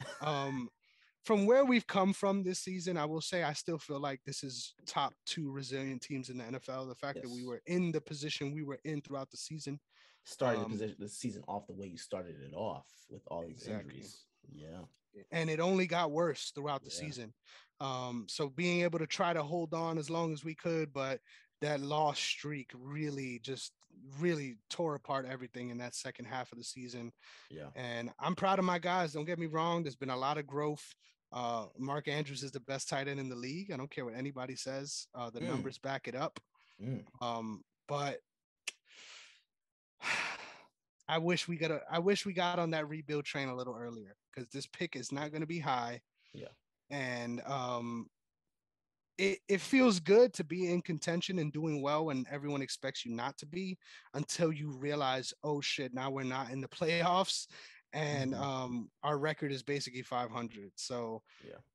From where we've come from this season, I will say I still feel like this is top 2 resilient teams in the NFL. The fact that we were in the position we were in throughout the season. Starting the season off the way you started it off with all these injuries. Yeah. And it only got worse throughout the season. So being able to try to hold on as long as we could, but that loss streak really tore apart everything in that second half of the season. Yeah. And I'm proud of my guys. Don't get me wrong. There's been a lot of growth. Mark Andrews is the best tight end in the league. I don't care what anybody says. The numbers back it up. But I wish we got on that rebuild train a little earlier, because this pick is not going to be high. Yeah. And it feels good to be in contention and doing well when everyone expects you not to be, until you realize, oh shit, now we're not in the playoffs, and our record is basically 500. So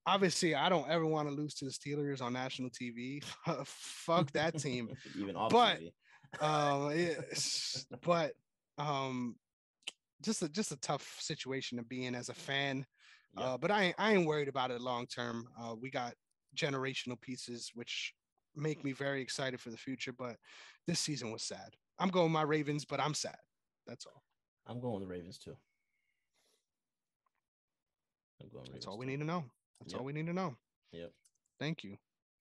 obviously I don't ever want to lose to the Steelers on national TV. Fuck that team. Even off TV. Just a tough situation to be in as a fan. But I ain't worried about it long term. We got generational pieces which make me very excited for the future, but this season was sad. I'm going my Ravens, but I'm sad. That's all. I'm going the Ravens too. That's all we need to know. That's all we need to know. Yep. Thank you.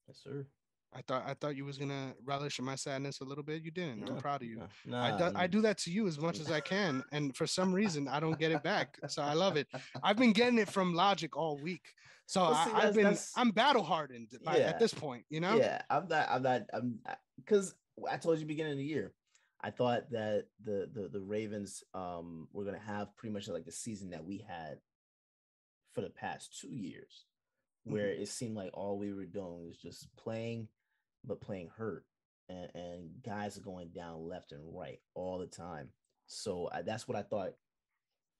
Yes, sir. I thought you was gonna relish in my sadness a little bit. You didn't. I'm proud of you. Nah, I do that to you as much as I can, and for some reason I don't get it back. So I love it. I've been getting it from Logic all week. So I'm battle hardened at this point. You know. Yeah, I'm not. Because I told you beginning of the year, I thought that the Ravens were gonna have pretty much like the season that we had for the past 2 years, where it seemed like all we were doing was just playing hurt, and guys are going down left and right all the time. So that's what I thought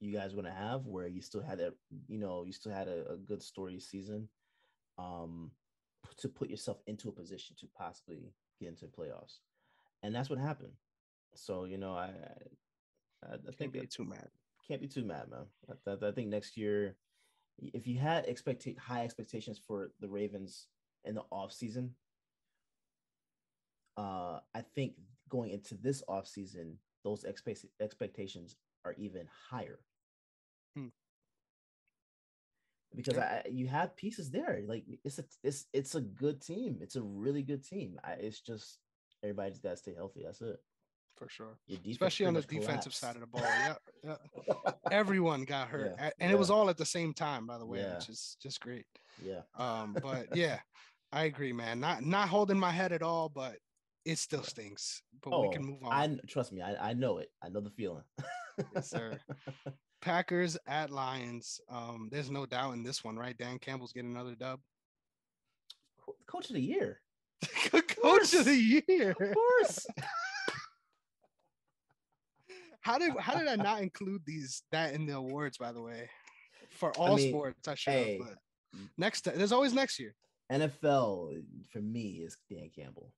you guys were going to have, where you still had a good story season to put yourself into a position to possibly get into the playoffs. And that's what happened. So, I think can't be too mad, man. I think next year, if you had high expectations for the Ravens in the offseason, I think going into this offseason, those expectations are even higher. Because you have pieces there. Like it's a good team. It's a really good team. It's just everybody's got to stay healthy. That's it. For sure. Especially on the defensive side of the ball. Yeah. Everyone got hurt. And it was all at the same time, by the way, which is just great. Yeah. But yeah, I agree, man. Not holding my head at all, but it still stings. But we can move on. Trust me, I know it. I know the feeling. Yes, sir. Packers at Lions. There's no doubt in this one, right? Dan Campbell's getting another dub. Coach of the year. Coach of the year. Of course. How did I not include that in the awards, by the way? For all sports, I should have. But there's always next year. NFL for me is Dan Campbell.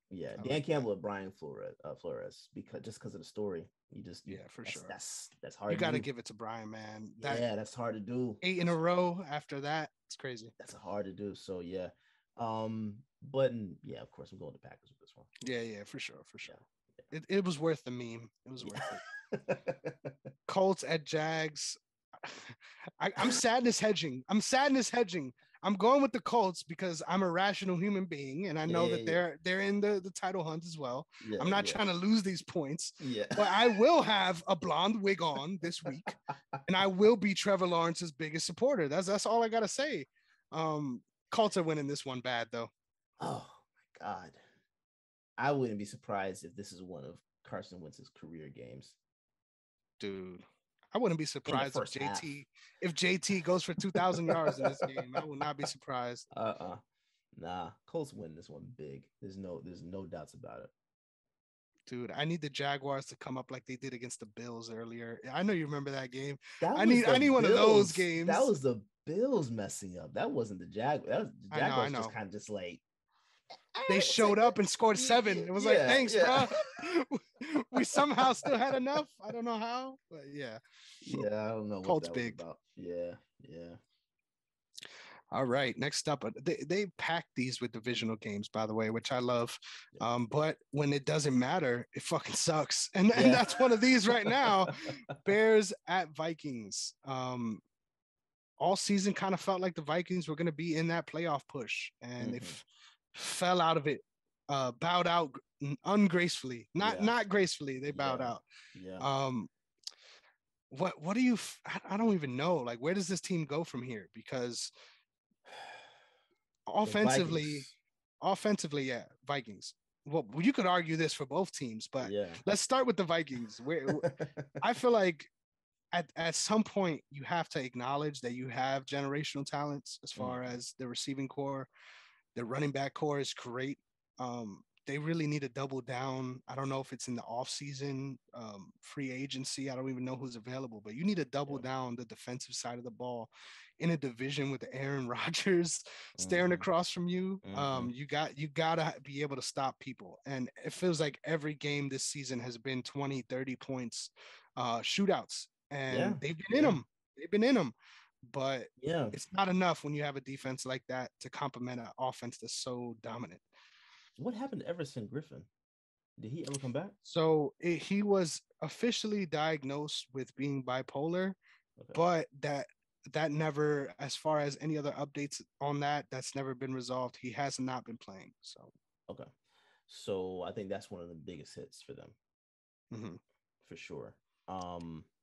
Yeah, Dan Campbell and Brian Flores, because of the story. For sure. That's hard. You got to give it to Brian, man. That's hard to do. 8 in a row after that, it's crazy. That's hard to do. So yeah, but yeah, of course I'm going to Packers with this one. Yeah, for sure. Yeah. It was worth the meme. It was worth it. Colts at Jags. I'm sadness hedging. I'm going with the Colts because I'm a rational human being, and I know that they're in the title hunt as well. I'm not trying to lose these points. But I will have a blonde wig on this week, and I will be Trevor Lawrence's biggest supporter. That's all I gotta say. Colts are winning this one bad though. Oh my God. I wouldn't be surprised if this is one of Carson Wentz's career games. Dude, I wouldn't be surprised if JT goes for 2,000 yards in this game. I will not be surprised. Nah, Colts win this one big. There's no doubts about it. Dude, I need the Jaguars to come up like they did against the Bills earlier. I know you remember that game. That I was need the one of those Bills. games. That was the Bills messing up. That wasn't the Jag. That was the Jaguars. I know. Just kind of just like They showed up and scored 7. It was like, thanks, bro. We somehow still had enough. I don't know how, but yeah. Yeah, I don't know what Colts that big. was about. Yeah. All right, next up, they pack these with divisional games, by the way, which I love. But when it doesn't matter, it fucking sucks. And that's one of these right now. Bears at Vikings. All season kind of felt like the Vikings were going to be in that playoff push, and they fell out of it, bowed out ungracefully, not gracefully. They bowed out. Yeah. What do you? I don't even know. Like, where does this team go from here? Because offensively, yeah, Vikings. Well, you could argue this for both teams, but let's start with the Vikings. Where I feel like at some point you have to acknowledge that you have generational talents as far as the receiving core. The running back core is great. They really need to double down. I don't know if it's in the offseason, free agency. I don't even know who's available, but you need to double down the defensive side of the ball in a division with Aaron Rodgers staring across from you. You gotta be able to stop people. And it feels like every game this season has been 20, 30 points, shootouts. And they've been in them. But it's not enough when you have a defense like that to complement an offense that's so dominant. What happened to Everson Griffin? Did he ever come back? So he was officially diagnosed with being bipolar, but that never, as far as any other updates on that's never been resolved. He has not been playing. So I think that's one of the biggest hits for them, for sure.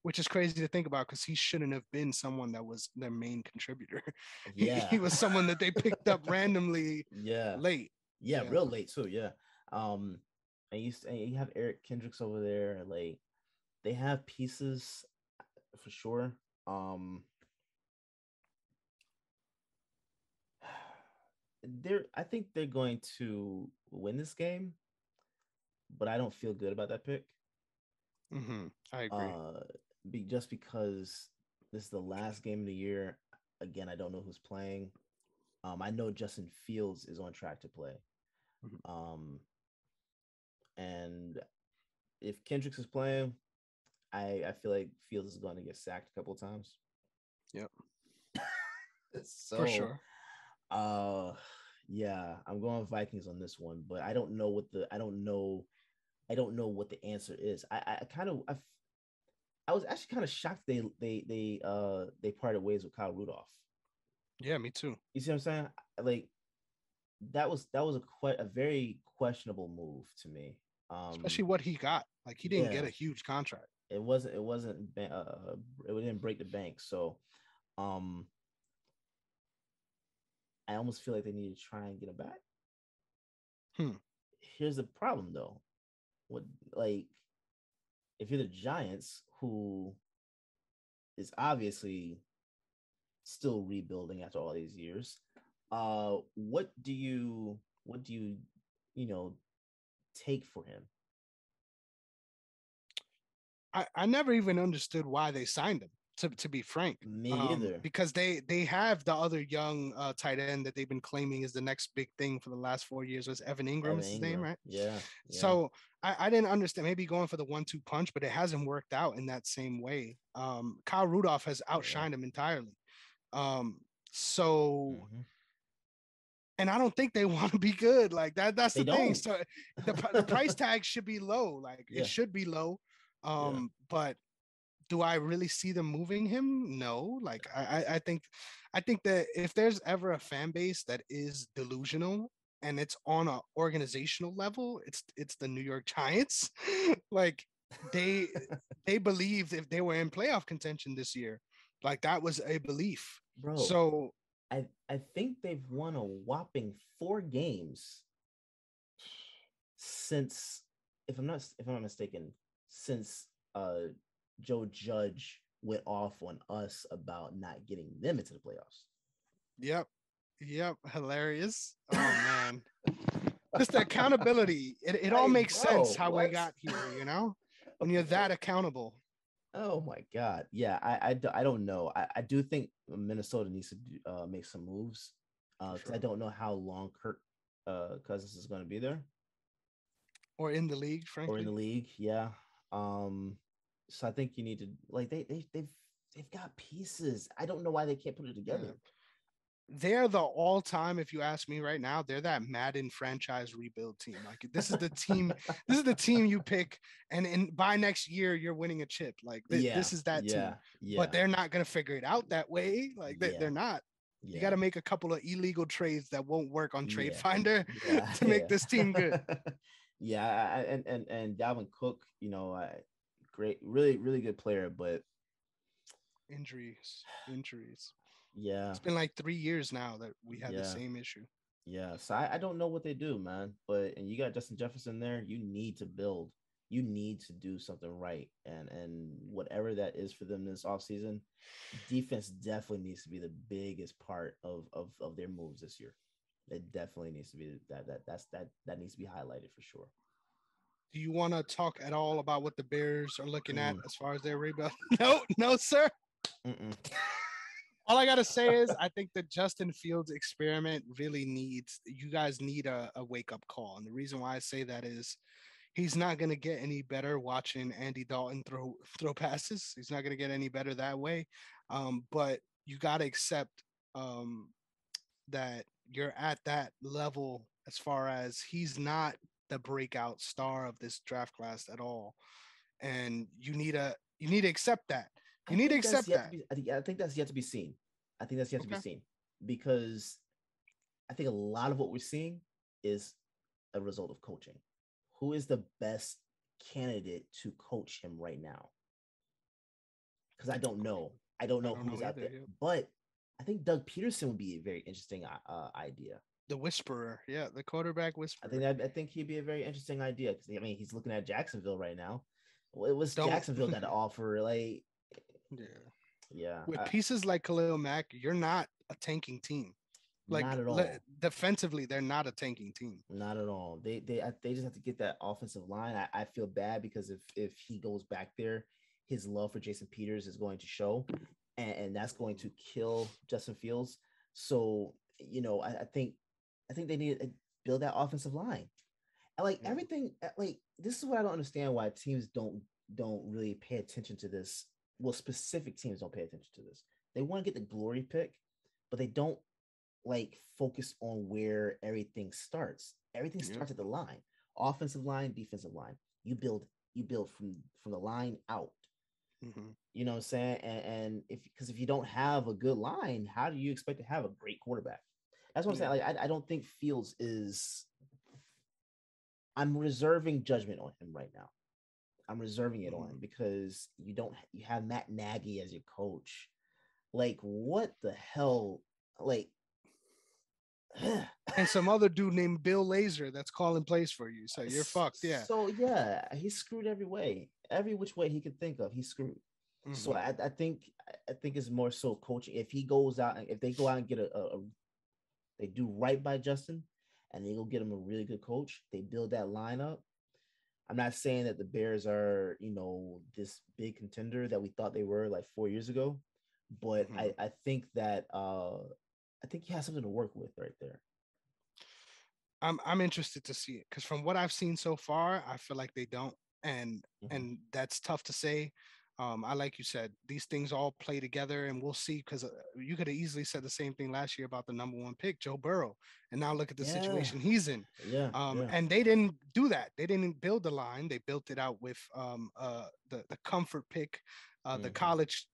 Which is crazy to think about because he shouldn't have been someone that was their main contributor. Yeah, he was someone that they picked up randomly. Late. Yeah, real late too. Yeah. And you have Eric Kendricks over there. Like, they have pieces for sure. I think they're going to win this game, but I don't feel good about that pick. I agree. Just because this is the last game of the year. Again, I don't know who's playing. I know Justin Fields is on track to play. And if Kendricks is playing, I feel like Fields is going to get sacked a couple of times. Yep. So, for sure. Yeah, I'm going Vikings on this one, but I don't know what the answer is. I was actually kind of shocked they parted ways with Kyle Rudolph. Yeah, me too. You see what I'm saying? Like, that was a very questionable move to me. Especially what he got. Like, he didn't get a huge contract. It didn't break the bank. So, I almost feel like they need to try and get it back. Here's the problem, though. If you're the Giants, who is obviously still rebuilding after all these years, what do you take for him? I never even understood why they signed him, to be frank. Me either. Because they have the other young tight end that they've been claiming is the next big thing for the last 4 years. Was Evan Ingram his name, right? Yeah. So I didn't understand, maybe going for the 1-2 punch, but it hasn't worked out in that same way. Kyle Rudolph has outshined him entirely. And I don't think they want to be good. Like, that's the thing. So the price tag should be low. Like, it should be low. But do I really see them moving him? No. Like, I think that if there's ever a fan base that is delusional and it's on an organizational level, it's the New York Giants. Like, they believed if they were in playoff contention this year, like, that was a belief. Bro. So I think they've won a whopping 4 games since, if I'm not mistaken, since Joe Judge went off on us about not getting them into the playoffs. Yep. Hilarious. Oh man. Just the accountability. It all makes sense how we what? got here, you know? When you're that accountable. Oh my God. Yeah, I don't know. I do think Minnesota needs to make some moves because Sure. I don't know how long Kirk Cousins is going to be there Or in the league, or in frankly. the league. Yeah. Um, so I think you need to like they've got pieces. I don't know why they can't put it Yeah. together. They're the all-time, if you ask me right now, they're that Madden franchise rebuild team. Like this is the team you pick, and by next year you're winning a chip. Like Yeah, this is that yeah, team. But yeah, they're not gonna figure it out that way. Like yeah, they're not. You got yeah, to make a couple of illegal trades that won't work on Trade yeah, Finder yeah, to make this team good. yeah. And Dalvin Cook, great, really, really good player, but Injuries. yeah, It's been like 3 years now that we had the yeah, same issue. yeah. So I don't know what they do, man. But and you got Justin Jefferson there. You need to build. You need to do something right, and whatever that is for them this offseason, defense definitely needs to be the biggest part of their moves this year. It definitely needs to be that needs to be highlighted for sure. Do you want to talk at all about what the Bears are looking at Mm, as far as their rebuild? No, no, sir. mm-mm. All I gotta say is I think the Justin Fields experiment really needs you guys need a wake up call. And the reason why I say that is he's not gonna get any better watching Andy Dalton throw passes. He's not gonna get any better that way. But you gotta accept um, that you're at that level as far as he's not the breakout star of this draft class at all. And you need to accept that. I You need to think that's accept yet to that. be. I think that's yet to be seen. I think that's yet to be Okay. seen because I think a lot of what we're seeing is a result of coaching. Who is the best candidate to coach him right now? Because I don't know. I don't I know don't who's know out either. there, Yep. but I think Doug Peterson would be a very interesting idea. The whisperer. Yeah, the quarterback whisperer. I think he'd be a very interesting idea because I mean he's looking at Jacksonville right now. What's Don't Jacksonville got to offer? Like, yeah. yeah, With pieces like Khalil Mack, you're not a tanking team. Like not at all. defensively, they're not a tanking team. Not at all. They just have to get that offensive line. I feel bad because if he goes back there, his love for Jason Peters is going to show, and that's going to kill Justin Fields. So I think they need to build that offensive line. And like Yeah. everything, like this is what I don't understand why teams don't really pay attention to this. Well, specific teams don't pay attention to this. They want to get the glory pick, but they don't like focus on where everything starts. Everything Yeah. starts at the line, offensive line, defensive line. You build from the line out. Mm-hmm. You know what I'm saying? And if you don't have a good line, how do you expect to have a great quarterback? That's what I'm saying. Yeah. Like I don't think Fields is. I'm reserving judgment on him right now. I'm reserving it on Mm-hmm. him because you have Matt Nagy as your coach. Like what the hell? Like And some other dude named Bill Lazor that's calling plays for you. So you're fucked. Yeah. so yeah, he's screwed every which way he could think of. He's screwed. So Mm-hmm. I think it's more so coaching. If he goes out and if they go out and get they do right by Justin, and they go get him a really good coach. They build that lineup. I'm not saying that the Bears are this big contender that we thought they were like 4 years ago, but Mm-hmm. I think that I think he has something to work with right there. I'm interested to see it because from what I've seen so far, I feel like they don't, and Mm-hmm. and that's tough to say. I like you said, these things all play together, and we'll see. Because you could have easily said the same thing last year about the number one pick, Joe Burrow, and now look at the Yeah, situation he's in. yeah, yeah. And they didn't do that. They didn't build the line. They built it out with the comfort pick, the Mm-hmm. college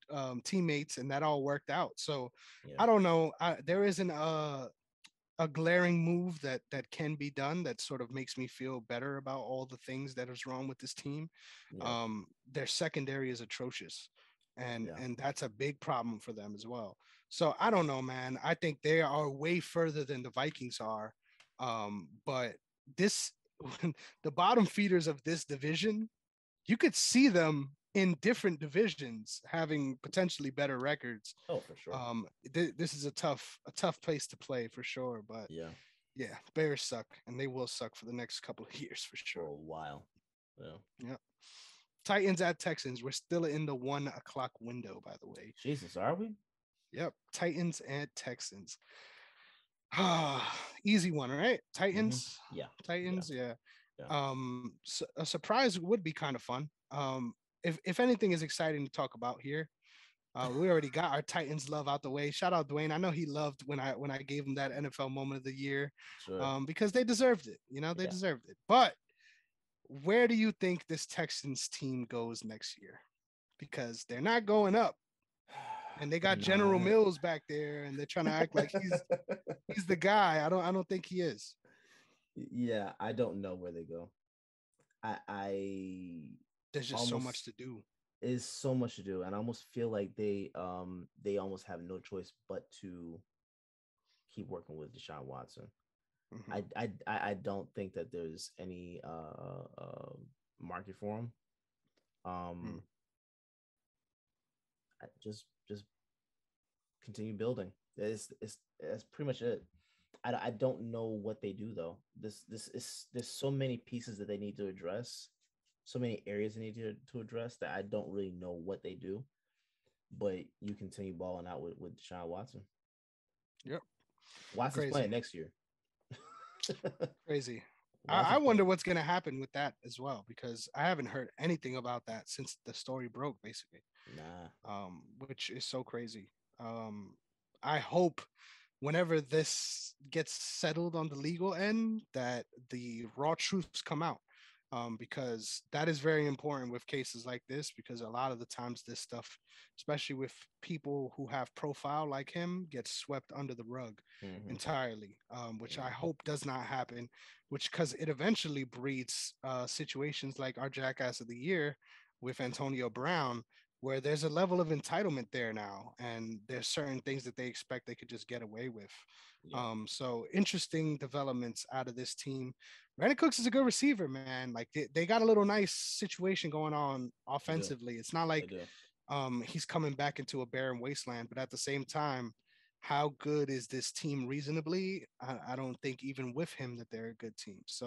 teammates, and that all worked out. So Yeah, I don't know. There isn't a glaring move that can be done that sort of makes me feel better about all the things that is wrong with this team. yeah, Their secondary is atrocious, yeah. and that's a big problem for them as well. So I don't know, man. I think they are way further than the Vikings are. But this the bottom feeders of this division, you could see them in different divisions having potentially better records. Oh, for sure. This is a tough place to play for sure. But Yeah, Yeah, Bears suck, and they will suck for the next couple of years for for sure. a while. Yeah. Yep. Titans at Texans. We're still in the 1 o'clock window, by the way. Jesus, are we? Yep. Titans at Texans. Easy one, right? Mm-hmm. Titans. Yeah. Yeah. Titans. Yeah. Yeah. So a surprise would be kind of fun. If anything is exciting to talk about here, we already got our Titans love out the way. Shout out Dwayne. I know he loved when I gave him that NFL moment of the year, Sure. because they deserved it. They Yeah. deserved it. But where do you think this Texans team goes next year? Because they're not going up, and they got General Nah. Mills back there, and they're trying to act like he's the guy. I don't think he is. Yeah, I don't know where they go. I There's just so much almost to do. is so much to do, and I almost feel like they almost have no choice but to keep working with Deshaun Watson. Mhm. I don't think that there's any market for him. Mm. Just continue building. That's pretty much it. I don't know what they do though. This is there's so many pieces that they need to address, so many areas they need to address that I don't really know what they do. But you continue balling out with Deshaun Watson. Yep. Watson's Crazy. playing next year. Crazy. I Watson's wonder playing. what's going to happen with that as well, because I haven't heard anything about that since the story broke, basically. Nah. Which is so crazy. I hope whenever this gets settled on the legal end, that the raw truths come out, because that is very important with cases like this, because a lot of the times this stuff, especially with people who have profile like him, gets swept under the rug Mm-hmm. entirely, which I Mm-hmm. hope does not happen, which because it eventually breeds situations like our Jackass of the Year with Antonio Brown, where there's a level of entitlement there now, and there's certain things that they expect they could just get away with. Yeah. So interesting developments out of this team. Brandon Cooks is a good receiver, man. Like they got a little nice situation going on They do. offensively. It's not They like do. he's coming back into a barren wasteland, but at the same time, how good is this team reasonably? I don't think even with him that they're a good team. So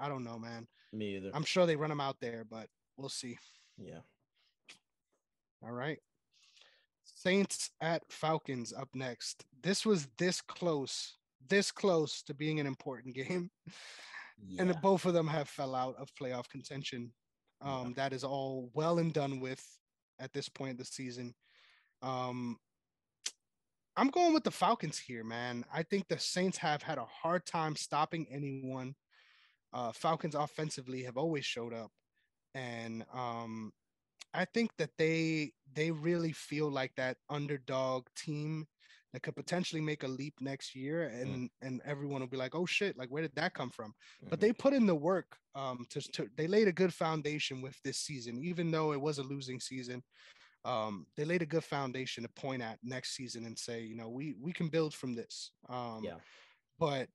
I don't know, man. Me either. I'm sure they run him out there, but we'll see. Yeah. All right. Saints at Falcons up next. This was this close to being an important game. And Yeah. both of them have fell out of playoff contention. Yeah. That is all well and done with at this point in the season. Um, I'm going with the Falcons here, man. I think the Saints have had a hard time stopping anyone. Falcons offensively have always showed up, and I think that they really feel like that underdog team that could potentially make a leap next year, and everyone will be like, oh shit, like where did that come from? But Mm-hmm. they put in the work, to they laid a good foundation with this season, even though it was a losing season. They laid a good foundation to point at next season and say, we can build from this. Yeah. But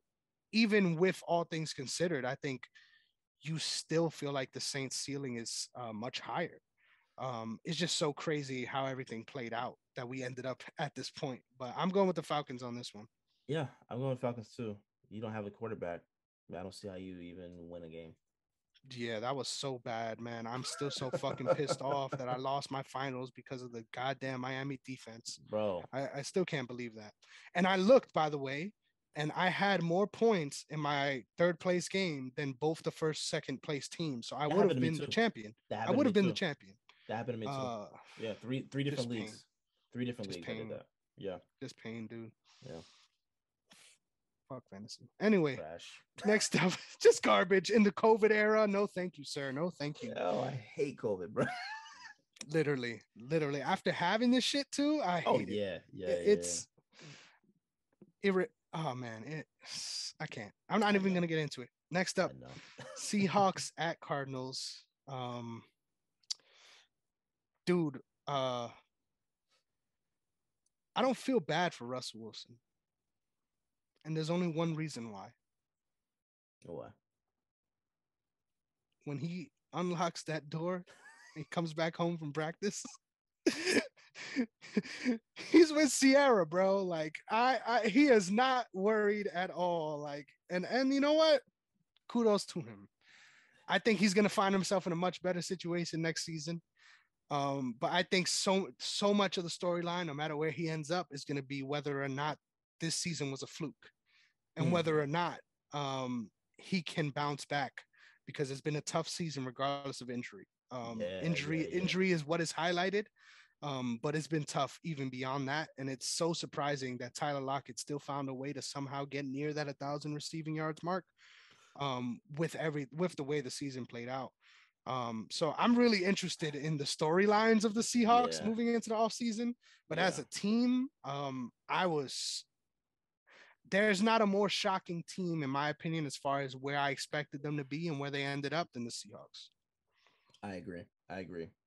even with all things considered, I think you still feel like the Saints ceiling is much higher. It's just so crazy how everything played out that we ended up at this point. But I'm going with the Falcons on this one. Yeah. I'm going with Falcons too. You don't have a quarterback. I don't see how you even win a game. Yeah, that was so bad, man. I'm still so fucking pissed off that I lost my finals because of the goddamn Miami defense. Bro. I still can't believe that. And I looked, by the way, and I had more points in my third place game than both the first, second place teams. So I That would happened have to me been the too. champion. That I happened to would me have been the too. champion. That happened to me too. Uh, Yeah, three just different pain, leagues. Three different just leagues I did pain, that. Yeah. just pain, dude. Yeah. Fuck fantasy. Anyway, Trash. next up, just garbage in the COVID era. No, thank you, sir. No, thank you. Oh, I hate COVID, bro. Literally. After having this shit too, I Oh hate it. yeah, yeah, yeah. It's oh man, I can't. I'm not I even know. gonna get into it. Next I up, know. Seahawks at Cardinals. Dude, I don't feel bad for Russell Wilson, and there's only one reason why. What? When he unlocks that door, he comes back home from practice. he's with Sierra, bro. Like he is not worried at all. Like, and you know what? Kudos to him. I think he's gonna find himself in a much better situation next season. But I think so much of the storyline, no matter where he ends up, is gonna be whether or not this season was a fluke, and whether or not he can bounce back, because it's been a tough season regardless of injury. Injury is what is highlighted, but it's been tough even beyond that. And it's so surprising that Tyler Lockett still found a way to somehow get near that 1,000 receiving yards mark, with the way the season played out. So I'm really interested in the storylines of the Seahawks moving into the offseason. But as a team, there's not a more shocking team, in my opinion, as far as where I expected them to be and where they ended up than the Seahawks. I agree.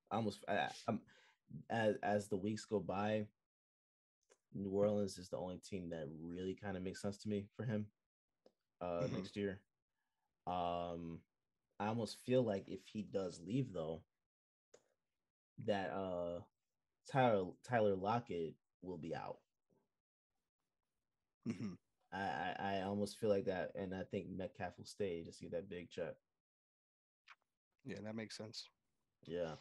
I'm as the weeks go by, New Orleans is the only team that really kind of makes sense to me for him next year. I almost feel like if he does leave, though, that Tyler Lockett will be out. I almost feel like that, and I think Metcalf will stay to see that big check. Yeah, that makes sense. Yeah,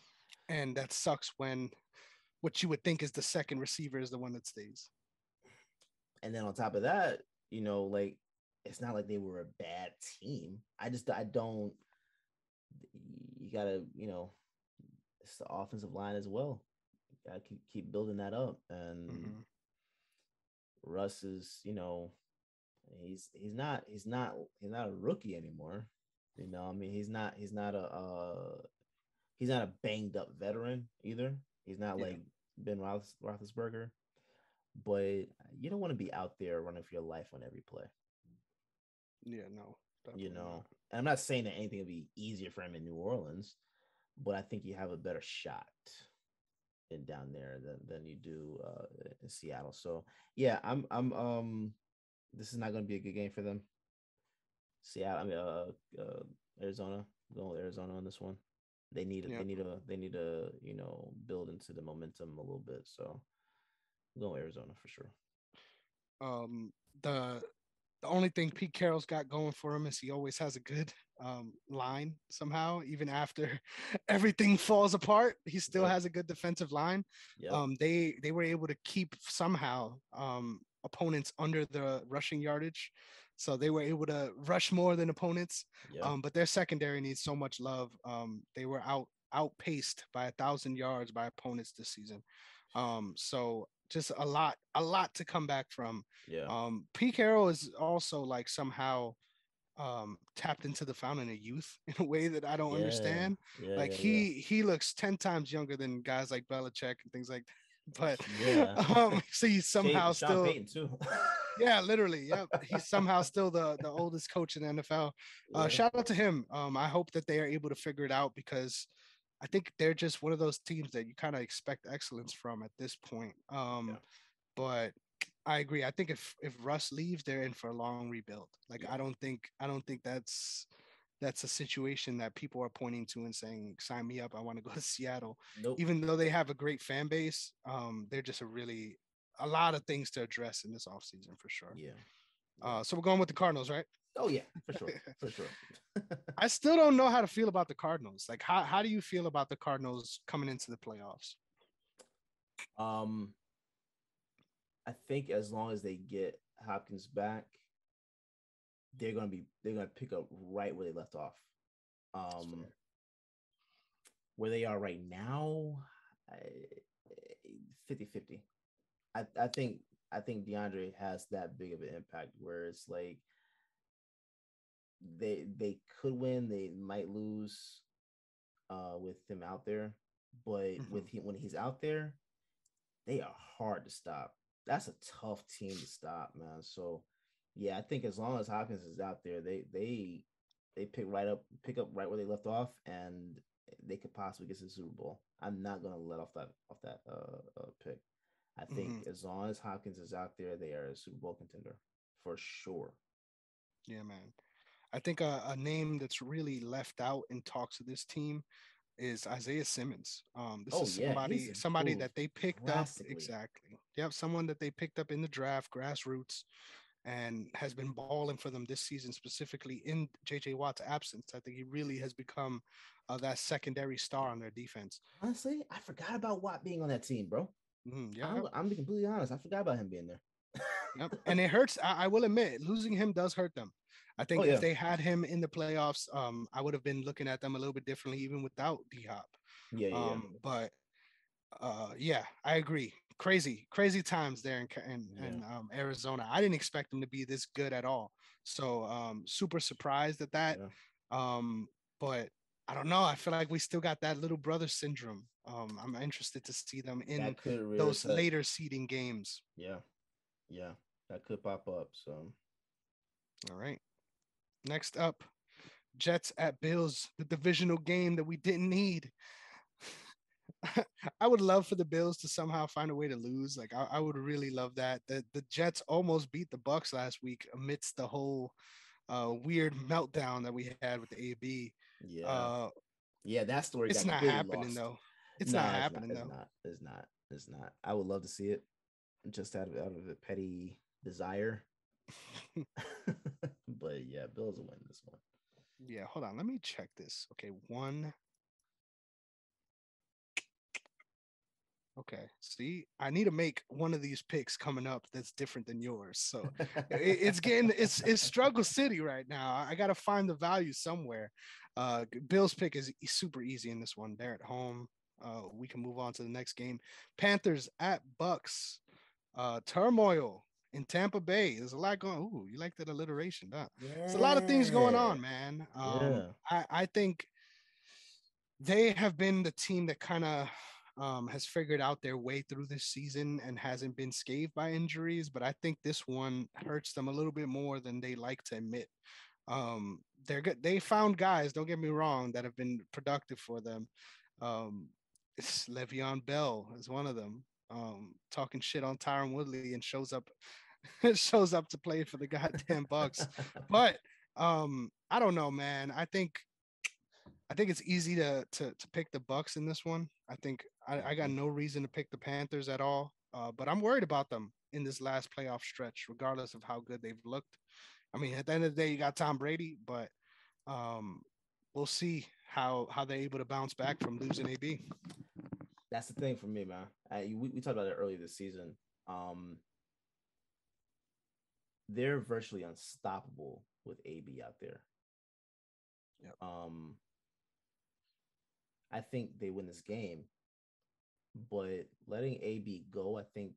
and that sucks when what you would think is the second receiver is the one that stays. And then on top of that, like, it's not like they were a bad team. I don't. You gotta, it's the offensive line as well. You gotta keep building that up, and Russ is, he's not a rookie anymore. I mean, he's not a banged up veteran either. He's not like Ben Roethlisberger, but you don't want to be out there running for your life on every play. Yeah, no. And I'm not saying that anything will be easier for him in New Orleans, but I think you have a better shot in down there than you do in Seattle. So yeah, I'm this is not going to be a good game for them. Seattle, Arizona, going with Arizona on this one. They need to build into the momentum a little bit. So I'm going with Arizona for sure. The only thing Pete Carroll's got going for him is he always has a good line somehow. Even after everything falls apart, he still has a good defensive line. They were able to keep somehow opponents under the rushing yardage. So they were able to rush more than opponents. But their secondary needs so much love. They were outpaced by 1,000 yards by opponents this season. So just a lot to come back from. Pete Carroll is also like somehow tapped into the fountain of youth in a way that I don't understand. He looks 10 times younger than guys like Belichick and things like that. But so he's somehow still Payton too. Literally. Yeah. He's somehow still the oldest coach in the NFL. Shout out to him. I hope that they are able to figure it out, because I think they're just one of those teams that you kind of expect excellence from at this point. But I agree. I think if Russ leaves, they're in for a long rebuild. Like I don't think that's a situation that people are pointing to and saying, "Sign me up. I want to go to Seattle." Nope. Even though they have a great fan base, they're just a lot of things to address in this offseason for sure. So we're going with the Cardinals, right? Oh yeah, for sure, for sure. I still don't know how to feel about the Cardinals. Like, how do you feel about the Cardinals coming into the playoffs? I think as long as they get Hopkins back, they're gonna pick up right where they left off. Where they are right now, 50-50. I think DeAndre has that big of an impact where it's like they could win, they might lose with him out there, but when he's out there, they are hard to stop. That's a tough team to stop, man. So yeah, I think as long as Hopkins is out there, they pick up right where they left off, and they could possibly get to the Super Bowl. I'm not gonna let off that pick. I think as long as Hopkins is out there, they are a Super Bowl contender for sure. Yeah, man. I think a name that's really left out in talks of this team is Isaiah Simmons. This Oh is yeah, he's somebody that improved they picked up drastically. exactly. Yep, someone that they picked up in the draft, grassroots, and has been balling for them this season, specifically in JJ Watt's absence. I think he really has become that secondary star on their defense. Honestly, I forgot about Watt being on that team, bro. Yeah, I'm being completely honest. I forgot about him being there. yep. And it hurts. I will admit, losing him does hurt them. I Oh think if yeah, they had him in the playoffs, I would have been looking at them a little bit differently, even without D Hop. yeah, yeah, yeah, But yeah, I agree. Crazy times there yeah. in Arizona. I didn't expect them to be this good at all. So super surprised at that. Yeah. But I don't know. I feel like we still got that little brother syndrome. I'm interested to see them in That could rear those its head. later seeding games. Yeah, yeah, that could pop up. So All right. Next up, Jets at Bills, the divisional game that we didn't need. I would love for the Bills to somehow find a way to lose. Like I would really love that. The Jets almost beat the Bucks last week amidst the whole weird meltdown that we had with the AB. yeah, Uh, yeah, that story it's got not completely happening lost. though. It's not No, it's not. happening It's though. not. It's not. It's not. I would love to see it, just out of a petty desire. But yeah, Bills will win this one. Yeah, hold on. Let me check this. Okay, one. Okay. See, I need to make one of these picks coming up that's different than yours. So it's getting it's struggle city right now. I got to find the value somewhere. Bill's pick is super easy in this one. They're at home. We can move on to the next game. Panthers at Bucks. Turmoil in Tampa Bay. There's a lot going. Ooh, you like that alliteration, huh? There's a lot of things going Yeah, on, man. yeah. I think they have been the team that kind of has figured out their way through this season and hasn't been scathed by injuries. But I think this one hurts them a little bit more than they like to admit. They're good. They found guys. Don't get me wrong, that have been productive for them. Um, it's Le'Veon Bell is one of them. Talking shit on Tyron Woodley and shows up, shows up to play for the goddamn Bucks. But I don't know, man. I think it's easy to pick the Bucks in this one. I think I got Mhm. no reason to pick the Panthers at all. But I'm worried about them in this last playoff stretch, regardless of how good they've looked. I mean, at the end of the day, you got Tom Brady, but um, we'll see how they're able to bounce back from losing AB. That's the thing for me, man. We talked about it earlier this season. Um, they're virtually unstoppable with AB out there. Yep. I think they win this game, but letting AB go, I think,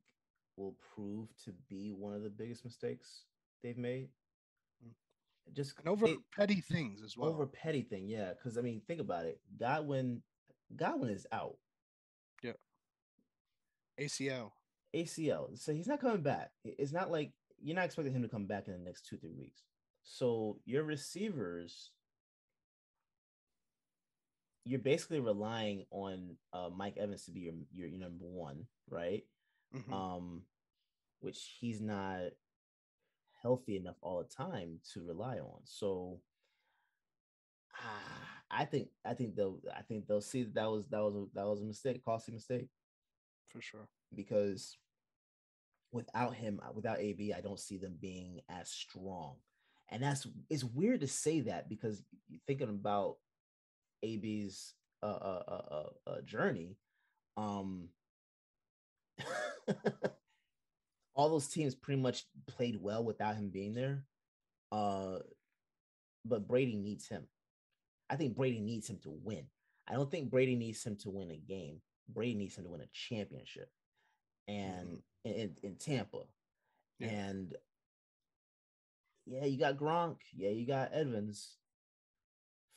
will prove to be one of the biggest mistakes they've made. Just And over they petty things as over well. petty thing, yeah. Because I mean, think about it. Godwin is out. Yeah. ACL. ACL, so he's not coming back. It's not like you're not expecting him to come back in the next 2-3 weeks. So your receivers, you're basically relying on Mike Evans to be your number one, right? Mm-hmm. Um, which he's not healthy enough all the time to rely on. So I think they'll see that was a mistake, costly mistake, For sure. because without him, without AB, I don't see them being as strong. And it's weird to say that, because thinking about AB's journey, um, all those teams pretty much played well without him being there. Uh, but Brady needs him. I think Brady needs him to win. I don't think Brady needs him to win a game. Brady needs him to win a championship, Mm-hmm. and in Tampa. Yeah. And yeah, you got Gronk. Yeah, you got Evans.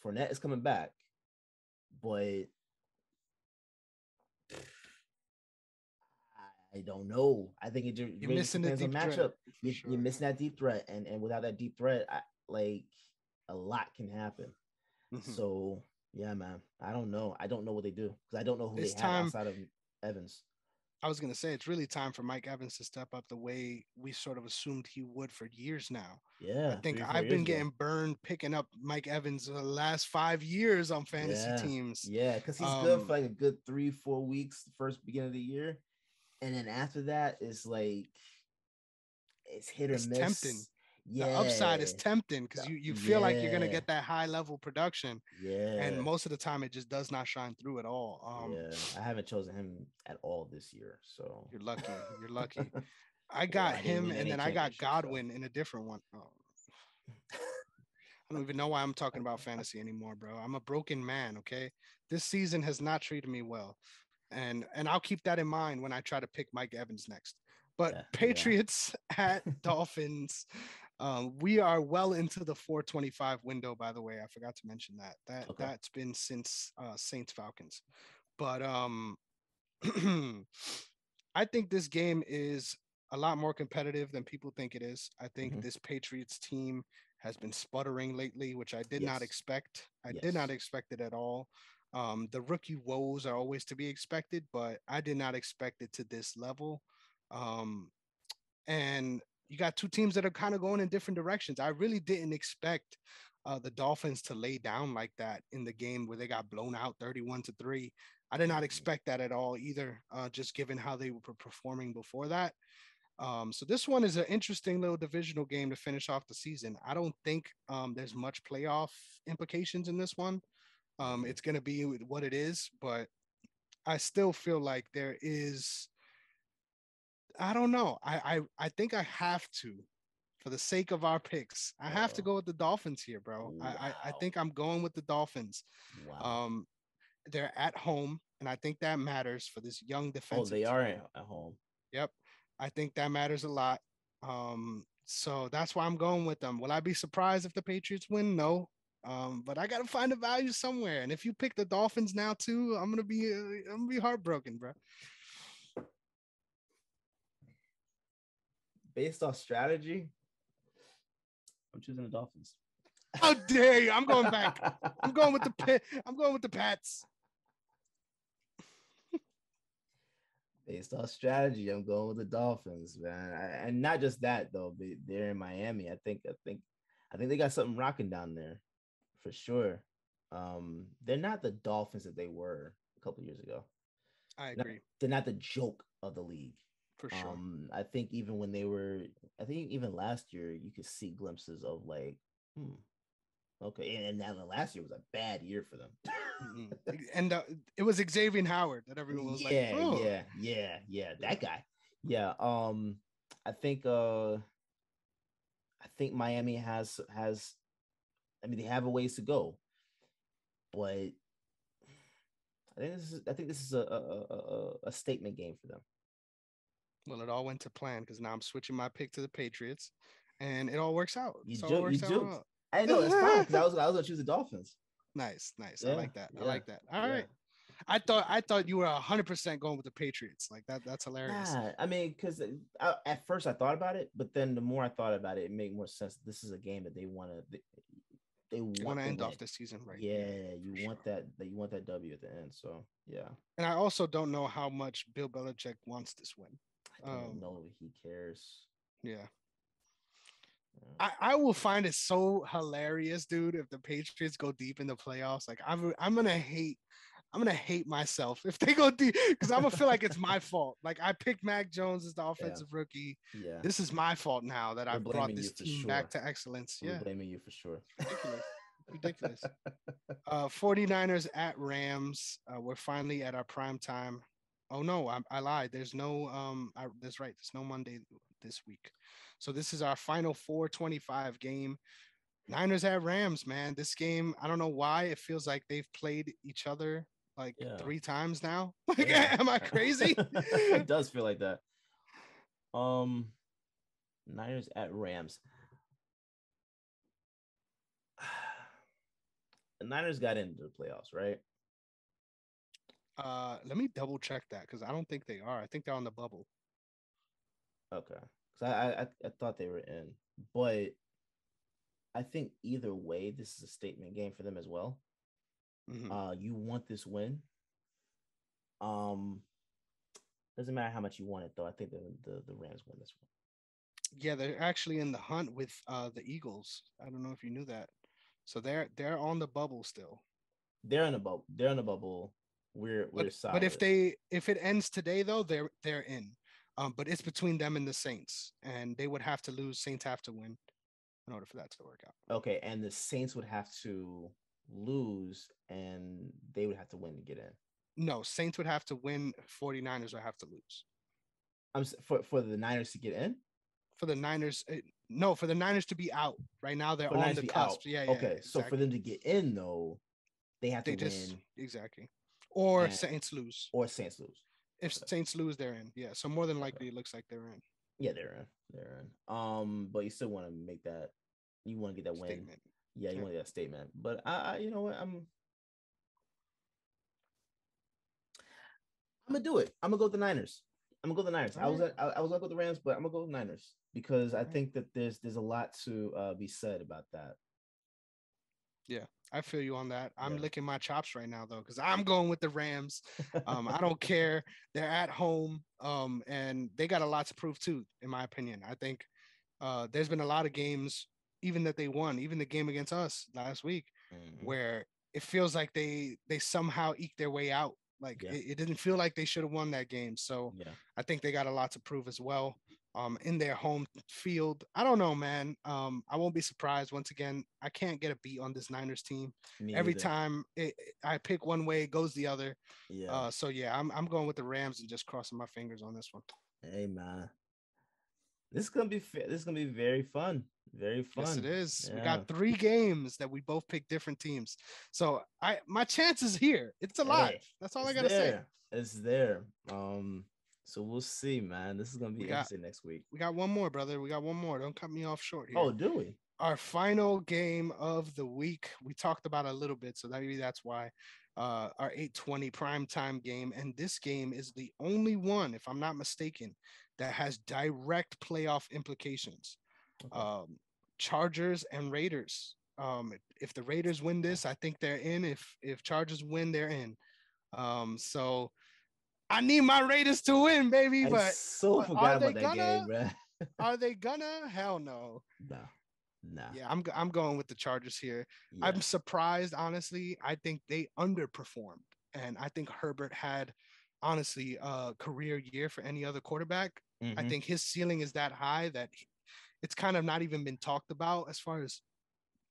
Fournette is coming back, but I don't know. I think it You're really just missing the depends on deep threat matchup. for You're sure. missing that deep threat, and without that deep threat, like a lot can happen. Mm-hmm. So yeah, man, I don't know. I don't know what they do, because I don't know who they It's have time. outside of Evans. I was going to say it's really time for Mike Evans to step up the way we sort of assumed he would for years now. I Yeah, think 3 or 4 I've years been ago. getting burned picking up Mike Evans the last 5 years on fantasy Yeah, teams. yeah, because he's good for like a good 3 4 weeks, the first beginning of the year, and then after that, it's like it's hit or It's tempting. miss. The upside is Yeah, tempting because you feel like you're gonna yeah, get that high level production, and yeah, most of the time it just does not shine through at all. yeah. I haven't chosen him at all this year, so You're lucky. You're lucky. I well, got I didn't him, win and any then I got championships, so Godwin in a different one. Oh, I don't even know why I'm talking about fantasy anymore, bro. I'm a broken man. Okay, this season has not treated me well, and I'll keep that in mind when I try to pick Mike Evans next. But yeah, yeah. Patriots at Dolphins. We are well into the 425 window, by the way. I forgot to mention that. Okay. That's been since Saints Falcons. But I think this game is a lot more competitive than people think it is. I think Mm-hmm. this Patriots team has been sputtering lately, which I did not Yes, expect. I did not yes. expect it at all. The rookie woes are always to be expected, but I did not expect it to this level. Um, and you got two teams that are kind of going in different directions. I really didn't expect the Dolphins to lay down like that in the game where they got blown out 31-3. I did not Mhm. expect that at all either, just given how they were performing before that. So this one is an interesting little divisional game to finish off the season. I don't think there's much playoff implications in this one. Mhm. It's going to be what it is, but I still feel like there is. I don't know. I think I have to, for the sake of our picks, I have to Uh-oh. go with the Dolphins here, bro. I Wow. think I'm going with the Dolphins. Wow. Um, they're at home, and I think that matters for this young Oh, defensive they are team. at home. Yep, I think that matters a lot. So that's why I'm going with them. Will I be surprised if the Patriots win? No. But I gotta find the value somewhere. And if you pick the Dolphins now too, I'm gonna be heartbroken, bro. Based off strategy, I'm choosing the Dolphins. How dare you? I'm going back. I'm going with the pit. I'm going with the Pats. Based off strategy, I'm going with the Dolphins, man. And not just that though. They're in Miami. I think they got something rocking down there for sure. They're not the Dolphins that they were a couple years ago. I Not, agree they're not the joke of the league. for sure. I think even when they were, I think even last year, you could see glimpses of like, hmm, okay. And now the last year was a bad year for them. Mhm. And it was Xavier Howard that everyone was like, Yeah, "Oh, yeah, yeah, yeah. That guy. Yeah. I think Miami has I mean they have a ways to go, but I think this is a statement game for them. well, it all went to plan because now I'm switching my pick to the Patriots, and it all works out. So it You works juked. out. I know that's fine because I was gonna choose the Dolphins. Nice, nice. I Yeah, like that. I yeah, like that. All yeah. right. I thought you were 100% going with the Patriots. Like that. That's hilarious. Nah, I mean, because at first I thought about it, but then the more I thought about it, it made more sense. This is a game that they You want want to the end off win. this season, right? Yeah, Yeah, yeah, you for want sure. that W at the end. So yeah, And I also don't know how much Bill Belichick wants this win. I don't know if he cares. Yeah. Yeah. I will find it so hilarious, dude, if the Patriots go deep in the playoffs. Like I'm gonna hate myself if they go deep because I'm gonna feel like it's my fault. Like I picked Mac Jones as the Yeah, offensive rookie. yeah. This is my fault now that We're I've brought blaming you this for team back sure. to excellence. We're Yeah, blaming you for sure. it's ridiculous. It's ridiculous. 49ers at Rams. We're finally at our prime time. Oh no, I lied. There's no that's right. There's no Monday this week. So this is our final 425 game. Niners at Rams, man. This game, I don't know why it feels like they've played each other like Yeah, 3 times now. Like, yeah. am I crazy? It does feel like that. Um, Niners at Rams. The Niners got into the playoffs, right? Let me double check that because I don't think they are. I think they're on the bubble. Okay, because I thought they were in, but I think either way, this is a statement game for them as well. Hmm. You want this win. Um, Doesn't matter how much you want it though. I think the Rams win this one. Yeah, they're actually in the hunt with the Eagles. I don't know if you knew that. So they're on the bubble still. They're in a bubble. They're in a bubble. We're But solid. if it ends today though, they're in. But it's between them and the Saints, and they would have to lose. Saints have to win in order for that to work out. Okay, and the Saints would have to lose, and they would have to win to get in. No, Saints would have to win. 49ers would have to lose. For the Niners to get in. For the Niners, no, for the Niners to be out. Right now, they're on the cusp. Yeah, yeah. Okay, exactly. so for them to get in though, they have to win. Exactly. Or Saints lose. Or Saints lose. If Saints lose, they're in. Yeah. So more than likely, it looks like they're in. Yeah, they're in. They're in. But you still want to make that. You want to get that win. Statement. Yeah, you want to get that statement. But I, you know what, I'm gonna do it. I'm gonna go with the Niners. I'm gonna go with the Niners. I was gonna go with the Rams, but I'm gonna go with the Niners because I think that there's a lot to be said about that. Yeah, I feel you on that. I'm licking my chops right now though, because I'm going with the Rams. I don't care. They're at home, and they got a lot to prove too, in my opinion. I think there's been a lot of games, even that they won, even the game against us last week, where it feels like they somehow eked their way out. Like it didn't feel like they should have won that game. So I think they got a lot to prove as well. In their home field. I don't know, man. I won't be surprised. Once again, I can't get a beat on this Niners team. Every time I pick one way, it goes the other. Yeah. So yeah, I'm going with the Rams and just crossing my fingers on this one. Hey man, this is gonna be very fun. Very fun. Yes, it is. Yeah. We got 3 games that we both picked different teams. So my chance is here. It's alive. That's all I gotta say. It's there. So we'll see, man. This is gonna be interesting next week. We got one more, brother. We got one more. Don't cut me off short here. Oh, do we? Our final game of the week. We talked about a little bit, so maybe that's why. Our 8:20 primetime game, and this game is the only one, if I'm not mistaken, that has direct playoff implications. Okay. Chargers and Raiders. If the Raiders win this, I think they're in. If Chargers win, they're in. So I need my Raiders to win, baby. But forgot about that game, bro. Are they gonna? Hell no. No. Yeah, I'm going with the Chargers here. Yeah. I'm surprised, honestly. I think they underperformed, and I think Herbert had, honestly, a career year for any other quarterback. Mm-hmm. I think his ceiling is that high that it's kind of not even been talked about as far as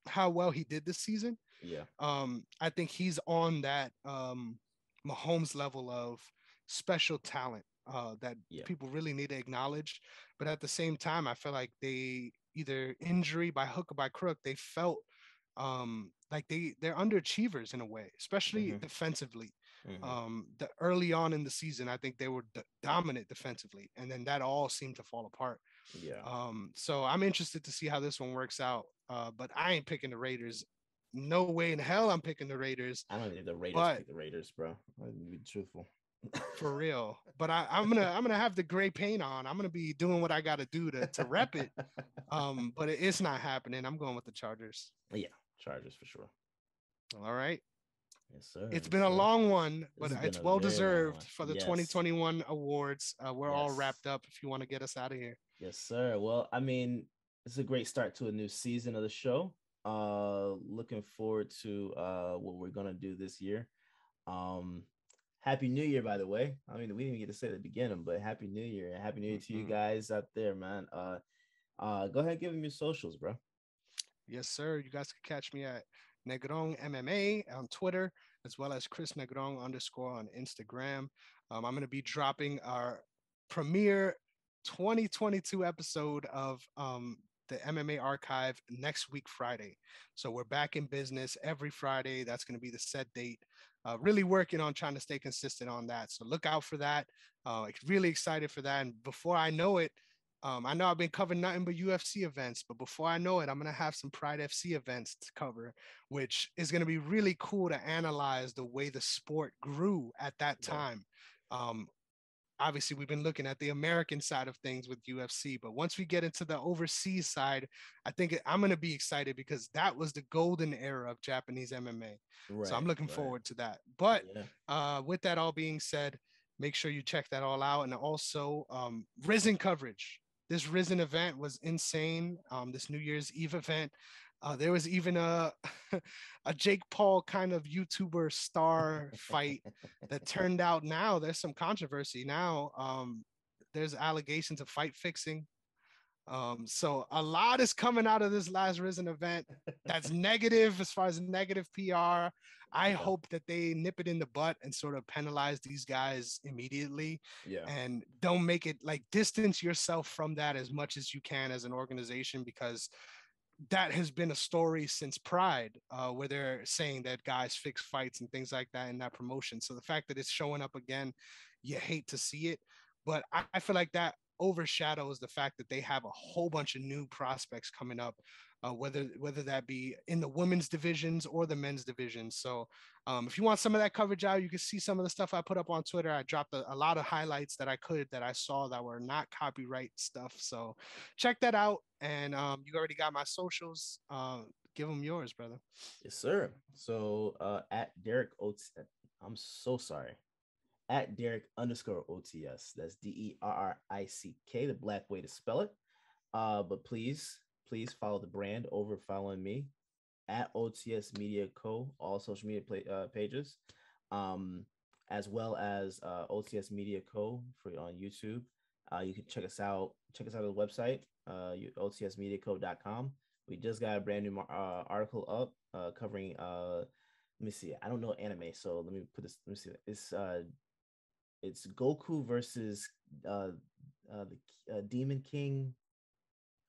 how well he did this season. Yeah. I think he's on that Mahomes level of special talent that people really need to acknowledge. But at the same time, I feel like they either injury by hook or by crook, they felt like they're underachievers in a way, especially defensively. The early on in the season, I think they were dominant defensively, and then that all seemed to fall apart. Yeah. So I'm interested to see how this one works out. But I ain't picking the Raiders. No way in hell I'm picking the Raiders. I don't think the Raiders pick the Raiders, bro. I'm gonna be truthful. For real. But I'm gonna have the gray paint on. I'm gonna be doing what I gotta do to rep it. But it's not happening. I'm going with the Chargers. Yeah, Chargers for sure. All right. Yes, sir. It's been a long one, but it's well deserved for the 2021 awards. We're all wrapped up if you want to get us out of here. Yes, sir. Well, I mean, it's a great start to a new season of the show. Looking forward to what we're gonna do this year. Happy New Year, by the way. I mean, we didn't get to say it at the beginning, but Happy New Year. And Happy New Year to you guys out there, man. Go ahead and give them your socials, bro. Yes, sir. You guys can catch me at Negron MMA on Twitter, as well as Chris Negron _ on Instagram. I'm going to be dropping our premiere 2022 episode of the MMA archive next week, Friday. So we're back in business every Friday. That's going to be the set date. Really working on trying to stay consistent on that. So look out for that. Really excited for that. And before I know it, I know I've been covering nothing but UFC events, but before I know it, I'm going to have some Pride FC events to cover, which is going to be really cool to analyze the way the sport grew at that time. Obviously, we've been looking at the American side of things with UFC, but once we get into the overseas side, I think I'm going to be excited because that was the golden era of Japanese MMA. Right, so I'm looking forward to that. But with that all being said, Make sure you check that all out. And also Risen coverage. This Risen event was insane. This New Year's Eve event. There was even a a Jake Paul kind of YouTuber star fight that turned out now. There's some controversy now. There's allegations of fight fixing. So a lot is coming out of this last Risen event that's negative as far as negative PR. I hope that they nip it in the butt and sort of penalize these guys immediately. Yeah. And don't make it like distance yourself from that as much as you can as an organization, because that has been a story since Pride, where they're saying that guys fix fights and things like that in that promotion. So the fact that it's showing up again, you hate to see it. But I feel like that overshadows the fact that they have a whole bunch of new prospects coming up, whether that be in the women's divisions or the men's divisions. So if you want some of that coverage out, you can see some of the stuff I put up on Twitter. I dropped a lot of highlights that I saw that were not copyright stuff. So check that out. And you already got my socials. Give them yours, brother. Yes, sir. So at Derrick I'm so sorry. At Derrick_OTS. That's DERRICK, the black way to spell it. But please follow the brand over following me at OTS Media Co. All social media pages, as well as OTS Media Co. for on YouTube. You can check us out. Check us out on the website, otsmediaco.com. We just got a brand new article up covering. Let me see. I don't know anime, so let me put this. Let me see. It's Goku versus the Demon King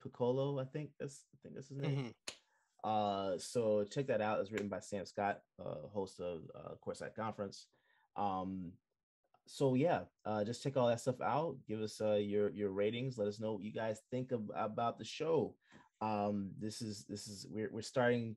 Piccolo. I think that's his name. So check that out. It's written by Sam Scott, host of Courtside Conference. So yeah, just check all that stuff out. Give us your ratings. Let us know what you guys think about the show. We're starting.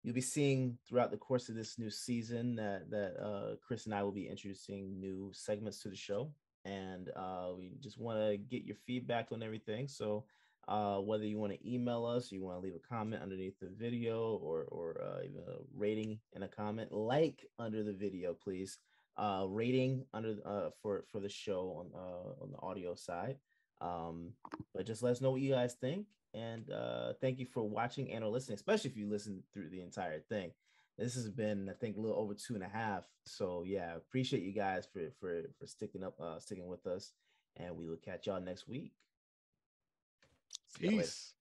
You'll be seeing throughout the course of this new season that Chris and I will be introducing new segments to the show, and we just want to get your feedback on everything. So whether you want to email us, you want to leave a comment underneath the video, or even a rating and a comment, like under the video, please. Rating under for the show on the audio side. But just let us know what you guys think. And thank you for watching and or listening, especially if you listen through the entire thing. This has been, I think, a little over 2.5. So yeah, appreciate you guys for sticking with us, and we will catch y'all next week. Peace.